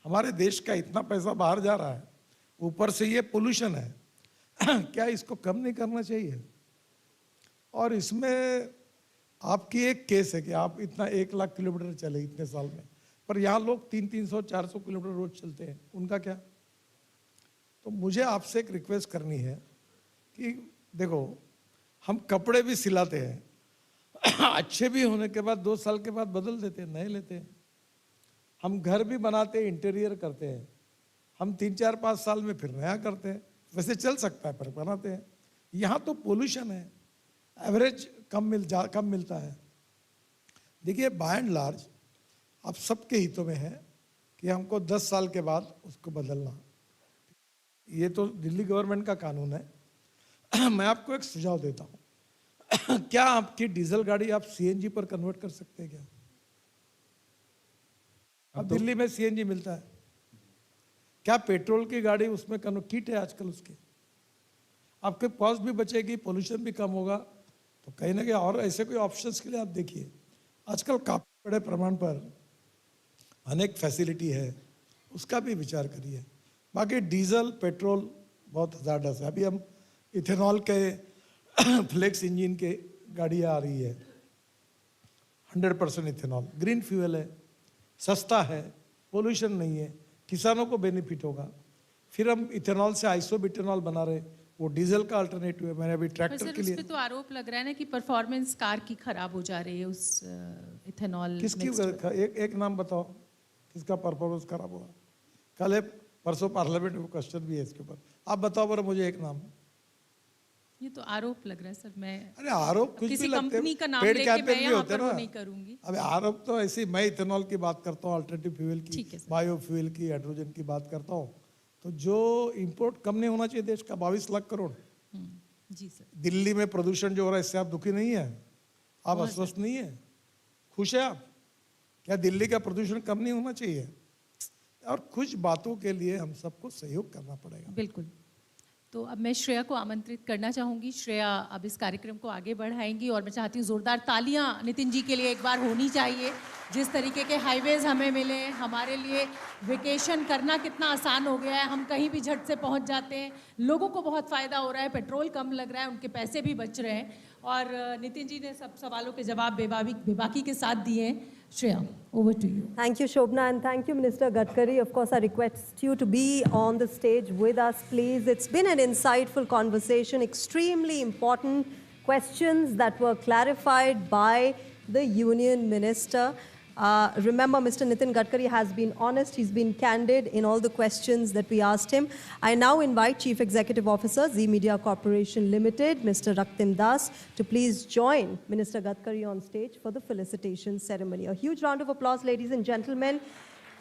हमारे देश का इतना पैसा बाहर जा रहा है, ऊपर से ये पोल्यूशन है। क्या इसको कम नहीं करना चाहिए? और इसमें आपकी एक केस है कि आप इतना 1 लाख किलोमीटर चले इतने साल में, पर यहाँ लोग 300-400 किलोमीटर रोज चलते हैं, उनका क्या? तो मुझे आपसे एक रिक्वेस्ट करनी है कि देखो, हम कपड़े भी सिलाते हैं, अच्छे भी होने के बाद 2 साल के बाद बदल देते हैं, नए लेते हैं। हम घर भी बनाते हैं, इंटीरियर करते हैं, हम 3-4-5 साल में फिर नया करते हैं। वैसे चल सकता है पर बनाते हैं। यहाँ तो पोल्यूशन है, एवरेज कम मिलता है। देखिए, बाय एंड लार्ज आप सबके हितों में है कि हमको 10 साल के बाद उसको बदलना। ये तो दिल्ली गवर्नमेंट का कानून है। मैं आपको एक सुझाव देता हूँ। क्या आपकी डीजल गाड़ी आप सीएनजी पर कन्वर्ट कर सकते हैं क्या? अब दिल्ली में सीएनजी मिलता है। क्या पेट्रोल की गाड़ी उसमें किट है आजकल उसकी? आपके कॉस्ट भी बचेगी, पोल्यूशन भी कम होगा। तो कहीं ना कहीं और ऐसे कोई ऑप्शंस के लिए आप देखिए। आजकल काफी बड़े प्रमाण पर अनेक फैसिलिटी है, उसका भी विचार करिए। बाकी डीजल पेट्रोल बहुत हजार्डस है। अभी हम इथेनॉल के फ्लेक्स इंजन के गाड़ियाँ आ रही है, 100% इथेनॉल, ग्रीन फ्यूल है, सस्ता है, पोल्यूशन नहीं है, किसानों को बेनिफिट होगा। फिर हम इथेनॉल से आइसोब्यूटेनॉल बना रहे, वो डीजल का अल्टरनेटिव है। मैंने अभी ट्रैक्टर के लिए उस पे तो आरोप लग रहा है ना कि परफॉर्मेंस कार की खराब हो जा रही है उस इथेनॉल। किसकी? एक नाम बताओ किसका परफॉर्मेंस खराब हुआ? कल है परसों पार्लियामेंट में क्वेश्चन भी है इसके ऊपर। आप बताओ बड़ा मुझे एक नाम। ये तो आरोप लग रहा है सर। मैं अरे आरोप कुछ किसी भी लगते कंपनी का नाम पेड लेके कैंपेन मैं भी यहाँ होते पर हैं वो ना। नहीं करूंगी। अबे आरोप तो ऐसे मैं इथेनॉल की बात करता हूँ, अल्टरनेटिव फ्यूल की, ठीक है सर। बायो फ्यूल की, हाइड्रोजन की बात करता हूँ। तो जो इंपोर्ट कम नहीं होना चाहिए देश का, 22 लाख करोड़। जी सर। दिल्ली में प्रदूषण जो हो रहा है, इससे आप दुखी नहीं है? आप बहुत अस्वस्थ नहीं है? खुश है आप? क्या दिल्ली का प्रदूषण कम नहीं होना चाहिए? और कुछ बातों के लिए हम सबको सहयोग करना पड़ेगा। बिल्कुल। तो अब मैं श्रेया को आमंत्रित करना चाहूँगी। श्रेया अब इस कार्यक्रम को आगे बढ़ाएंगी और मैं चाहती हूँ ज़ोरदार तालियाँ नितिन जी के लिए एक बार होनी चाहिए। जिस तरीके के हाईवेज़ हमें मिले, हमारे लिए वेकेशन करना कितना आसान हो गया है। हम कहीं भी झट से पहुँच जाते हैं, लोगों को बहुत फ़ायदा हो रहा है, पेट्रोल कम लग रहा है, उनके पैसे भी बच रहे हैं। और नितिन जी ने सब सवालों के जवाब बेबाकी के साथ दिए हैं। Shreya, over to you. Thank you, Shobna, and thank you, Minister Gadkari. Of course, I request you to be on the stage with us, please. It's been an insightful conversation, extremely important questions that were clarified by the Union Minister. Remember, Mr. Nitin Gadkari has been honest. He's been candid in all the questions that we asked him. I now invite Chief Executive Officer, Zee Media Corporation Limited, Mr. Raktim Das, to please join Minister Gadkari on stage for the felicitation ceremony. A huge round of applause, ladies and gentlemen.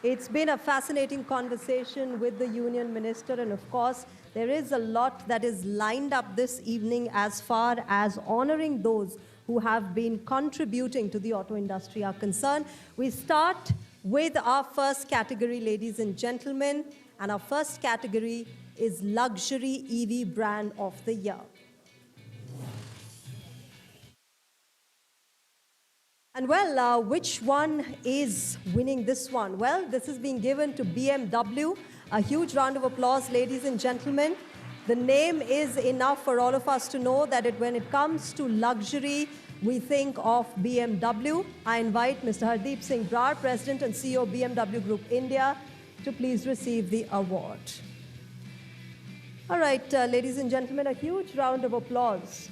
It's been a fascinating conversation with the Union Minister, and of course, there is a lot that is lined up this evening as far as honoring those who have been contributing to the auto industry are concerned. We start with our first category, ladies and gentlemen, and our first category is Luxury EV Brand of the Year. And well, which one is winning this one? Well, this is being given to BMW. A huge round of applause, ladies and gentlemen. The name is enough for all of us to know that when it comes to luxury, we think of BMW. I invite Mr. Hardeep Singh Brar, President and CEO BMW Group India, to please receive the award. All right, ladies and gentlemen, a huge round of applause.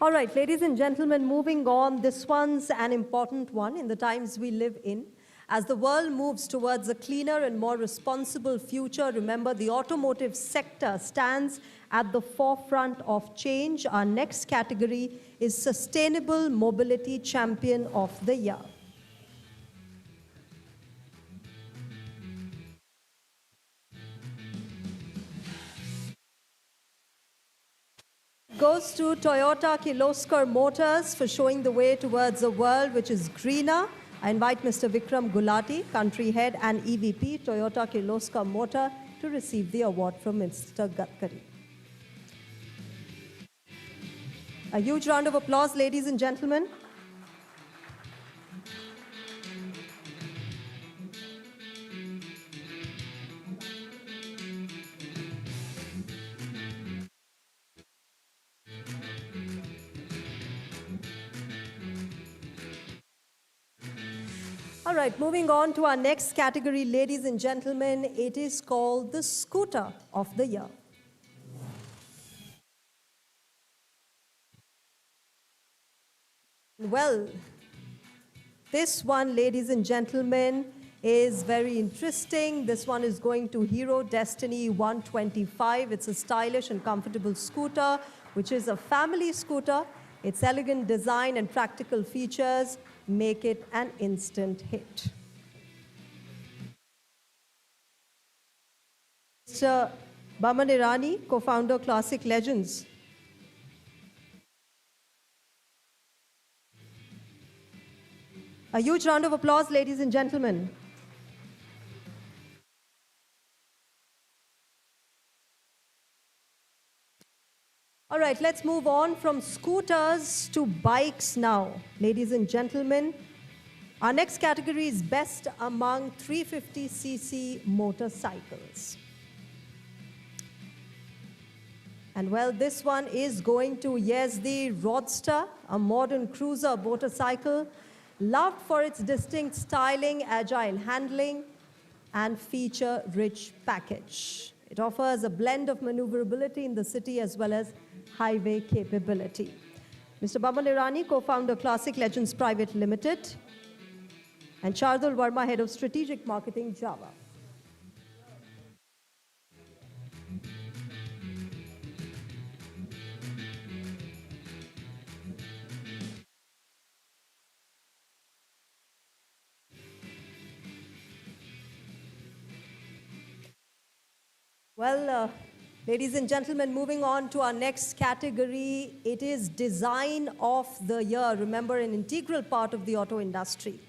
All right, ladies and gentlemen, moving on. This one's an important one in the times we live in. As the world moves towards a cleaner and more responsible future, remember the automotive sector stands at the forefront of change. Our next category is Sustainable Mobility Champion of the Year. Goes to Toyota Kirloskar Motors for showing the way towards a world which is greener. I invite Mr. Vikram Gulati, Country Head and EVP, Toyota Kirloskar Motor, to receive the award from Mr. Gadkari. A huge round of applause, ladies and gentlemen. All right, moving on to our next category, ladies and gentlemen. It is called the Scooter of the Year. Well, this one, ladies and gentlemen, is very interesting. This one is going to Hero Destiny 125. It's a stylish and comfortable scooter, which is a family scooter. Its elegant design and practical features make it an instant hit. Mr. Baman Irani, co-founder Classic Legends. A huge round of applause, ladies and gentlemen. All right, let's move on from scooters to bikes now, ladies and gentlemen. Our next category is Best Among 350cc Motorcycles. And well, this one is going to, yes, the Roadster, a modern cruiser motorcycle, loved for its distinct styling, agile handling, and feature-rich package. It offers a blend of maneuverability in the city as well as highway capability. Mr. Baman Irani, co-founder Classic Legends Private Limited, and Chardul Verma, head of strategic marketing, Java. Well, ladies and gentlemen, moving on to our next category, it is Design of the Year. Remember, an integral part of the auto industry.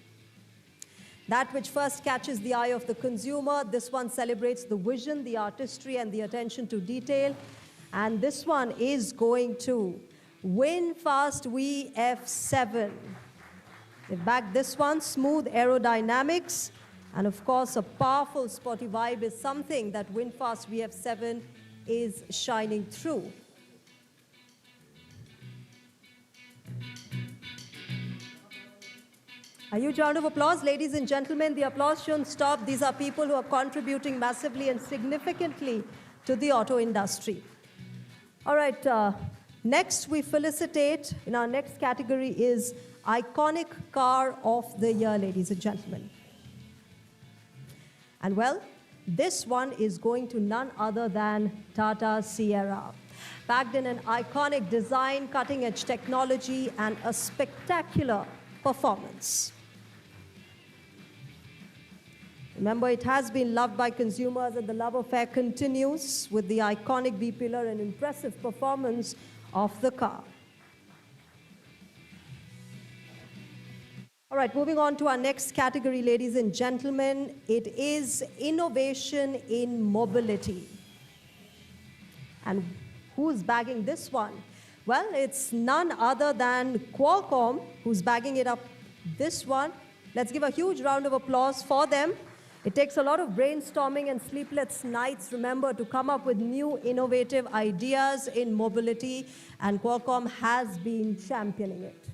That which first catches the eye of the consumer. This one celebrates the vision, the artistry, and the attention to detail. And this one is going to VinFast VF7. They backed this one, smooth aerodynamics. And of course, a powerful sporty vibe is something that VinFast VF7 is shining through. A huge round of applause, ladies and gentlemen. The applause shouldn't stop. These are people who are contributing massively and significantly to the auto industry. All right, next we felicitate, in our next category is Iconic Car of the Year, ladies and gentlemen. And well, this one is going to none other than Tata Sierra. Packed in an iconic design, cutting-edge technology, and a spectacular performance. Remember, it has been loved by consumers, and the love affair continues with the iconic B-pillar and impressive performance of the car. All right, moving on to our next category, ladies and gentlemen. It is Innovation in Mobility. And who's bagging this one? Well, it's none other than Qualcomm who's bagging it up, this one. Let's give a huge round of applause for them. It takes a lot of brainstorming and sleepless nights, remember, to come up with new innovative ideas in mobility, and Qualcomm has been championing it.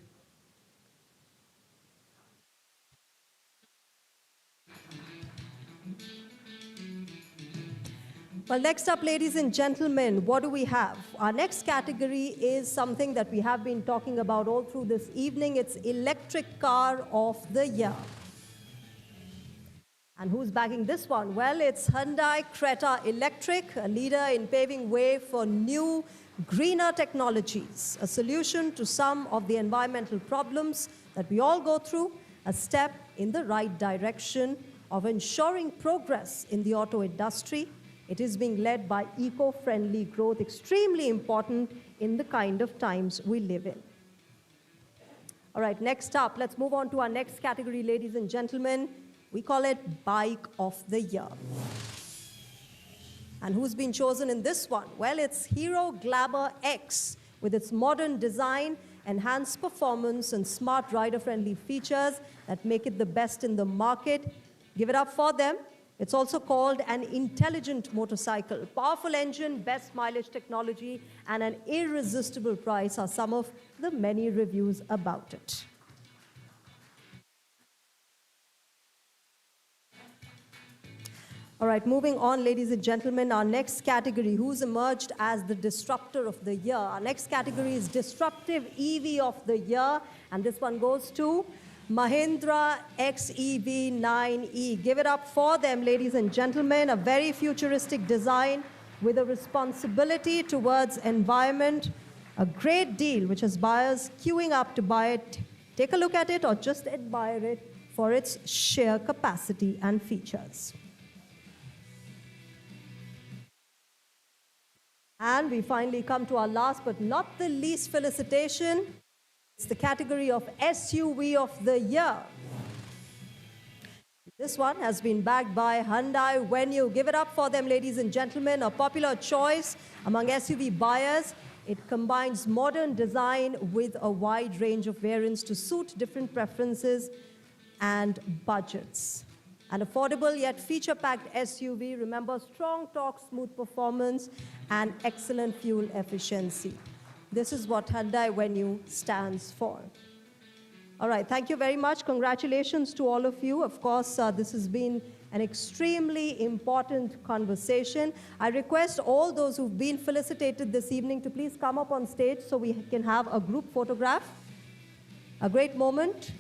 Well, next up, ladies and gentlemen, what do we have? Our next category is something that we have been talking about all through this evening. It's Electric Car of the Year. And who's backing this one? Well, it's Hyundai Creta Electric, a leader in paving way for new, greener technologies, a solution to some of the environmental problems that we all go through, a step in the right direction of ensuring progress in the auto industry. It is being led by eco-friendly growth, extremely important in the kind of times we live in. All right, next up, let's move on to our next category, ladies and gentlemen. We call it Bike of the Year. And who's been chosen in this one? Well, it's Hero Glamour X, with its modern design, enhanced performance, and smart rider-friendly features that make it the best in the market. Give it up for them. It's also called an intelligent motorcycle. Powerful engine, best mileage technology, and an irresistible price are some of the many reviews about it. All right, moving on, ladies and gentlemen, our next category, who's emerged as the disruptor of the year. Our next category is Disruptive EV of the Year, and this one goes to Mahindra XEV 9e. Give it up for them, ladies and gentlemen. A very futuristic design with a responsibility towards environment. A great deal, which has buyers queuing up to buy it. Take a look at it or just admire it for its sheer capacity and features. And we finally come to our last but not the least felicitation. It's the category of SUV of the Year. This one has been backed by Hyundai Venue. Give it up for them, ladies and gentlemen. A popular choice among SUV buyers. It combines modern design with a wide range of variants to suit different preferences and budgets. An affordable yet feature-packed SUV. Remember, strong torque, smooth performance, and excellent fuel efficiency. This is what Hyundai Venue stands for. All right, thank you very much. Congratulations to all of you. Of course, this has been an extremely important conversation. I request all those who've been felicitated this evening to please come up on stage so we can have a group photograph. A great moment.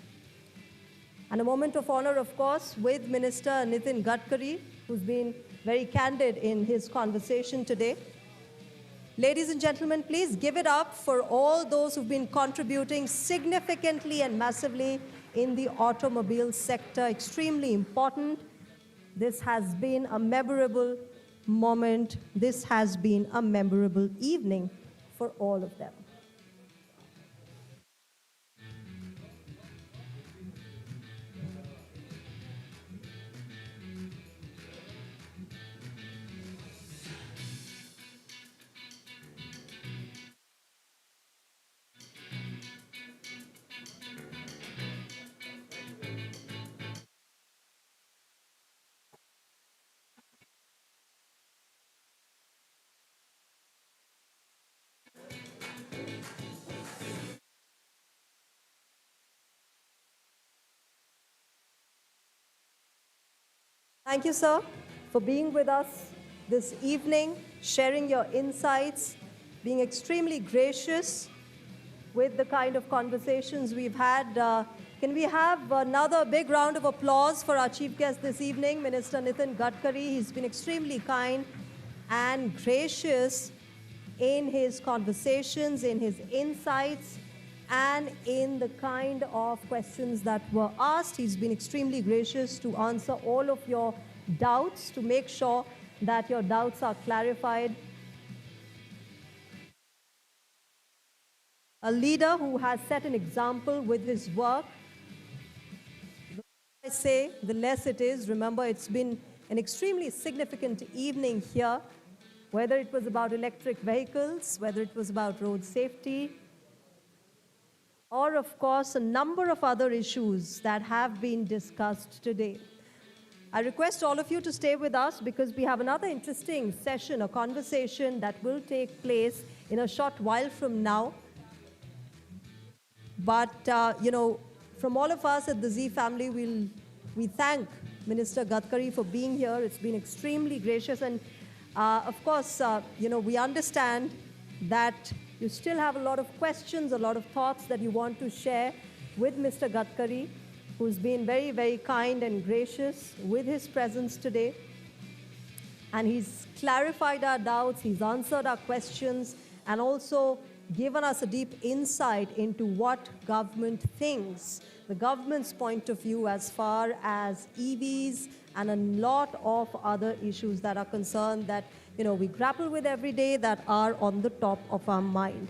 And a moment of honor, of course, with Minister Nitin Gadkari, who's been very candid in his conversation today. Ladies and gentlemen, please give it up for all those who've been contributing significantly and massively in the automobile sector. Extremely important. This has been a memorable moment. This has been a memorable evening for all of them. Thank you, sir, for being with us this evening, sharing your insights, being extremely gracious with the kind of conversations we've had. Can we have another big round of applause for our chief guest this evening, Minister Nitin Gadkari? He's been extremely kind and gracious in his conversations, in his insights, and in the kind of questions that were asked. He's been extremely gracious to answer all of your doubts, to make sure that your doubts are clarified. A leader who has set an example with his work. The more I say, the less it is. Remember, it's been an extremely significant evening here, whether it was about electric vehicles, whether it was about road safety, or, of course, a number of other issues that have been discussed today. I request all of you to stay with us because we have another interesting session, a conversation that will take place in a short while from now. But, from all of us at the Zee family, we thank Minister Gadkari for being here. It's been extremely gracious. And Of course, we understand that you still have a lot of questions, a lot of thoughts that you want to share with Mr. Gadkari, who's been very, very kind and gracious with his presence today. And he's clarified our doubts, he's answered our questions, and also given us a deep insight into what government thinks, the government's point of view as far as EVs and a lot of other issues that are concerned that we grapple with every day that are on the top of our mind.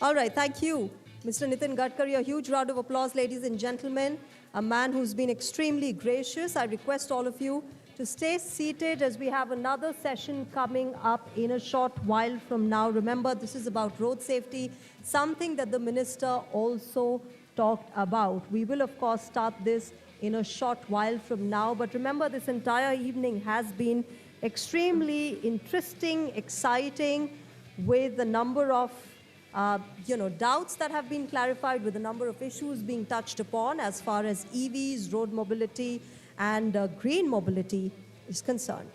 All right, thank you, Mr. Nitin Gadkari. A huge round of applause, ladies and gentlemen. A man who's been extremely gracious. I request all of you to stay seated as we have another session coming up in a short while from now. Remember, this is about road safety, something that the minister also talked about. We will, of course, start this in a short while from now. But remember, this entire evening has been extremely interesting, exciting, with a number of doubts that have been clarified, with a number of issues being touched upon as far as EVs, road mobility, and green mobility is concerned.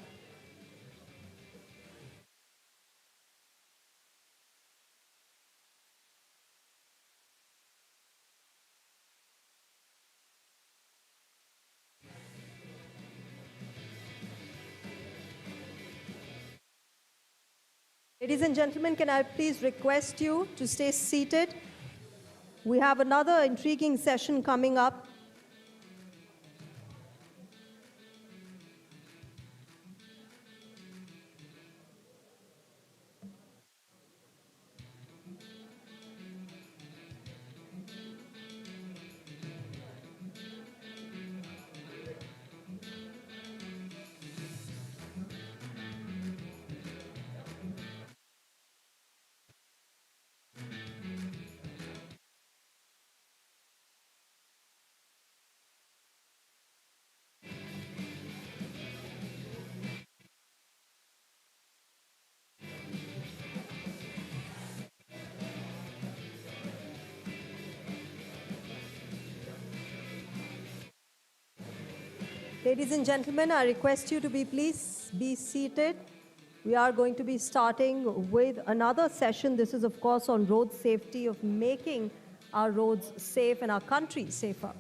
Ladies and gentlemen, can I please request you to stay seated? We have another intriguing session coming up. Ladies and gentlemen, I request you to please be seated. We are going to be starting with another session. This is, of course, on road safety, of making our roads safe and our country safer.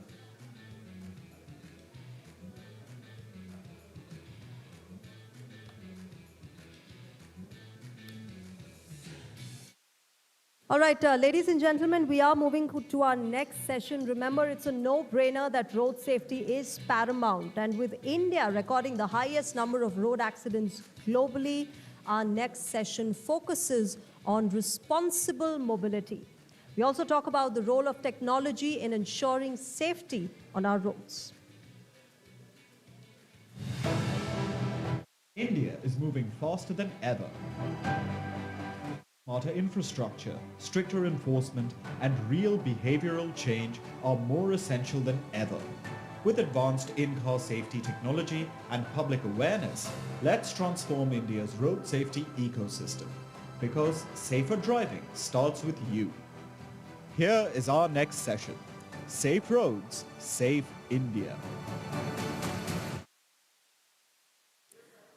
All right, ladies and gentlemen, we are moving to our next session. Remember, it's a no-brainer that road safety is paramount. And with India recording the highest number of road accidents globally, our next session focuses on responsible mobility. We also talk about the role of technology in ensuring safety on our roads. India is moving faster than ever. Smarter infrastructure, stricter enforcement, and real behavioral change are more essential than ever. With advanced in-car safety technology and public awareness, let's transform India's road safety ecosystem. Because safer driving starts with you. Here is our next session. Safe roads, safe India.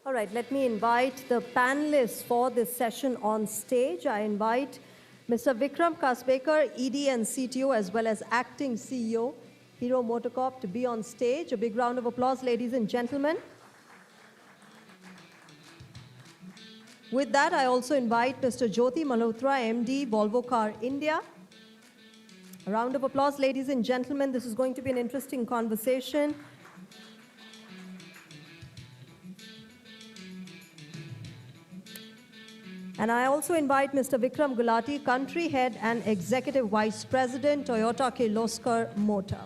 All right, let me invite the panelists for this session on stage. I invite Mr. Vikram Kasbekar, ED and CTO, as well as Acting CEO, Hero Motorcorp, to be on stage. A big round of applause, ladies and gentlemen. With that, I also invite Mr. Jyoti Malhotra, MD, Volvo Car India. A round of applause, ladies and gentlemen. This is going to be an interesting conversation. And I also invite Mr. Vikram Gulati, Country Head and Executive Vice President, Toyota Kirloskar Motor.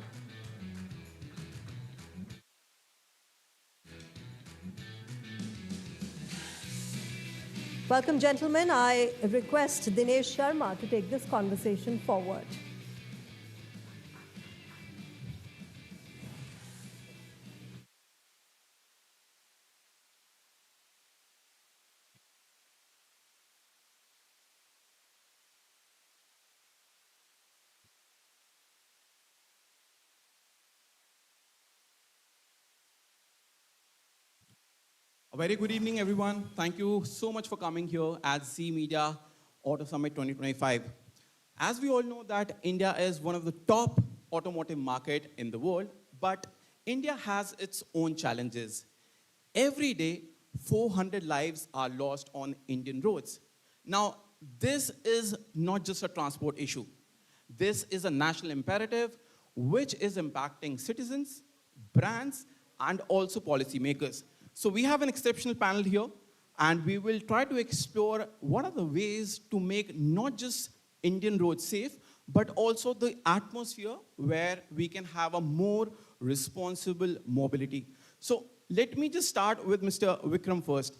Welcome, gentlemen. I request Dinesh Sharma to take this conversation forward. A very good evening, everyone. Thank you so much for coming here at Zee Media Auto Summit 2025. As we all know that India is one of the top automotive market in the world, but India has its own challenges. Every day, 400 lives are lost on Indian roads. Now, this is not just a transport issue. This is a national imperative which is impacting citizens, brands, and also policymakers. So we have an exceptional panel here, and we will try to explore what are the ways to make not just Indian roads safe, but also the atmosphere where we can have a more responsible mobility. So let me just start with Mr. Vikram first.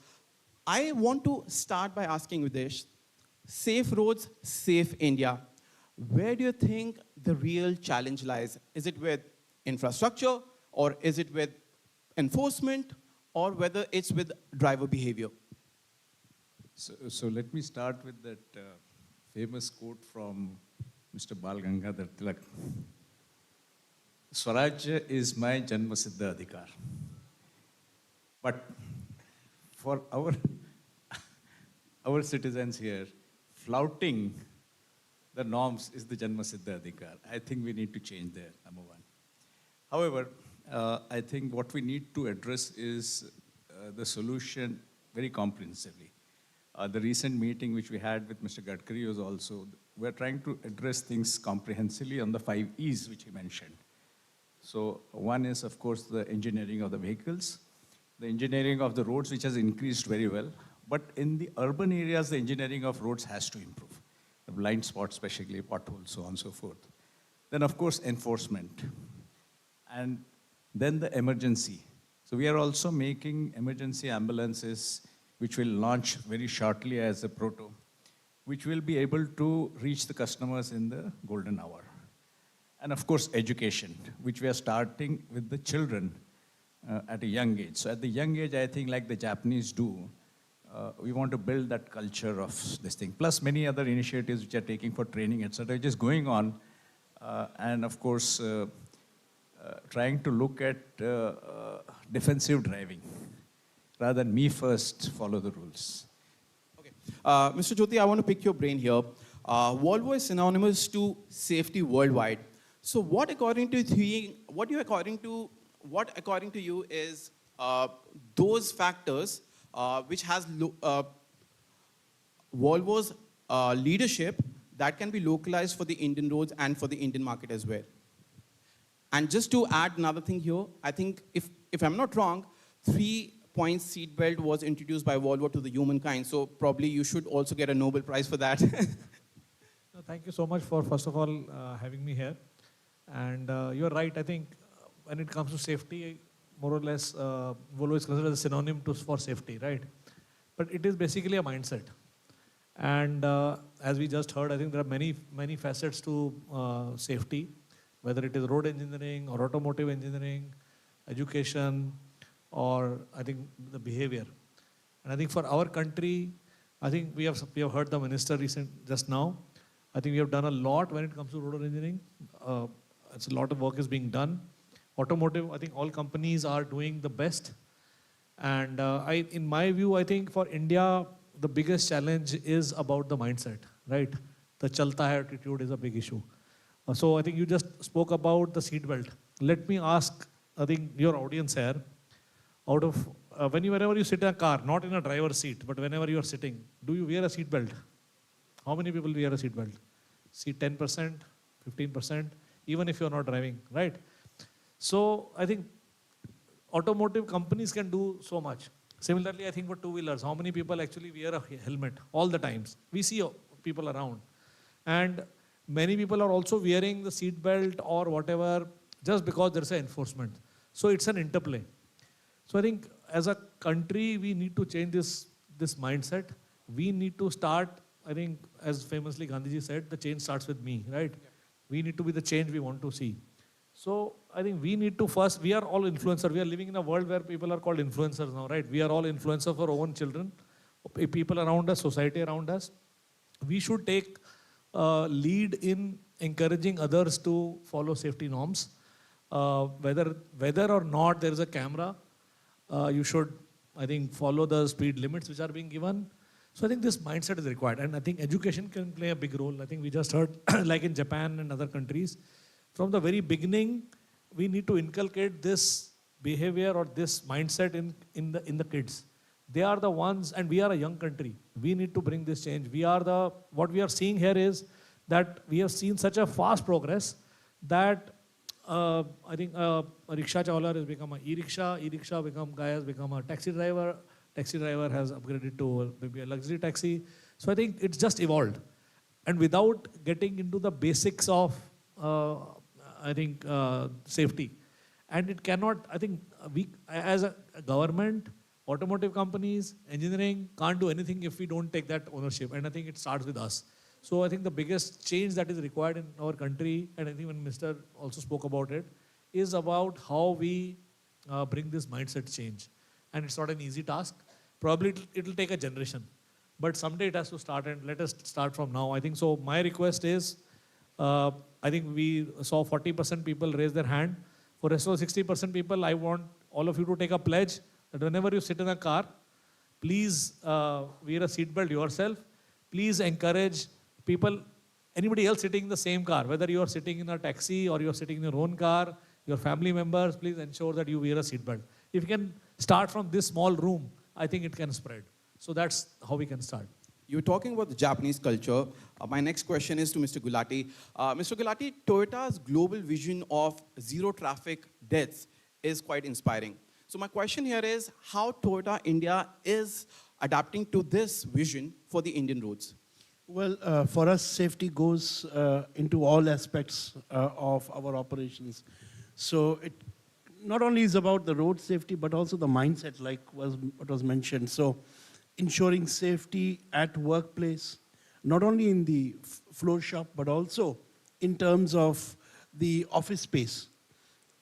I want to start by asking Videsh, safe roads, safe India. Where do you think the real challenge lies? Is it with infrastructure, or is it with enforcement, or whether it's with driver behavior? So let me start with that famous quote from Mr. Bal Gangadhar Tilak. Swarajya is my Janma Siddha Adhikar. But for our citizens here, flouting the norms is the Janma Siddha Adhikar. I think we need to change there, number one. However, I think what we need to address is the solution very comprehensively. The recent meeting which we had with Mr. Gadkari was also, we're trying to address things comprehensively on the 5 E's which he mentioned. So one is, of course, the engineering of the vehicles, the engineering of the roads, which has increased very well. But in the urban areas, the engineering of roads has to improve. The blind spots, especially potholes, so on and so forth. Then, of course, enforcement. And then the emergency. So we are also making emergency ambulances, which will launch very shortly as a proto, which will be able to reach the customers in the golden hour. And of course, education, which we are starting with the children at a young age. So at the young age, I think like the Japanese do, we want to build that culture of this thing. Plus many other initiatives which are taking for training, etc., just going on. And of course, trying to look at defensive driving rather than me first follow the rules. Mr. Jyoti, I want to pick your brain here. Volvo is synonymous to safety worldwide. So what according to you is those factors which has Volvo's leadership that can be localized for the Indian roads and for the Indian market as well? And just to add another thing here, I think if I'm not wrong, 3-point seat belt was introduced by Volvo to the humankind. So probably you should also get a Nobel Prize for that. Thank you so much for, first of all, having me here. And you're right, I think when it comes to safety, more or less, Volvo is considered as a synonym for safety, right? But it is basically a mindset. And as we just heard, I think there are many facets to safety, whether it is road engineering or automotive engineering, education, or I think the behavior. And I think for our country, I think we have heard the minister just now. I think we have done a lot when it comes to road engineering. It's a lot of work is being done. Automotive, I think all companies are doing the best. And in my view, I think for India, the biggest challenge is about the mindset, right? The chalta hai attitude is a big issue. So I think you just spoke about the seat belt. Let me ask, I think your audience here, out of whenever you sit in a car, not in a driver's seat, but whenever you are sitting, do you wear a seat belt? How many people wear a seat belt? See, 10%, 15%, even if you're not driving, right? So I think automotive companies can do so much. Similarly, I think for two-wheelers, how many people actually wear a helmet all the times? We see people around. And many people are also wearing the seat belt or whatever just because there's an enforcement. So it's an interplay. So I think as a country, we need to change this mindset. We need to start, I think, as famously Gandhiji said, the change starts with me, right? Yeah. We need to be the change we want to see. So I think we need to first, we are all influencers. We are living in a world where people are called influencers now, right? We are all influencers for our own children, people around us, society around us. We should take lead in encouraging others to follow safety norms. Whether or not there is a camera, you should I think, follow the speed limits which are being given. So I think this mindset is required. And I think education can play a big role. I think we just heard, like in Japan and other countries, from the very beginning, we need to inculcate this behavior or this mindset in the kids. They are the ones, and we are a young country. We need to bring this change. What we are seeing here is that we have seen such a fast progress that I think a rickshaw chawla has become an e-rickshaw, guy has become a taxi driver has upgraded to maybe a luxury taxi. So I think it's just evolved. And without getting into the basics of, safety. And it cannot, I think, we as a government, automotive companies, engineering can't do anything if we don't take that ownership. And I think it starts with us. So I think the biggest change that is required in our country, and I think when Mr. also spoke about it, is about how we bring this mindset change. And it's not an easy task. Probably it'll take a generation. But someday it has to start, and let us start from now. I think so. My request is, I think we saw 40% people raise their hand. For rest of 60% people, I want all of you to take a pledge that whenever you sit in a car, please wear a seatbelt yourself. Please encourage people, anybody else sitting in the same car, whether you are sitting in a taxi or you are sitting in your own car, your family members, please ensure that you wear a seatbelt. If you can start from this small room, I think it can spread. So that's how we can start. You were talking about the Japanese culture. My next question is to Mr. Gulati. Mr. Gulati, Toyota's global vision of zero traffic deaths is quite inspiring. So my question here is how Toyota India is adapting to this vision for the Indian roads. Well, for us, safety goes into all aspects of our operations. So it not only is about the road safety, but also the mindset, like what was mentioned. So ensuring safety at workplace, not only in the floor shop, but also in terms of the office space.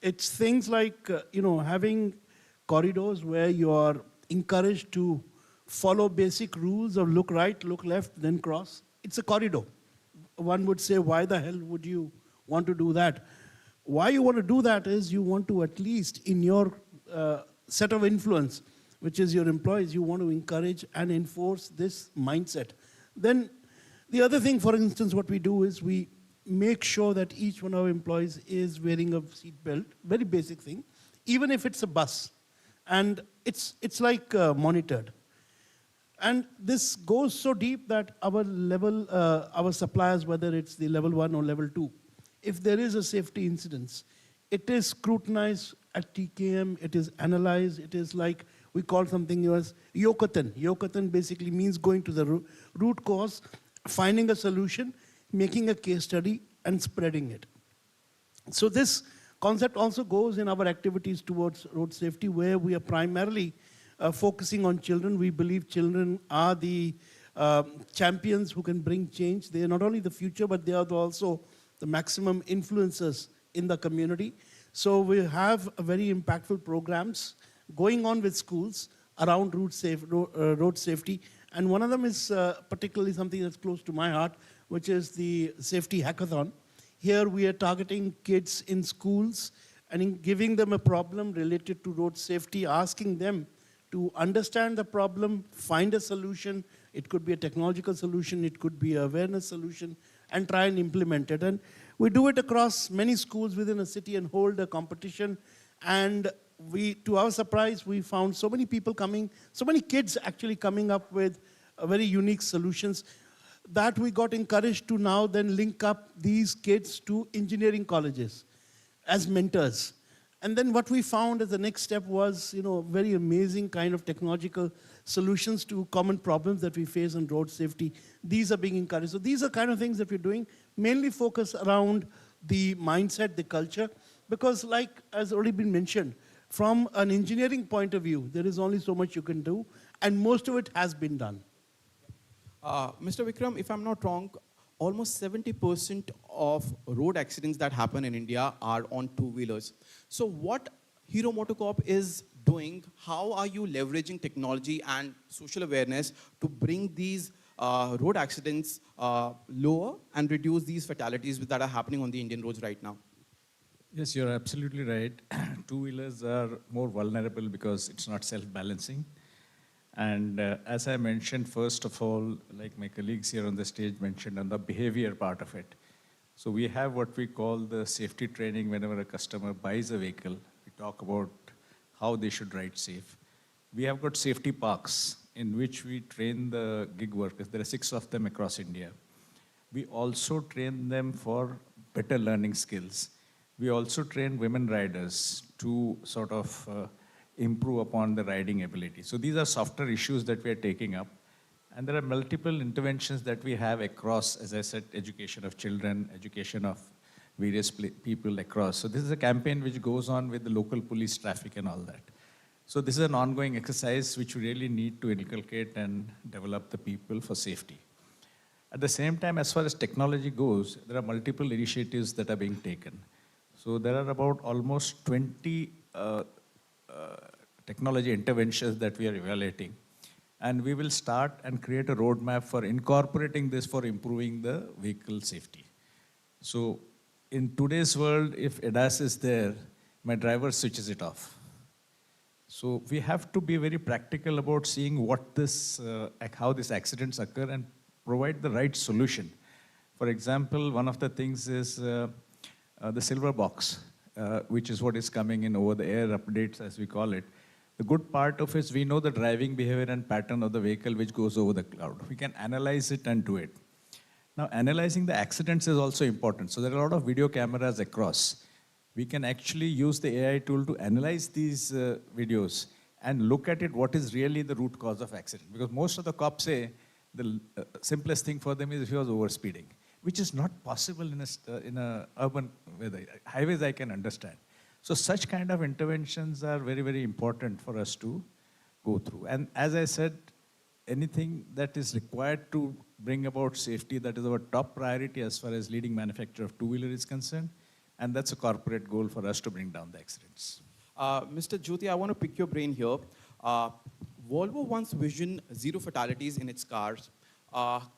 It's things like, having corridors where you are encouraged to follow basic rules of look right, look left, then cross. It's a corridor. One would say, why the hell would you want to do that? Why you want to do that is you want to, at least in your set of influence, which is your employees, you want to encourage and enforce this mindset. Then the other thing, for instance, what we do is we make sure that each one of our employees is wearing a seat belt, very basic thing, even if it's a bus. And it's like monitored. And this goes so deep that our level, our suppliers, whether it's the level 1 or level 2, if there is a safety incident, it is scrutinized at TKM, it is analyzed, it is like, we call something as Yokatan. Yokatan basically means going to the root cause, finding a solution, making a case study, and spreading it. So this concept also goes in our activities towards road safety, where we are primarily focusing on children. We believe children are the champions who can bring change. They are not only the future, but they are also the maximum influencers in the community. So we have very impactful programs going on with schools around road safety. And one of them is particularly something that's close to my heart, which is the Safety Hackathon. Here we are targeting kids in schools and giving them a problem related to road safety, asking them to understand the problem, find a solution. It could be a technological solution, it could be an awareness solution, and try and implement it. And we do it across many schools within a city and hold a competition. And to our surprise, we found so many people coming, so many kids actually coming up with very unique solutions that we got encouraged to now then link up these kids to engineering colleges as mentors. And then what we found as the next step was, very amazing kind of technological solutions to common problems that we face on road safety. These are being encouraged. So these are kind of things that we're doing, mainly focus around the mindset, the culture, because like has already been mentioned, from an engineering point of view, there is only so much you can do, and most of it has been done. Mr. Vikram, if I'm not wrong, almost 70% of road accidents that happen in India are on two-wheelers. So what Hero MotoCorp is doing, how are you leveraging technology and social awareness to bring these road accidents lower and reduce these fatalities that are happening on the Indian roads right now? Yes, you're absolutely right. Two-wheelers are more vulnerable because it's not self-balancing. And as I mentioned, first of all, like my colleagues here on the stage mentioned, on the behavior part of it. So we have what we call the safety training whenever a customer buys a vehicle. We talk about how they should ride safe. We have got safety parks in which we train the gig workers. There are 6 of them across India. We also train them for better learning skills. We also train women riders to sort of improve upon the riding ability. So these are softer issues that we are taking up. And there are multiple interventions that we have across, as I said, education of children, education of various people across. So this is a campaign which goes on with the local police traffic and all that. So this is an ongoing exercise which we really need to inculcate and develop the people for safety. At the same time, as far as technology goes, there are multiple initiatives that are being taken. So there are about almost 20 technology interventions that we are evaluating. And we will start and create a roadmap for incorporating this for improving the vehicle safety. So in today's world, if ADAS is there, my driver switches it off. So we have to be very practical about seeing what this, how these accidents occur and provide the right solution. For example, one of the things is the silver box, which is what is coming in over the air updates, as we call it. The good part of it is we know the driving behavior and pattern of the vehicle which goes over the cloud. We can analyze it and do it. Now, analyzing the accidents is also important. So there are a lot of video cameras across. We can actually use the AI tool to analyze these videos and look at it, what is really the root cause of accident. Because most of the cops say the simplest thing for them is if he was overspeeding, which is not possible in a urban weather. Highways I can understand. So such kind of interventions are very, very important for us to go through. And as I said, anything that is required to bring about safety, that is our top priority as far as leading manufacturer of two-wheeler is concerned. And that's a corporate goal for us to bring down the accidents. Mr. Jyoti, I want to pick your brain here. Volvo once visioned zero fatalities in its cars.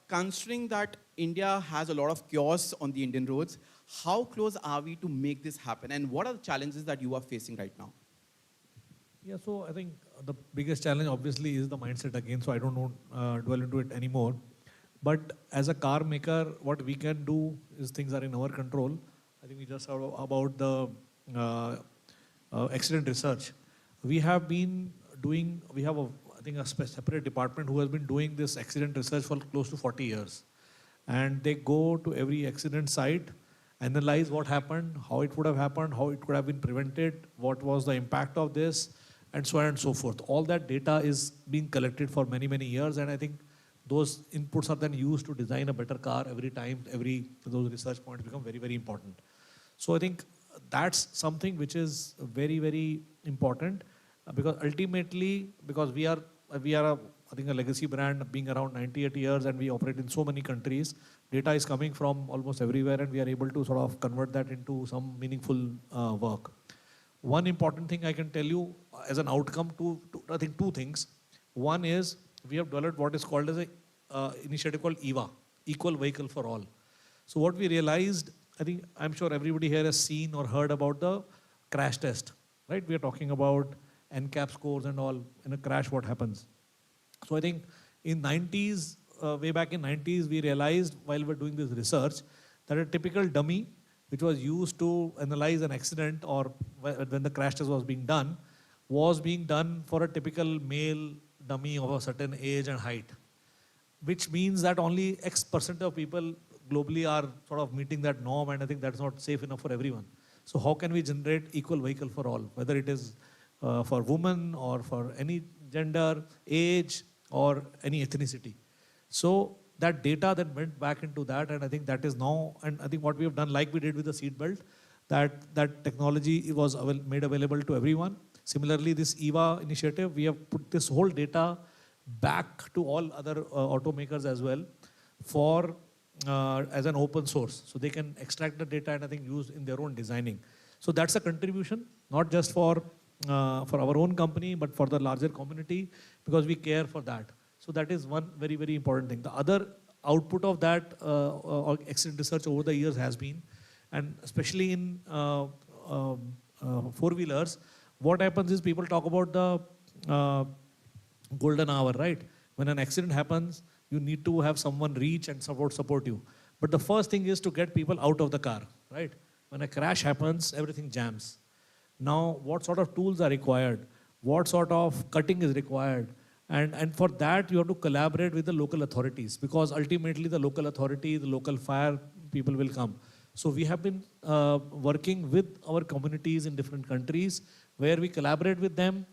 Considering that India has a lot of chaos on the Indian roads, how close are we to make this happen? And what are the challenges that you are facing right now? Yeah, so I think the biggest challenge obviously is the mindset again, so I don't dwell into it anymore. But as a car maker, what we can do is things are in our control. I think we just heard about the accident research. We have been doing, I think a separate department who has been doing this accident research for close to 40 years. And they go to every accident site, analyze what happened, how it would have happened, how it could have been prevented, what was the impact of this, and so on and so forth. All that data is being collected for many, many years, and I think those inputs are then used to design a better car every time. Those research points become very, very important. So I think that's something which is very, very important because ultimately, because we are I think a legacy brand being around 98 years and we operate in so many countries, data is coming from almost everywhere and we are able to sort of convert that into some meaningful work. One important thing I can tell you as an outcome to I think two things. One is we have developed what is called as an initiative called EVA, Equal Vehicle for All. So what we realized, I think I'm sure everybody here has seen or heard about the crash test, right? We are talking about NCAP scores and all. In a crash, what happens? So I think in 90s, way back in 90s, we realized while we're doing this research that a typical dummy, which was used to analyze an accident or when the crash test was being done for a typical male dummy of a certain age and height, which means that only X% of people globally are sort of meeting that norm, and I think that's not safe enough for everyone. So how can we generate equal vehicle for all, whether it is for women or for any gender, age, or any ethnicity? So that data then went back into that, and I think that is now, and I think what we have done, like we did with the seat belt, that technology was made available to everyone. Similarly, this EVA initiative, we have put this whole data back to all other automakers as well for as an open source. So they can extract the data and I think use in their own designing. So that's a contribution, not just for our own company, but for the larger community, because we care for that. So that is one very, very important thing. The other output of that accident research over the years has been, and especially in four-wheelers, what happens is people talk about the golden hour, right? When an accident happens, you need to have someone reach and support you. But the first thing is to get people out of the car, right? When a crash happens, everything jams. Now, what sort of tools are required? What sort of cutting is required? And for that, you have to collaborate with the local authorities, because ultimately the local authority, the local fire people will come. So we have been working with our communities in different countries where we collaborate with them,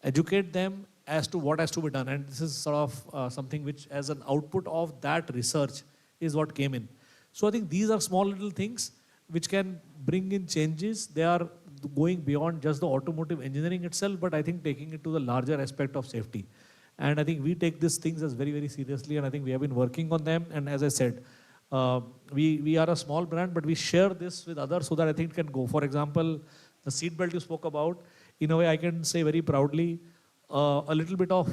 educate them as to what has to be done. And this is sort of something which, as an output of that research, is what came in. So I think these are small little things which can bring in changes. They are going beyond just the automotive engineering itself, but I think taking it to the larger aspect of safety. And I think we take these things as very, very seriously, and I think we have been working on them. And as I said, we are a small brand, but we share this with others so that I think it can go. For example, the seat belt you spoke about, in a way I can say very proudly, a little bit of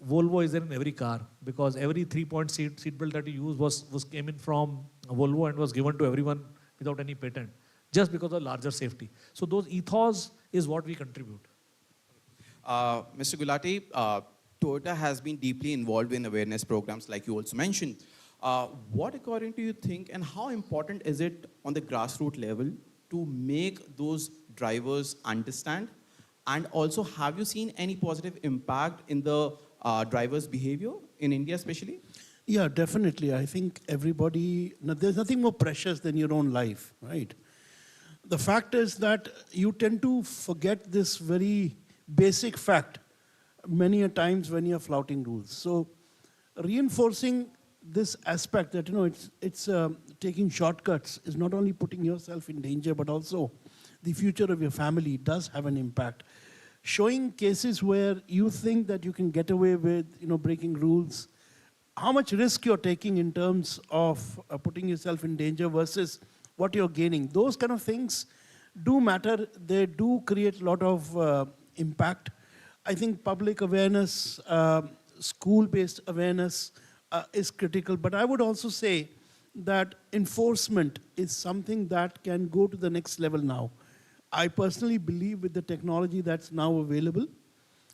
Volvo is there in every car, because every 3-point seat belt that you use came in from Volvo and was given to everyone without any patent, just because of larger safety. So those ethos is what we contribute. Mr. Gulati, Toyota has been deeply involved in awareness programs, like you also mentioned. What, according to you, think, and how important is it on the grassroots level to make those drivers understand? And also, have you seen any positive impact in the drivers' behavior in India, especially? Yeah, definitely. I think everybody, there's nothing more precious than your own life, right? The fact is that you tend to forget this very basic fact many a times when you're flouting rules. So reinforcing this aspect that, it's taking shortcuts is not only putting yourself in danger, but also the future of your family does have an impact. Showing cases where you think that you can get away with, breaking rules, how much risk you're taking in terms of putting yourself in danger versus what you're gaining. Those kind of things do matter. They do create a lot of impact. I think public awareness, school-based awareness is critical. But I would also say that enforcement is something that can go to the next level now. I personally believe with the technology that's now available,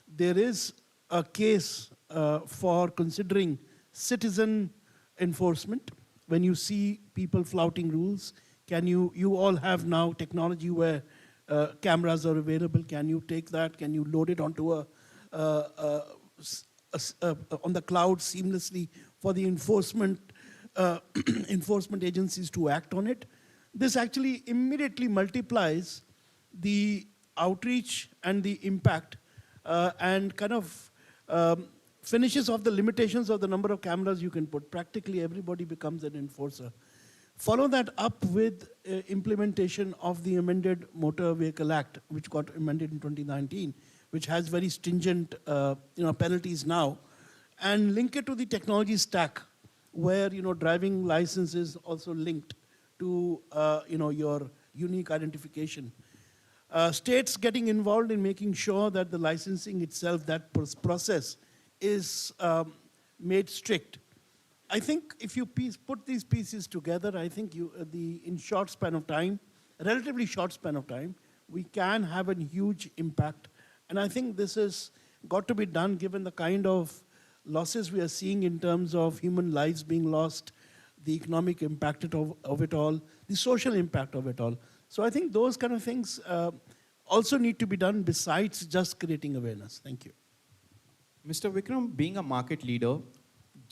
there is a case for considering citizen enforcement. When you see people flouting rules, you all have now technology where cameras are available. Can you take that? Can you load it onto on the cloud seamlessly for the enforcement agencies to act on it? This actually immediately multiplies the outreach and the impact and kind of finishes off the limitations of the number of cameras you can put. Practically everybody becomes an enforcer. Follow that up with implementation of the amended Motor Vehicle Act, which got amended in 2019, which has very stringent penalties now, and link it to the technology stack, where driving license is also linked to your unique identification. States getting involved in making sure that the licensing itself, that process, is made strict. I think if you put these pieces together, I think in short span of time, relatively short span of time, we can have a huge impact. And I think this has got to be done given the kind of losses we are seeing in terms of human lives being lost, the economic impact of it all, the social impact of it all. So I think those kind of things also need to be done besides just creating awareness. Thank you. Mr. Vikram, being a market leader,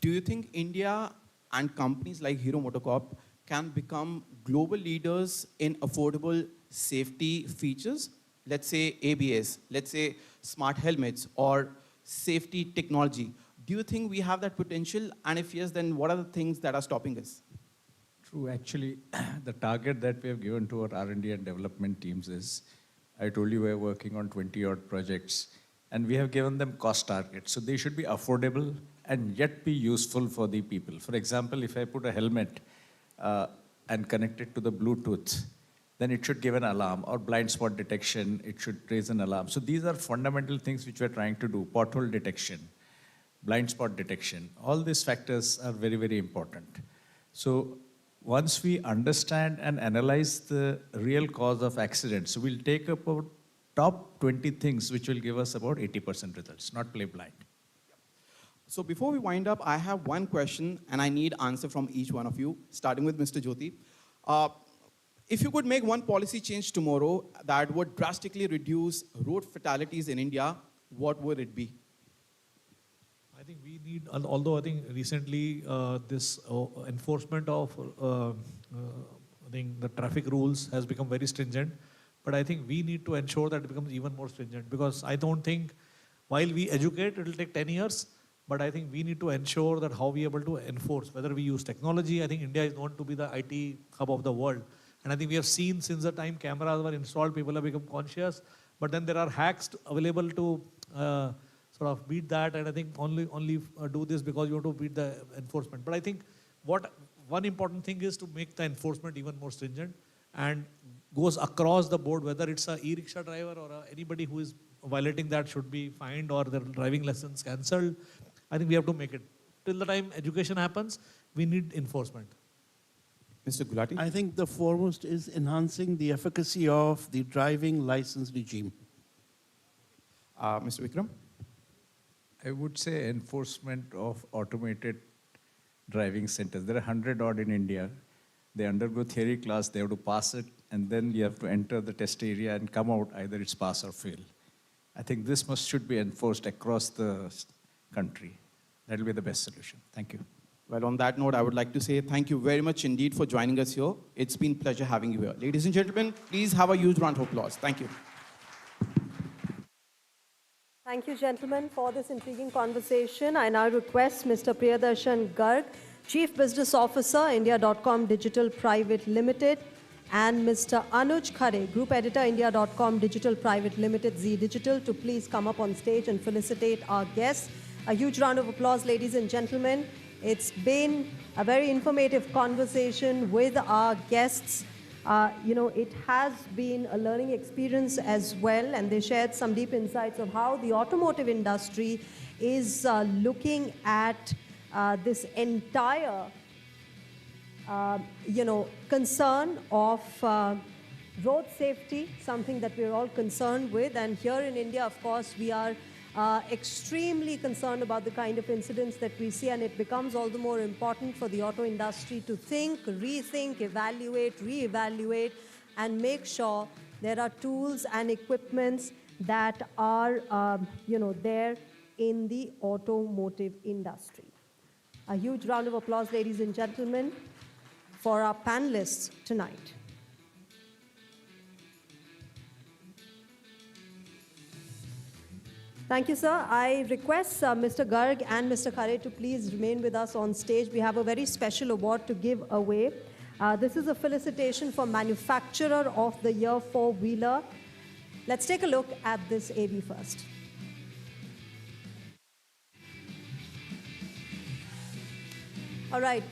do you think India and companies like Hero MotoCorp can become global leaders in affordable safety features? Let's say ABS, let's say smart helmets or safety technology. Do you think we have that potential? And if yes, then what are the things that are stopping us? True, actually, the target that we have given to our R&D and development teams is, I told you we're working on 20-odd projects, and we have given them cost targets. So they should be affordable and yet be useful for the people. For example, if I put a helmet and connect it to the Bluetooth, then it should give an alarm, or blind spot detection, it should raise an alarm. So these are fundamental things which we're trying to do. Pothole detection, blind spot detection, all these factors are very, very important. So once we understand and analyze the real cause of accidents, so we'll take up about top 20 things which will give us about 80% results, not play blind. So before we wind up, I have one question, and I need answer from each one of you, starting with Mr. Jyoti. If you could make one policy change tomorrow that would drastically reduce road fatalities in India, what would it be? I think we need, although I think recently this enforcement of I think the traffic rules has become very stringent, but I think we need to ensure that it becomes even more stringent, because I don't think while we educate, it will take 10 years, but I think we need to ensure that how we are able to enforce, whether we use technology. I think India is known to be the IT hub of the world. And I think we have seen since the time cameras were installed, people have become conscious, but then there are hacks available to sort of beat that, and I think only do this because you want to beat the enforcement. But I think one important thing is to make the enforcement even more stringent and goes across the board, whether it's a e-rickshaw driver or anybody who is violating that should be fined or their driving lessons cancelled. I think we have to make it. Till the time education happens, we need enforcement. Mr. Gulati? I think the foremost is enhancing the efficacy of the driving license regime. Mr. Vikram? I would say enforcement of automated driving centers. There are 100 odd in India. They undergo theory class, they have to pass it, and then you have to enter the test area and come out, either it's pass or fail. I think this should be enforced across the country. That will be the best solution. Thank you. Well, on that note, I would like to say thank you very much indeed for joining us here. It's been a pleasure having you here. Ladies and gentlemen, please have a huge round of applause. Thank you. Thank you, gentlemen, for this intriguing conversation. I now request Mr. Priyadarshan Garg, Chief Business Officer, India.com Digital Private Limited, and Mr. Anuj Khare, Group Editor, India.com Digital Private Limited, Zee Digital, to please come up on stage and felicitate our guests. A huge round of applause, ladies and gentlemen. It's been a very informative conversation with our guests. It has been a learning experience as well, and they shared some deep insights of how the automotive industry is looking at this entire, concern of road safety, something that we're all concerned with. And here in India, of course, we are extremely concerned about the kind of incidents that we see, and it becomes all the more important for the auto industry to think, rethink, evaluate, reevaluate, and make sure there are tools and equipments that are, there in the automotive industry. A huge round of applause, ladies and gentlemen, for our panelists tonight. Thank you, sir. I request Mr. Garg and Mr. Khare to please remain with us on stage. We have a very special award to give away. This is a felicitation for Manufacturer of the Year four-wheeler. Let's take a look at this AV first. All right.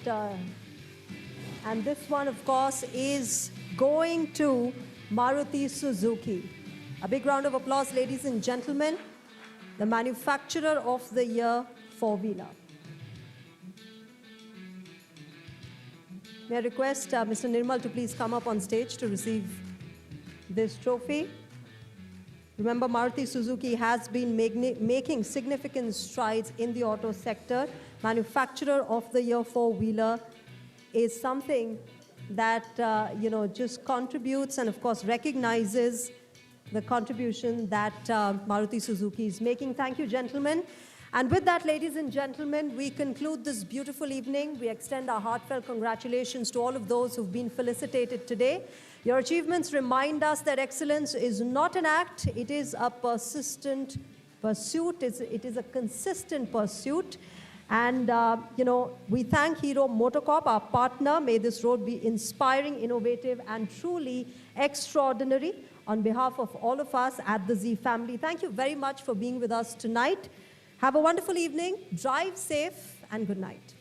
And this one, of course, is going to Maruti Suzuki. A big round of applause, ladies and gentlemen. The Manufacturer of the Year four-wheeler. May I request Mr. Nirmal to please come up on stage to receive this trophy. Remember, Maruti Suzuki has been making significant strides in the auto sector. Manufacturer of the Year four-wheeler is something that, just contributes and, of course, recognizes the contribution that Maruti Suzuki is making. Thank you, gentlemen. And with that, ladies and gentlemen, we conclude this beautiful evening. We extend our heartfelt congratulations to all of those who've been felicitated today. Your achievements remind us that excellence is not an act, it is a persistent pursuit, it is a consistent pursuit. And, we thank Hero Motocorp, our partner. May this road be inspiring, innovative, and truly extraordinary. On behalf of all of us at the Zee family, thank you very much for being with us tonight. Have a wonderful evening, drive safe, and good night.